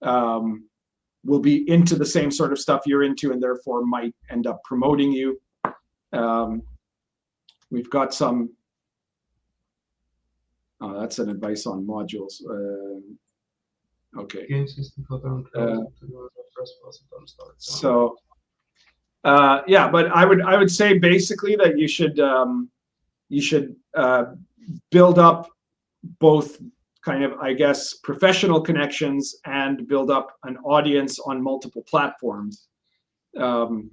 into the same sort of stuff you're into, and therefore might end up promoting you. We've got some. Oh, that's an advice on modules. Okay. So. Yeah, but I would say basically that you should build up both kind of, I guess, professional connections and build up an audience on multiple platforms, and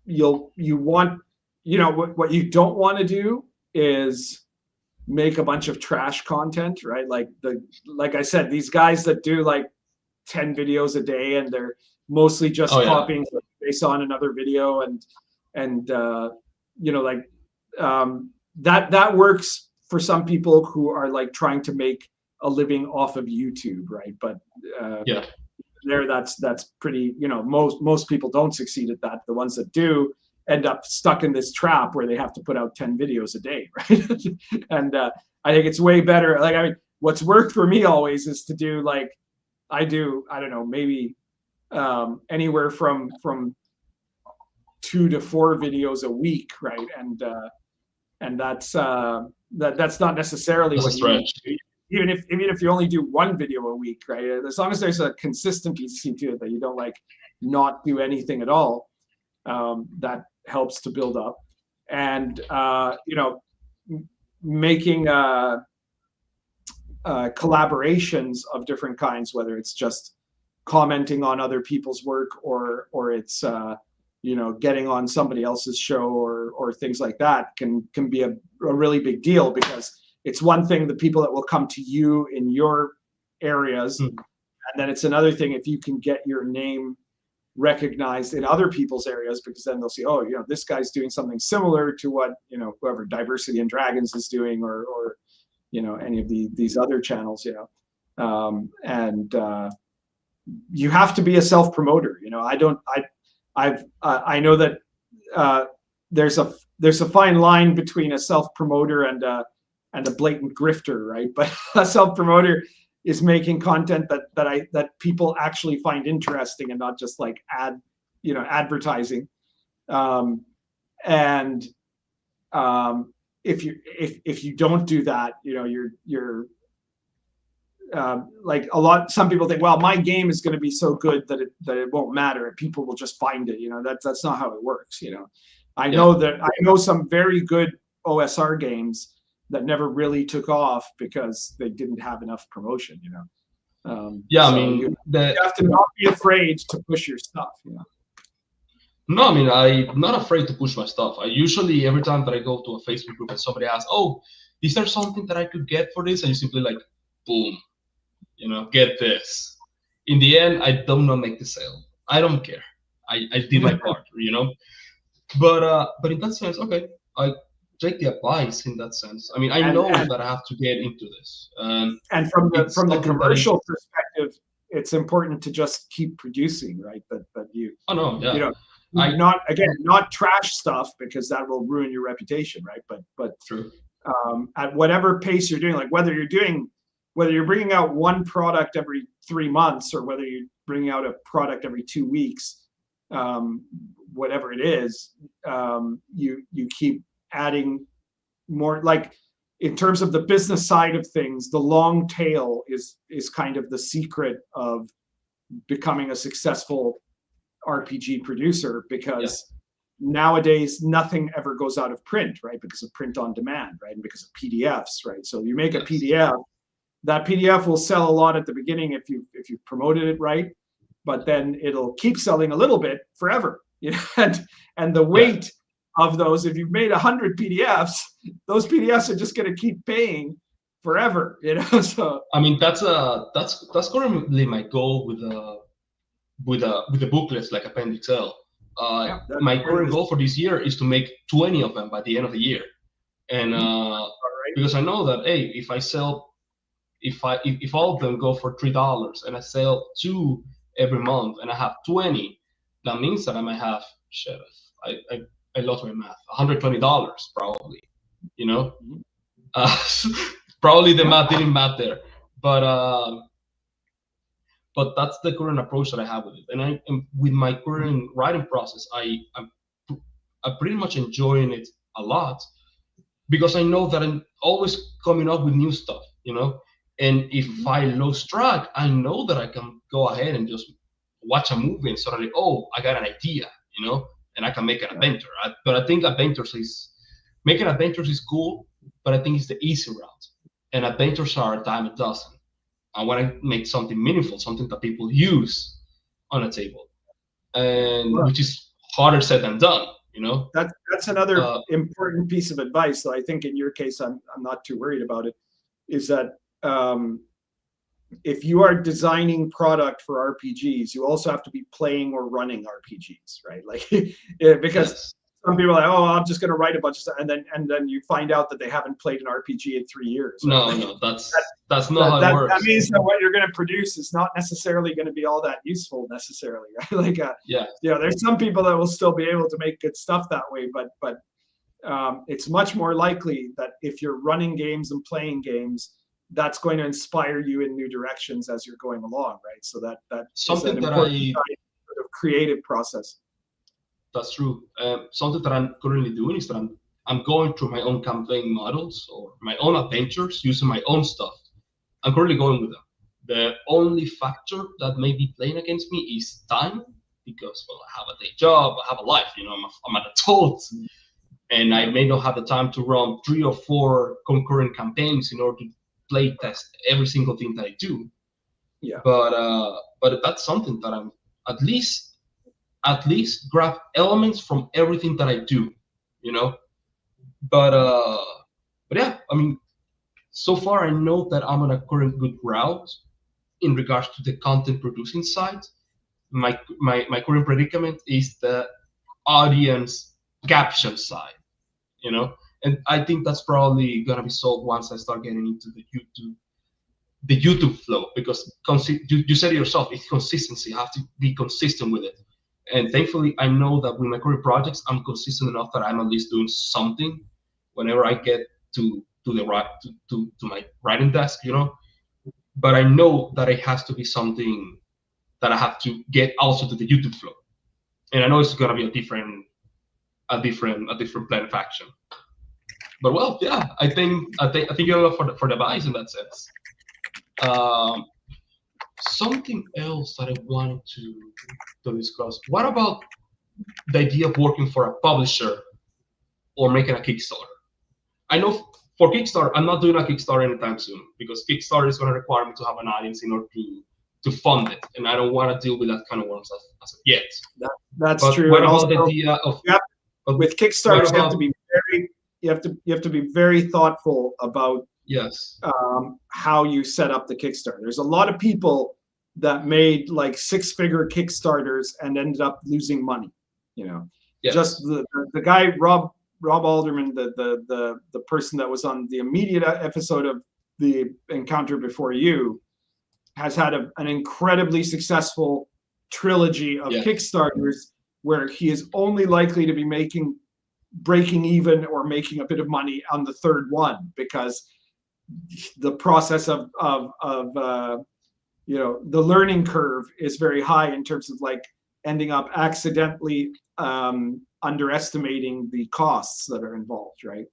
you want, you know, what you don't want to do is make a bunch of trash content, right? Like I said, these guys that do like 10 videos a day and they're mostly just copying based on another video, and you know, like that works for some people who are like trying to make a living off of YouTube, right? But that's pretty, you know, most people don't succeed at that. The ones that do end up stuck in this trap where they have to put out 10 videos a day, right? And I think it's way better. Like, I mean, what's worked for me always is to do like, I don't know, maybe anywhere from 2 to 4 videos a week, right? And that's not necessarily what you need to do. Even if you only do 1 video a week, right? As long as there's a consistency to it, that you don't like not do anything at all, that helps to build up. And you know, making collaborations of different kinds, whether it's just commenting on other people's work or it's you know, getting on somebody else's show or things like that can be a really big deal, because it's one thing the people that will come to you in your areas, and then it's another thing if you can get your name recognized in other people's areas, because then they'll see, oh, you know, this guy's doing something similar to what, you know, whoever Diversity and Dragons is doing, or you know, any of these other channels, you know. And you have to be a self-promoter, you know. I know that there's a fine line between a self-promoter and a blatant grifter, right? But a self-promoter is making content that people actually find interesting, and not just like advertising. And if you don't do that, you know, you're like some people think, well, my game is going to be so good that it won't matter, people will just find it. You know, that's not how it works. You know, I know some very good OSR games that never really took off because they didn't have enough promotion. You know, I mean, you have to not be afraid to push your stuff. You know. No, I mean, I'm not afraid to push my stuff. I usually, every time that I go to a Facebook group and somebody asks, oh, is there something that I could get for this? And you simply like, boom, you know, get this. In the end, I do not make the sale. I don't care. I did my part, you know. But in that sense, okay, take the advice in that sense. I mean, I know that I have to get into this. And from the commercial perspective, it's important to just keep producing, right? That you. Oh no, yeah. You know, not trash stuff, because that will ruin your reputation, right? But true. At whatever pace you're doing, like whether you're bringing out one product every 3 months or whether you're bringing out a product every 2 weeks, whatever it is, you keep adding more. Like in terms of the business side of things, the long tail is kind of the secret of becoming a successful RPG producer, because nowadays nothing ever goes out of print, right? Because of print on demand, right? And because of PDFs, right? So you make a PDF, that PDF will sell a lot at the beginning if you promoted it right, but then it'll keep selling a little bit forever, you know. And the weight of those, if you've made 100 PDFs, those PDFs are just going to keep paying forever, you know. So I mean, that's currently my goal with the booklets like Appendix L. My current goal for this year is to make 20 of them by the end of the year, and because I know that if I sell, if all of them go for $3 and I sell 2 every month and I have 20, that means that I might have I lost my math, $120 probably, you know. Probably the math didn't math there, but that's the current approach that I have with it. And with my current writing process, I'm pretty much enjoying it a lot, because I know that I'm always coming up with new stuff, you know. And if I lose track, I know that I can go ahead and just watch a movie and suddenly, I got an idea, you know, and I can make an adventure. But I think making adventures is cool, but I think it's the easy route. And adventures are a dime a dozen. I want to make something meaningful, something that people use on a table, and which is harder said than done, you know. That's another important piece of advice. So I think in your case, I'm not too worried about it. Is that if you are designing product for RPGs, you also have to be playing or running RPGs, right? Like, because some people are like, I'm just going to write a bunch of stuff, and then you find out that they haven't played an RPG in 3 years. Right? No, that's not how it works. That means that what you're going to produce is not necessarily going to be all that useful necessarily, right? Like, there's some people that will still be able to make good stuff that way, but it's much more likely that if you're running games and playing games, that's going to inspire you in new directions as you're going along, right? So that something is an important sort of creative process. That's true. Something that I'm currently doing is that I'm going through my own campaign models or my own adventures using my own stuff. I'm currently going with them. The only factor that may be playing against me is time, because I have a day job, I have a life, you know, I'm an adult, and I may not have the time to run 3 or 4 concurrent campaigns in order to play test every single thing that I do. Yeah. But that's something that I'm at least grab elements from everything that I do, you know. But yeah, I mean, so far I know that I'm on a current good route in regards to the content producing side. My current predicament is the audience caption side, you know. And I think that's probably gonna be solved once I start getting into the YouTube flow, because you said it yourself, it's consistency. You have to be consistent with it. And thankfully, I know that with my current projects, I'm consistent enough that I'm at least doing something whenever I get to my writing desk, you know. But I know that it has to be something that I have to get also to the YouTube flow, and I know it's gonna be a different plan of action. But well, yeah, I think you're enough for the advice in that sense. Something else that I wanted to discuss. What about the idea of working for a publisher or making a Kickstarter? I know for Kickstarter, I'm not doing a Kickstarter anytime soon, because Kickstarter is going to require me to have an audience in order to fund it, and I don't want to deal with that kind of work as of yet. That's but true. What about the idea of with Kickstarters, you have to be very thoughtful about how you set up the Kickstarter. There's a lot of people that made like 6-figure Kickstarters and ended up losing money. You know, just the guy Rob Rob Alderman, the person that was on the immediate episode of the Encounter Before You, has had an incredibly successful trilogy of Kickstarters where he is only likely to be breaking even or making a bit of money on the third one, because the process of you know, the learning curve is very high in terms of like ending up accidentally underestimating the costs that are involved, right?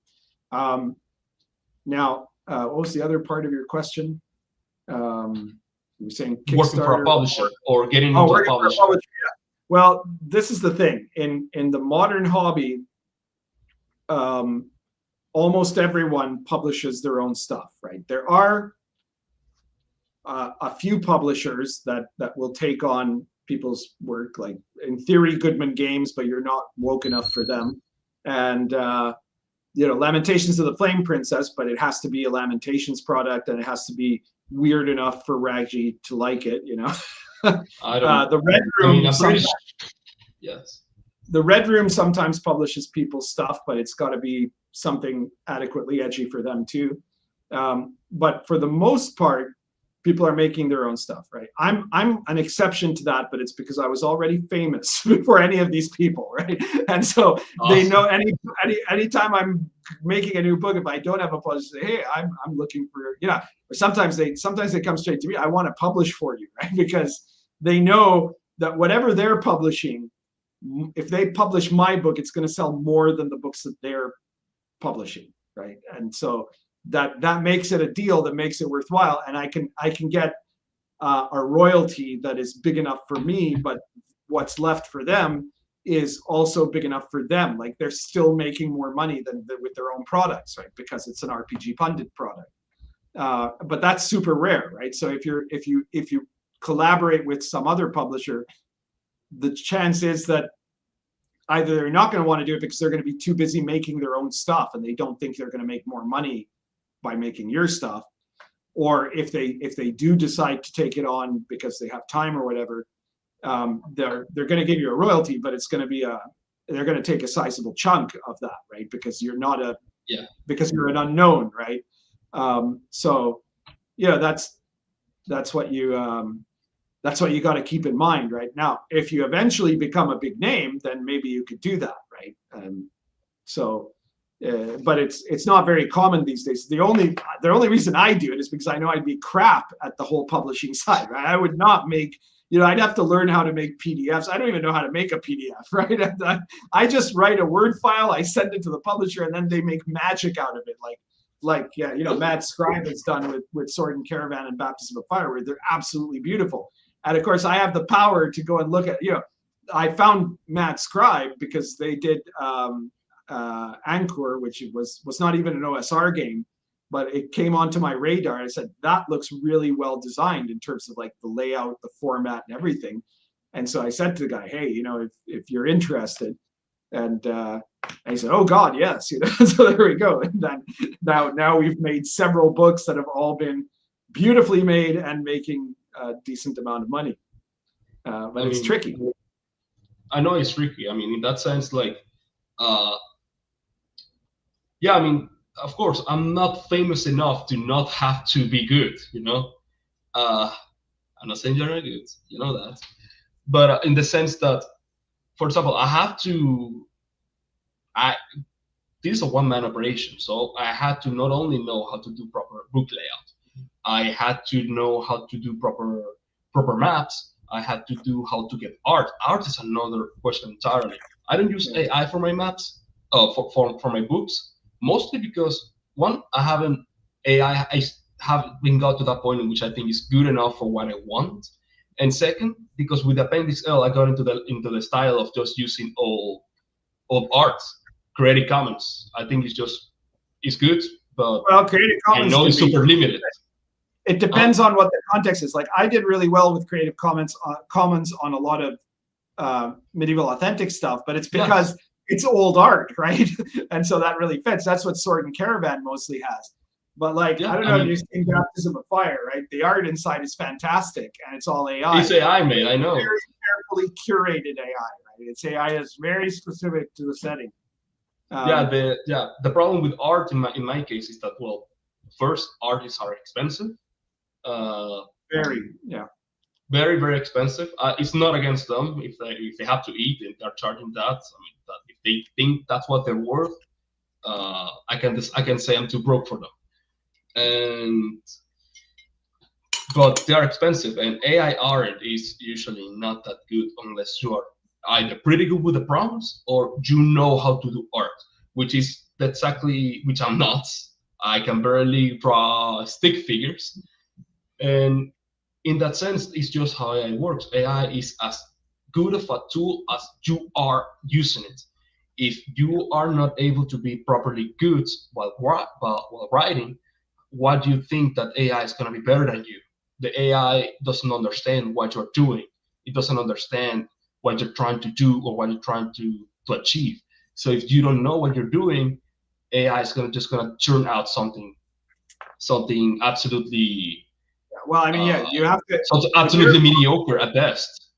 Now, what was the other part of your question? You were saying Kickstarter, working for a publisher or getting into a publisher. Yeah. Well, this is the thing. In the modern hobby, almost everyone publishes their own stuff, right? There are a few publishers that will take on people's work, like in theory Goodman Games, but you're not woke enough for them. And you know, Lamentations of the Flame Princess, but it has to be a Lamentations product, and it has to be weird enough for Raggy to like it, you know. The Red Room, yes, the Red Room sometimes publishes people's stuff, but it's got to be something adequately edgy for them too. But for the most part, people are making their own stuff, right? I'm an exception to that, but it's because I was already famous before any of these people, right? And so they know anytime I'm making a new book, if I don't have a publisher, say, hey, I'm looking for, you know, or sometimes they come straight to me. I want to publish for you, right? Because they know that whatever they're publishing, if they publish my book, it's going to sell more than the books that they're publishing, right? And so that makes it a deal that makes it worthwhile, and I can get a royalty that is big enough for me, but what's left for them is also big enough for them. Like they're still making more money than with their own products, right? Because it's an RPGPundit product. But that's super rare, right? So if you collaborate with some other publisher, the chance is that either they're not going to want to do it because they're going to be too busy making their own stuff and they don't think they're going to make more money by making your stuff, or if they do decide to take it on because they have time or whatever, they're going to give you a royalty, but it's going to be they're going to take a sizable chunk of that, right? Because you're not because you're an unknown, right? So yeah, that's what you got to keep in mind, right? Now, if you eventually become a big name, then maybe you could do that, right? But it's not very common these days. The only reason I do it is because I know I'd be crap at the whole publishing side, right? I would not make, you know, I'd have to learn how to make PDFs. I don't even know how to make a PDF, right? I just write a Word file, I send it to the publisher, and then they make magic out of it, like yeah, you know, Matt Scribe has done with Sword and Caravan and Baptism of Fire, where they're absolutely beautiful. And of course, I have the power to go and look at, you know, I found Matt Scribe because they did Anchor, which was not even an OSR game, but it came onto my radar. I said, that looks really well designed in terms of like the layout, the format, and everything. And so I said to the guy, hey, you know, if you're interested, and he said, oh God, yes, you know. So there we go. And then now we've made several books that have all been beautifully made and making a decent amount of money. But it's tricky. I know it's tricky. I mean, in that sense, like, yeah, I mean, of course, I'm not famous enough to not have to be good, you know? I'm not saying you're not good, you know that. But in the sense that, for example, this is a one-man operation, so I had to not only know how to do proper book layout, I had to know how to do proper maps, I had to do how to get art. Art is another question entirely. I don't use AI for my maps, for my books, mostly because one, I haven't got to that point in which I think is good enough for what I want, and second, because with Appendix L, I got into the style of just using all art, Creative Commons. I think it's good, but Creative Commons, I know it's super limited. It depends on what the context is. Like I did really well with Creative Commons on a lot of medieval authentic stuff, but it's because it's old art, right? And so that really fits. That's what Sword and Caravan mostly has. But like, I don't know if you've seen Baptism of Fire, right? The art inside is fantastic, and it's all AI. It's AI made, I know. Very carefully curated AI, right? It's AI is very specific to the setting. The problem with art in my case is that, well, first, artists are expensive. Very, very, very expensive. It's not against them if they have to eat and they're charging that. I mean, that if they think that's what they're worth, I can say I'm too broke for them. But they are expensive, and AI art is usually not that good unless you are either pretty good with the prompts or you know how to do art, which I'm not. I can barely draw stick figures, and in that sense, it's just how AI works. AI is as good of a tool as you are using it. If you are not able to be properly good while writing, why do you think that AI is going to be better than you? The AI doesn't understand what you're doing. It doesn't understand what you're trying to do or what you're trying to achieve. So if you don't know what you're doing, AI is just gonna churn out something absolutely. Well, I mean, you have to. Something absolutely mediocre at best.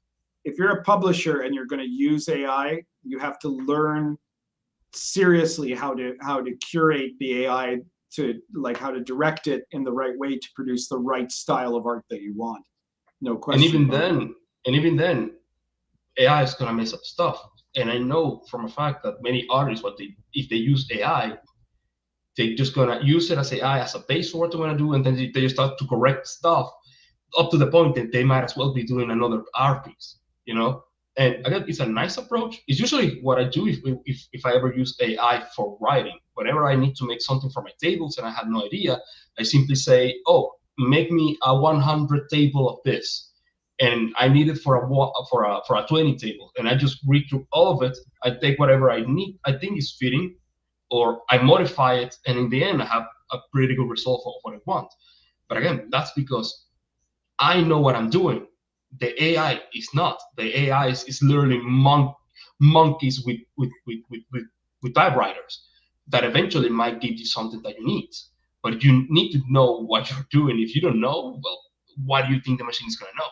If you're a publisher and you're going to use AI, you have to learn seriously how to curate the AI, to like how to direct it in the right way to produce the right style of art that you want. No question. And even then, AI is gonna mess up stuff. And I know from a fact that many artists, if they use AI, they're just gonna use it as AI as a base for what they want to do, and then they start to correct stuff up to the point that they might as well be doing another art piece, you know. And again, it's a nice approach. It's usually what I do if I ever use AI for writing. Whenever I need to make something for my tables and I have no idea, I simply say, "Oh, make me a 100 table of this," and I need it for a 20 table. And I just read through all of it. I take whatever I think is fitting, or I modify it, and in the end, I have a pretty good result of what I want. But again, that's because I know what I'm doing. The AI is not. The AI is literally monkeys with typewriters that eventually might give you something that you need. But you need to know what you're doing. If you don't know, well, what do you think the machine is going to know?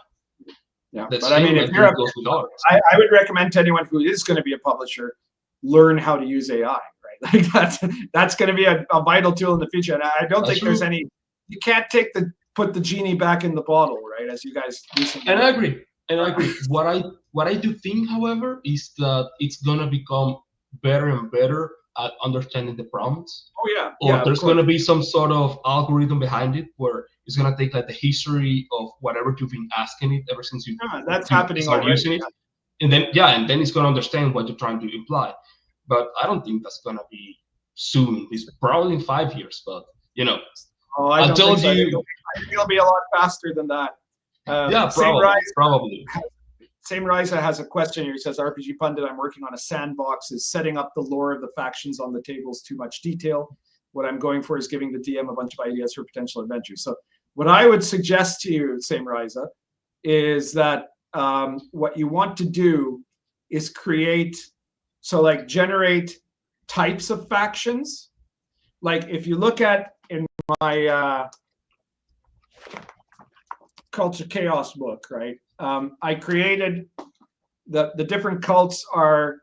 Yeah, but I mean, I would recommend to anyone who is going to be a publisher, learn how to use AI. Right, like that's going to be a vital tool in the future. And I don't think there's any. You can't put the genie back in the bottle, right? As you guys recently. And I agree. What I do think, however, is that it's gonna become better and better at understanding the prompts. Oh yeah. Or there's gonna be some sort of algorithm behind it where it's gonna take like the history of whatever you've been asking it ever since you happening already. Using it, and then it's gonna understand what you're trying to imply. But I don't think that's gonna be soon. It's probably in 5 years, but you know. Oh, I told you. I think it'll be a lot faster than that. Probably. Same Riza has a question here. He says, RPG Pundit, I'm working on a sandbox. Is setting up the lore of the factions on the tables too much detail? What I'm going for is giving the DM a bunch of ideas for potential adventures. So what I would suggest to you, Same Riza, is that what you want to do is generate types of factions. Like if you look at in my Culture Chaos book, right? I created the different cults are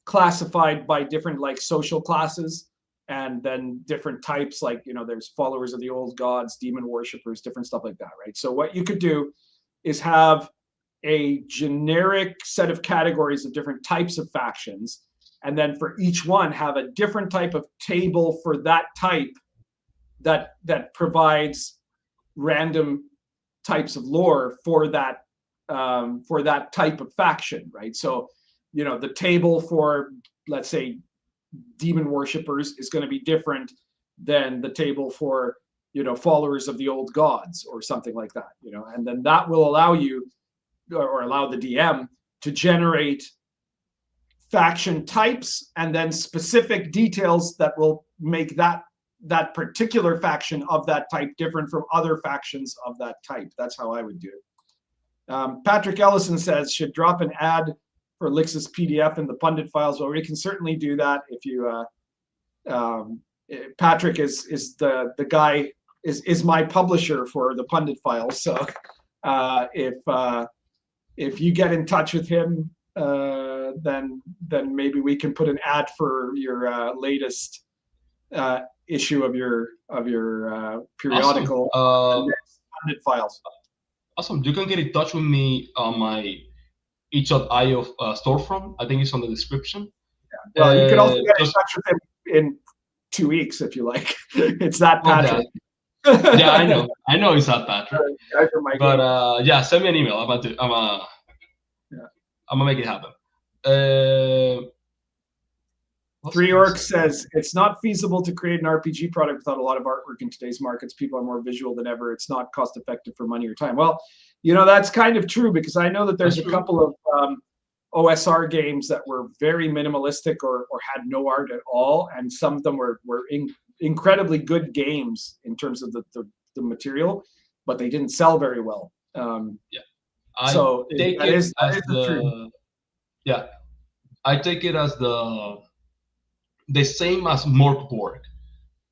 classified by different like social classes, and then different types, like, you know, there's followers of the old gods, demon worshippers, different stuff like that, right? So what you could do is have a generic set of categories of different types of factions, and then for each one have a different type of table for that type that provides random types of lore for that type of faction, right? So, you know, the table for, let's say, demon worshippers is going to be different than the table for, you know, followers of the old gods or something like that, you know, and then that will allow you or allow the DM to generate faction types and then specific details that will make that particular faction of that type different from other factions of that type. That's how I would do it. Patrick Ellison says, should drop an ad for Lix's PDF in the Pundit files. Well, we can certainly do that if you. Patrick is the guy is my publisher for the Pundit files. So if you get in touch with him, then maybe we can put an ad for your latest issue of your periodical. Awesome. PUNDIT Files. Awesome. You can get in touch with me on my itch.io storefront. I think it's on the description. Yeah. Well, you can also get in touch with him in 2 weeks if you like. It's that Patrick. Yeah, I know it's not Patrick. But yeah, send me an email. I'm gonna make it happen. 3 Orcs says it's not feasible to create an RPG product without a lot of artwork in today's markets. People are more visual than ever. It's not cost effective for money or time. Well, that's kind of true, because I know that there's a couple of OSR games that were very minimalistic or had no art at all, and some of them were incredibly good games in terms of the material, but they didn't sell very well. I take it as the same as Morkborg.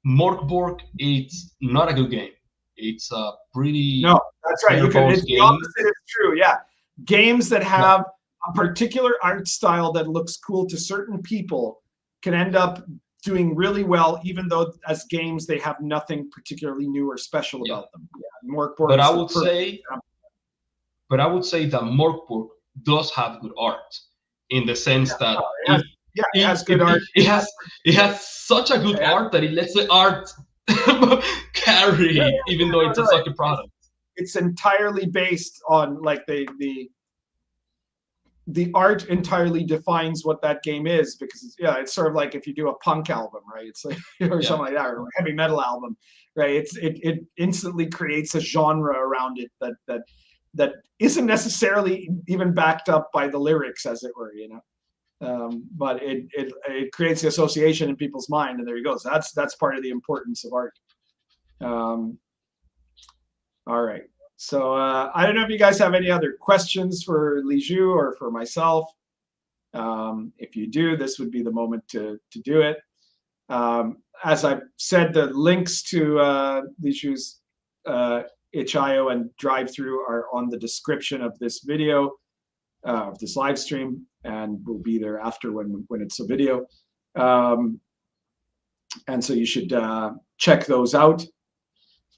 Morkborg, it's not a good game. It's a pretty that's right. It's the opposite is true. Yeah, games that have a particular art style that looks cool to certain people can end up doing really well, even though as games they have nothing particularly new or special about them. Yeah, Morkborg. But I would say that Morkborg does have good art, in the sense that it has good art. It has such a good art that it lets the art carry, even though it's a sucky product. It's entirely based on like the art entirely defines what that game is, because it's sort of like if you do a punk album, right? It's like or something like that, or a heavy metal album, right? It instantly creates a genre around it that isn't necessarily even backed up by the lyrics, as it were, but it creates the association in people's mind, and there you go. So that's part of the importance of art. All right. So I don't know if you guys have any other questions for Lixu or for myself. If you do, this would be the moment to do it. As I've said, the links to Lixu's itch.io and drive-through are on the description of this video, of this live stream, and will be there after when it's a video. And so you should check those out.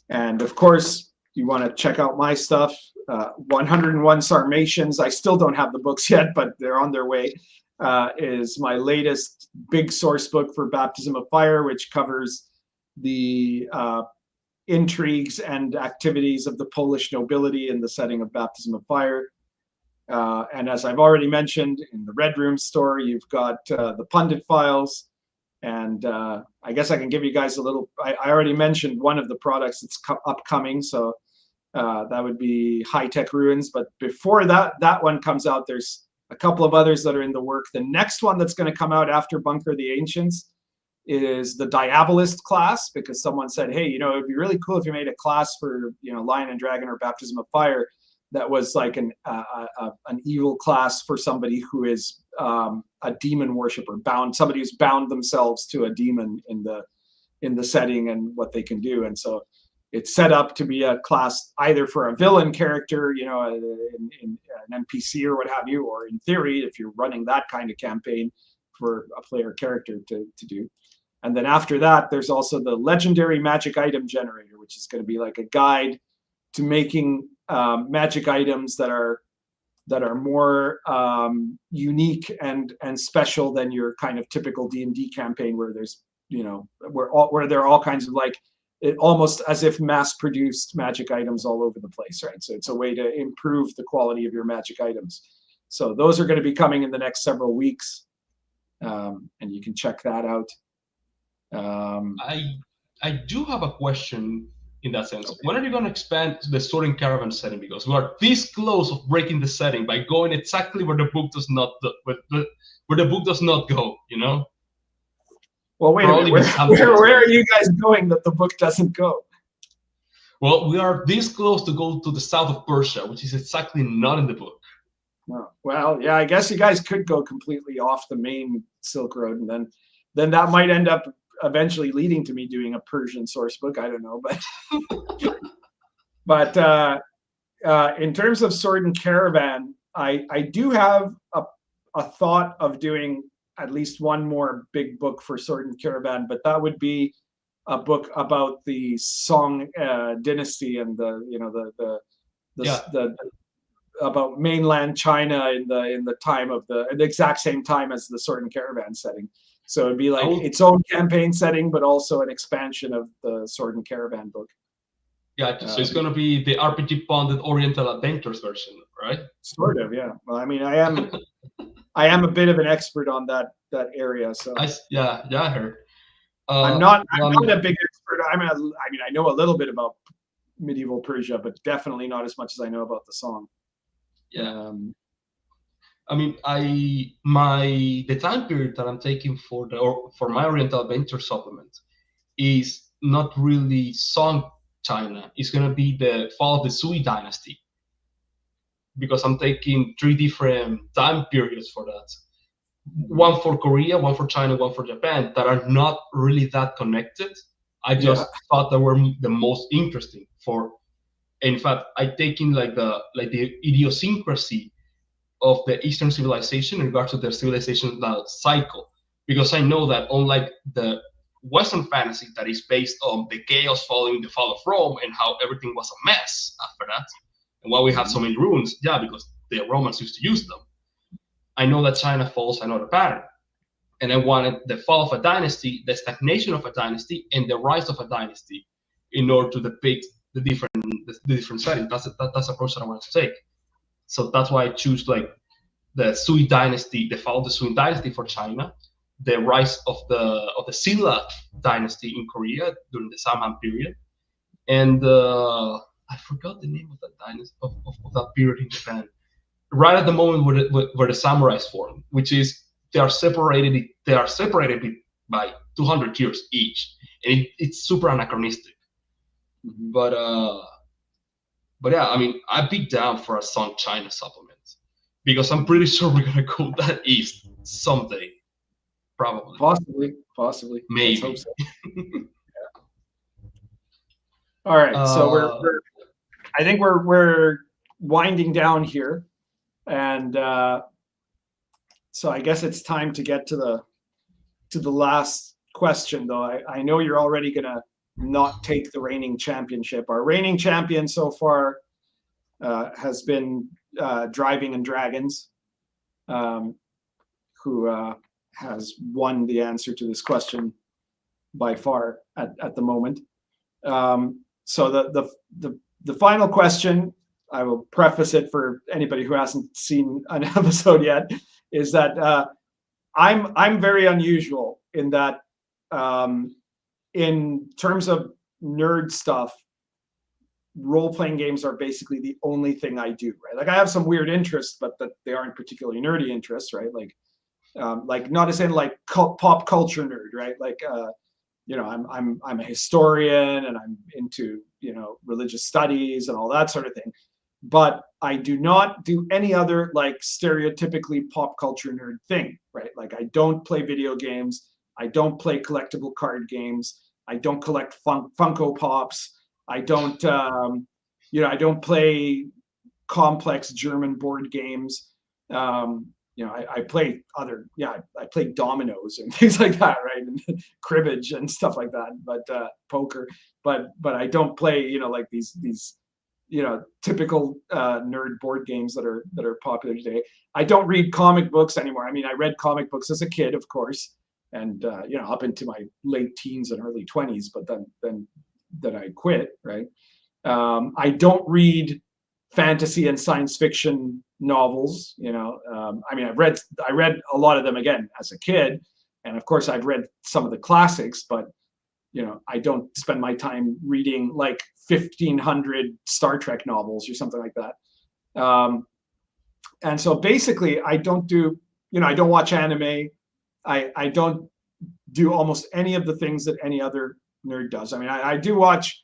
And of course, you want to check out my stuff. 101 Sarmatians. I still don't have the books yet, but they're on their way. Is my latest big source book for Baptism of Fire, which covers the intrigues and activities of the Polish nobility in the setting of Baptism of Fire. And as I've already mentioned, in the Red Room store, you've got the Pundit Files. And I guess I can give you guys a little, I already mentioned one of the products that's upcoming. So that would be High Tech Ruins. But before that one comes out, there's a couple of others that are in the work. The next one that's going to come out after Bunker the Ancients is the Diabolist class, because someone said, hey, it'd be really cool if you made a class for, Lion and Dragon or Baptism of Fire that was like an evil class for somebody who is a demon worshiper, somebody who's bound themselves to a demon in the setting and what they can do. And so it's set up to be a class either for a villain character, in an NPC or what have you, or in theory, if you're running that kind of campaign, for a player character to do. And then after that, there's also the legendary magic item generator, which is going to be like a guide to making magic items that are more unique and special than your kind of typical D&D campaign, where there's where there are all kinds of almost as if mass-produced magic items all over the place, right? So it's a way to improve the quality of your magic items. So those are going to be coming in the next several weeks, and you can check that out. I do have a question in that sense. Okay. When are you going to expand the Sword and Caravan setting? Because we are this close of breaking the setting by going exactly where the book does not go. Well, wait a minute. Where are you guys going that the book doesn't go? Well, we are this close to go to the south of Persia, which is exactly not in the book. No. Well, yeah, I guess you guys could go completely off the main Silk Road, and then that might end up eventually leading to me doing a Persian source book. I don't know, but in terms of Sword and Caravan, I do have a thought of doing at least one more big book for Sword and Caravan, but that would be a book about the Song dynasty and the about mainland China in the time of the exact same time as the Sword and Caravan setting. So it'd be like its own campaign setting, but also an expansion of the Sword and Caravan book. Yeah, so it's going to be the RPGPundit Oriental Adventures version, right? Sort of, yeah. Well, I mean, I am a bit of an expert on that area. So I heard. I'm not a big expert. I mean, I know a little bit about medieval Persia, but definitely not as much as I know about the Song. Yeah. I mean, the time period that I'm taking for my Oriental Adventure supplement is not really Song China. It's going to be the fall of the Sui dynasty, because I'm taking 3 different time periods for that. One for Korea, one for China, one for Japan, that are not really that connected. I just thought they were the most interesting for. In fact, I taken like the idiosyncrasy of the Eastern civilization in regards to their civilization cycle, because I know that unlike the Western fantasy that is based on the chaos following the fall of Rome and how everything was a mess after that, and why we have so many ruins, because the Romans used to use them. I know that China follows another pattern, and I wanted the fall of a dynasty, the stagnation of a dynasty, and the rise of a dynasty in order to depict the different settings. That's the approach that I wanted to take. So that's why I choose like the Sui dynasty, the fall of the Sui dynasty for China, the rise of the Silla dynasty in Korea during the Samhan period, and I forgot the name of that dynasty of that period in Japan. Right at the moment where the samurais form, which is they are separated by 200 years each, and it's super anachronistic. Mm-hmm. But yeah, I mean, I'd be down for a Song China supplement, because I'm pretty sure we're gonna go that east someday, probably. Possibly. Maybe. Let's hope so. Yeah. All right, so I think we're winding down here, and so I guess it's time to get to the last question. Though I know you're already gonna not take the reigning championship. Our reigning champion so far has been Driving and Dragons, who has won the answer to this question by far at the moment. So the final question, I will preface it for anybody who hasn't seen an episode yet, is that I'm very unusual in that in terms of nerd stuff, role-playing games are basically the only thing I do, right? Like I have some weird interests, but that they aren't particularly nerdy interests, right? Like not as in like pop culture nerd, right? Like I'm a historian and I'm into religious studies and all that sort of thing, but I do not do any other like stereotypically pop culture nerd thing, right? Like I don't play video games, I don't play collectible card games, I don't collect Funko Pops, I don't I don't play complex German board games. I play I play dominoes and things like that, right? And cribbage and stuff like that, but poker. But I don't play, like these typical nerd board games that are popular today. I don't read comic books anymore. I mean, I read comic books as a kid, of course, and up into my late teens and early 20s, but then I quit, right? I don't read fantasy and science fiction novels. I mean, I read a lot of them again as a kid, and of course I've read some of the classics, but I don't spend my time reading like 1,500 Star Trek novels or something like that. And so basically I don't do, I don't watch anime. I don't do almost any of the things that any other nerd does. I mean, I do watch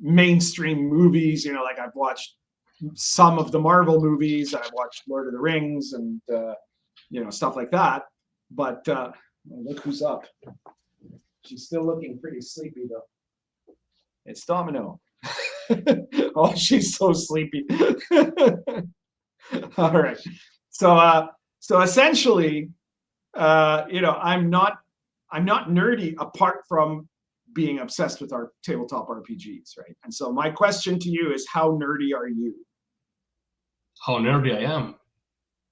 mainstream movies, like I've watched some of the Marvel movies, I've watched Lord of the Rings and stuff like that. But look who's up. She's still looking pretty sleepy though. It's Domino. Oh, she's so sleepy. All right. So So essentially, I'm not nerdy apart from being obsessed with our tabletop RPGs, right? And so my question to you is, how nerdy are you? How nerdy I am?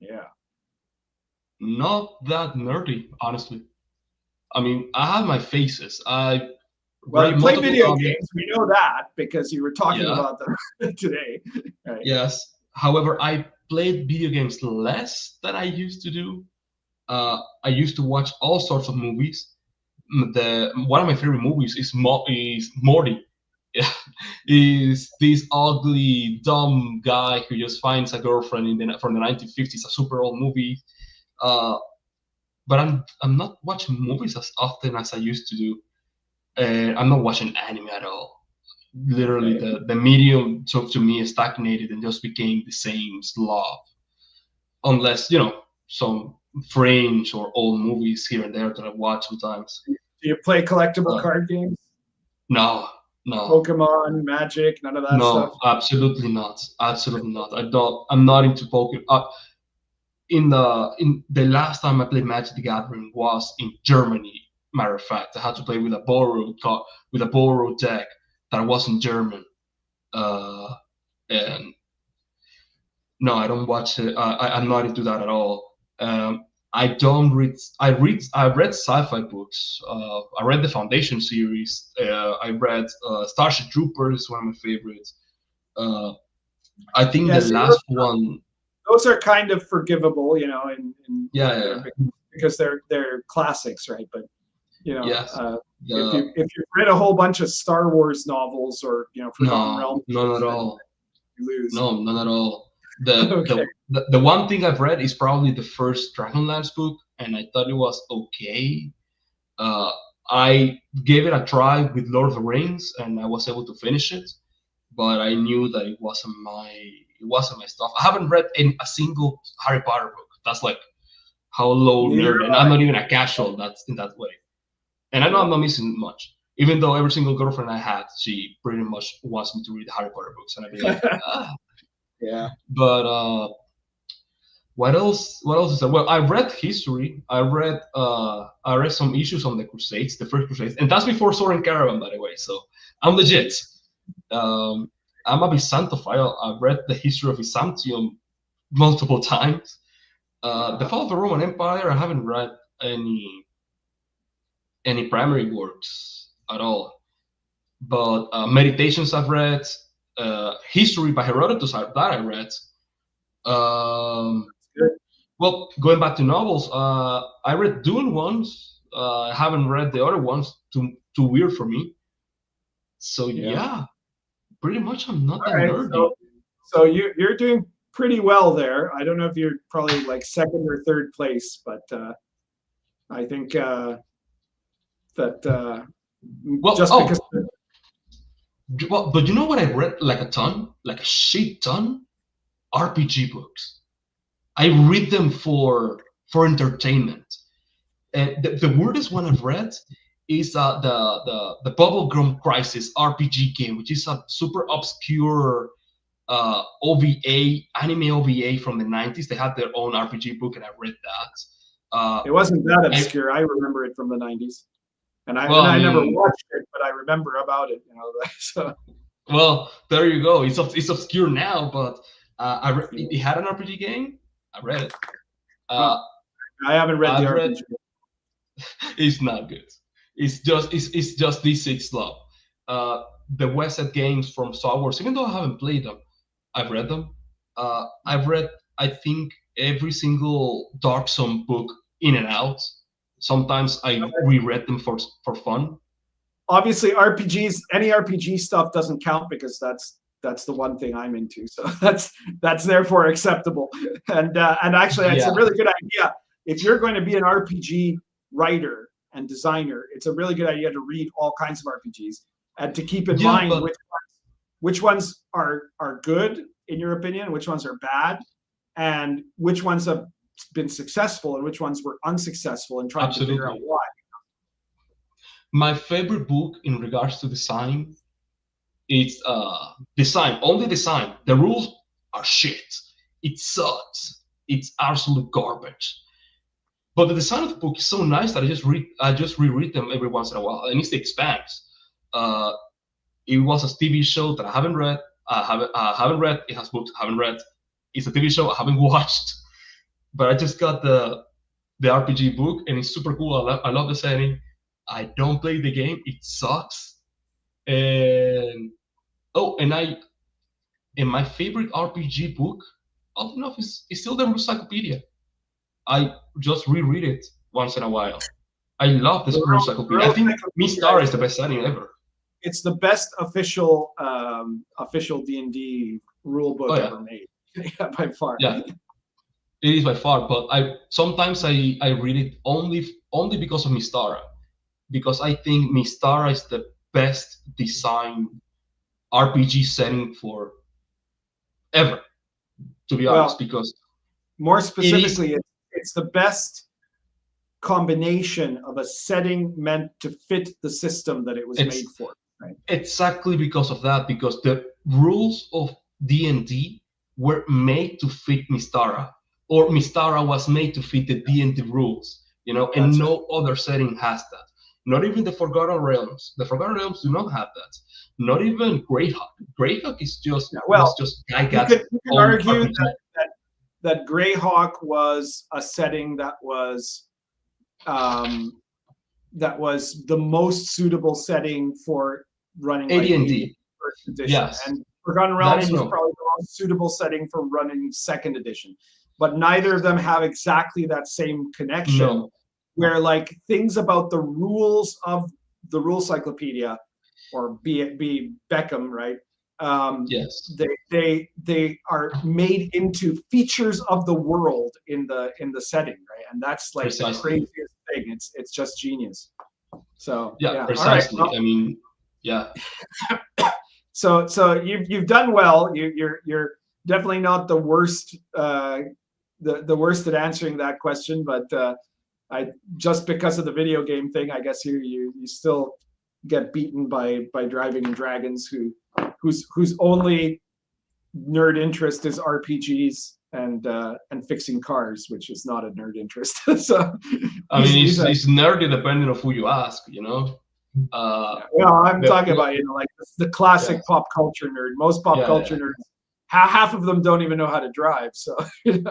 Yeah. Not that nerdy, honestly. I mean, I have my phases. Well, you play video games. We know that because you were talking about them today. Right? Yes. However, I played video games less than I used to do. I used to watch all sorts of movies. One of my favorite movies is Morty. Yeah, is this ugly, dumb guy who just finds a girlfriend from the 1950s, a super old movie. But I'm not watching movies as often as I used to do. I'm not watching anime at all. Literally, the medium to me stagnated and just became the same slob. Unless, some fringe or old movies here and there that I watch sometimes. Do you play collectible card games? No. Pokemon, Magic, none of that stuff? No, absolutely not. Absolutely not. I'm not into Pokemon. In the last time I played Magic the Gathering was in Germany. Matter of fact, I had to play with a borrowed deck that wasn't German. And no, I don't watch it. I'm not into that at all. I don't read. I read sci-fi books. I read the Foundation series. I read Starship Troopers, one of my favorites. I think the last one. Those are kind of forgivable, because they're classics, right? But yes. If you've read a whole bunch of Star Wars novels or Forgotten Realms, none at all. You lose. No, none at all. The one thing I've read is probably the first Dragonlance book, and I thought it was okay. I gave it a try with Lord of the Rings, and I was able to finish it, but I knew that it wasn't my stuff. I haven't read a single Harry Potter book. That's like how low nerd, and I'm not even a casual. That's in that way, and I know I'm not missing much. Even though every single girlfriend I had, she pretty much wants me to read the Harry Potter books, and I'd be like, Yeah. But what else is there? Well, I read history. I read some issues on the Crusades, the first Crusades, and that's before Soren Caravan, by the way. So I'm legit. I'm a Byzantophile. I've read the history of Byzantium multiple times. The fall of the Roman Empire, I haven't read any primary works at all. But Meditations I've read. History by Herodotus that I read. Well, going back to novels, I read Dune once. I haven't read the other ones. Too weird for me. So yeah, pretty much I'm not that nerdy. So you're doing pretty well there. I don't know if you're probably like second or third place, but I think that because. Well, but you know what I read like a shit ton? RPG books. I read them for entertainment. And the weirdest one I've read is the Bubblegum Crisis RPG game, which is a super obscure OVA, anime OVA from the 90s. They had their own RPG book, and I read that. It wasn't that obscure. I remember it from the 90s. And I never watched it, but I remember about it. So. Well, there you go. It's obscure now, but it had an RPG game. I read it. I haven't read the RPG. It's not good. It's just D6 slop. The Westside games from Star Wars, even though I haven't played them, I've read them. I've read, I think, every single Dark Zone book in and out. Sometimes I reread them for fun. Obviously, any RPG stuff doesn't count because that's the one thing I'm into. So that's therefore acceptable. And actually, it's a really good idea. If you're going to be an RPG writer and designer, it's a really good idea to read all kinds of RPGs and to keep in mind which ones are good in your opinion, which ones are bad, and which ones have been successful and which ones were unsuccessful, and trying to figure out why. My favorite book in regards to design is design, only design. The rules are shit. It sucks. it's absolute garbage. But the design of the book is so nice that I just reread them every once in a while, and it's The Expanse. It was a TV show that I haven't read. I haven't read. It has books I haven't read. It's a TV show I haven't watched, but I just got the RPG book, and it's super cool. I love the setting. I don't play the game. It sucks. And my favorite RPG book, oddly enough, is still the Encyclopedia. I just reread it once in a while. I love the Encyclopedia. I think Mystara is the best setting ever. It's the best official D&D rule book ever made. Yeah, by far. Yeah, it is by far. But sometimes I read it only because of Mystara, because I think Mystara is the best designed RPG setting for ever. To be honest, because more specifically, it's the best combination of a setting meant to fit the system that it was made for. Right? Exactly because of that, because the rules of D&D were made to fit Mystara, or Mystara was made to fit the D&D rules, and no other setting has that. Not even the Forgotten Realms. The Forgotten Realms do not have that. Not even Greyhawk. Greyhawk is just you can argue that Greyhawk was a setting that was the most suitable setting for running AD&D first edition. Yes. And Forgotten Realms was probably the most suitable setting for running second edition. But neither of them have exactly that same connection. No. Where like things about the rules of the Rule Cyclopedia, or be Beckham, right? Yes. They are made into features of the world in the setting, right? And that's like the craziest thing. It's just genius. So yeah, precisely. All right. I mean, yeah. So you've done well. You're definitely not the worst the worst at answering that question, but I just because of the video game thing, I guess you still get beaten by Driving Dragons, whose only nerd interest is RPGs and fixing cars, which is not a nerd interest. So I mean, it's nerdy depending on who you ask, I'm talking about like the classic pop culture nerd. Most pop culture nerds, half of them don't even know how to drive. So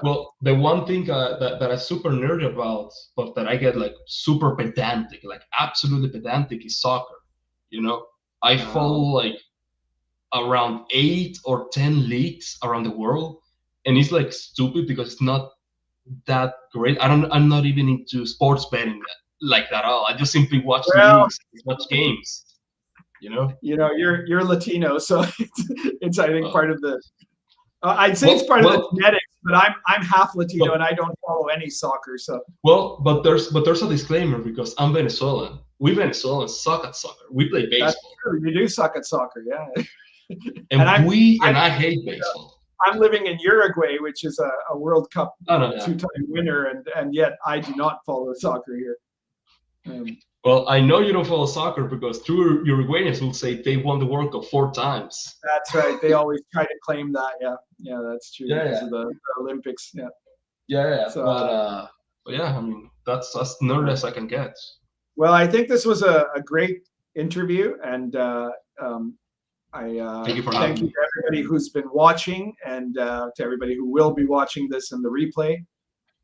well, the one thing that I'm super nerdy about, but that I get like super pedantic, like absolutely pedantic, is soccer. I follow like around 8 or 10 leagues around the world, and it's like stupid because it's not that great. I'm not even into sports betting like that at all. I just simply watch leagues, watch games. You're Latino, so it's I think part of the. I'd say it's part of the genetics, but I'm half Latino and I don't follow any soccer. So but there's a disclaimer, because I'm Venezuelan. We Venezuelans suck at soccer. We play baseball. That's true. You do suck at soccer, yeah. And I hate baseball. I'm living in Uruguay, which is a World Cup two-time winner, and yet I do not follow soccer here. Well, I know you don't follow soccer because true Uruguayans will say they won the World Cup 4 times. That's right. They always try to claim that. Yeah, that's true. Because of the Olympics. Yeah. Yeah. So, but yeah, I mean, that's as nerdy as I can get. Well, I think this was a great interview, and thank you to everybody who's been watching, and to everybody who will be watching this in the replay.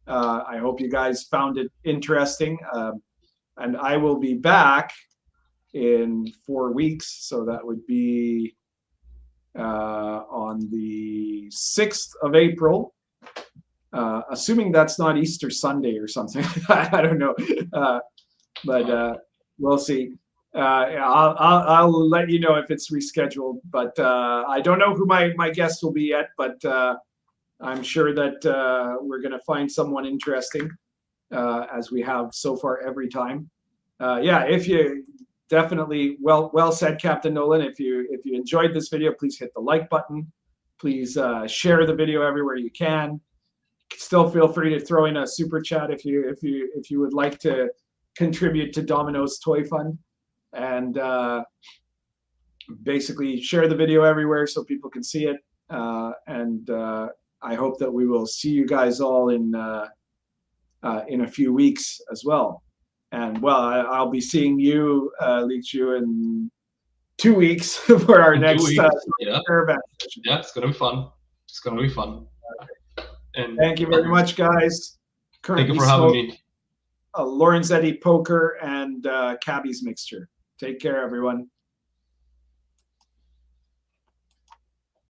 I hope you guys found it interesting. And I will be back in 4 weeks, so that would be on the 6th of April, assuming that's not Easter Sunday or something. I don't know, but we'll see. I'll let you know if it's rescheduled, but I don't know who my guest will be yet, but I'm sure that we're going to find someone interesting. As we have so far every time. If you definitely well said, Captain Nolan. If you enjoyed this video, please hit the like button. Please share the video everywhere you can. Still feel free to throw in a super chat if you would like to contribute to Domino's Toy Fund, and basically share the video everywhere so people can see it. I hope that we will see you guys all in a few weeks as well. And well, I'll be seeing you, Lixu, in 2 weeks for our next Caravan session. Yeah, it's gonna be fun. It's gonna be fun. And thank you very much, guys. Thank you for having me. Lorenzetti Poker and Cabby's Mixture. Take care, everyone.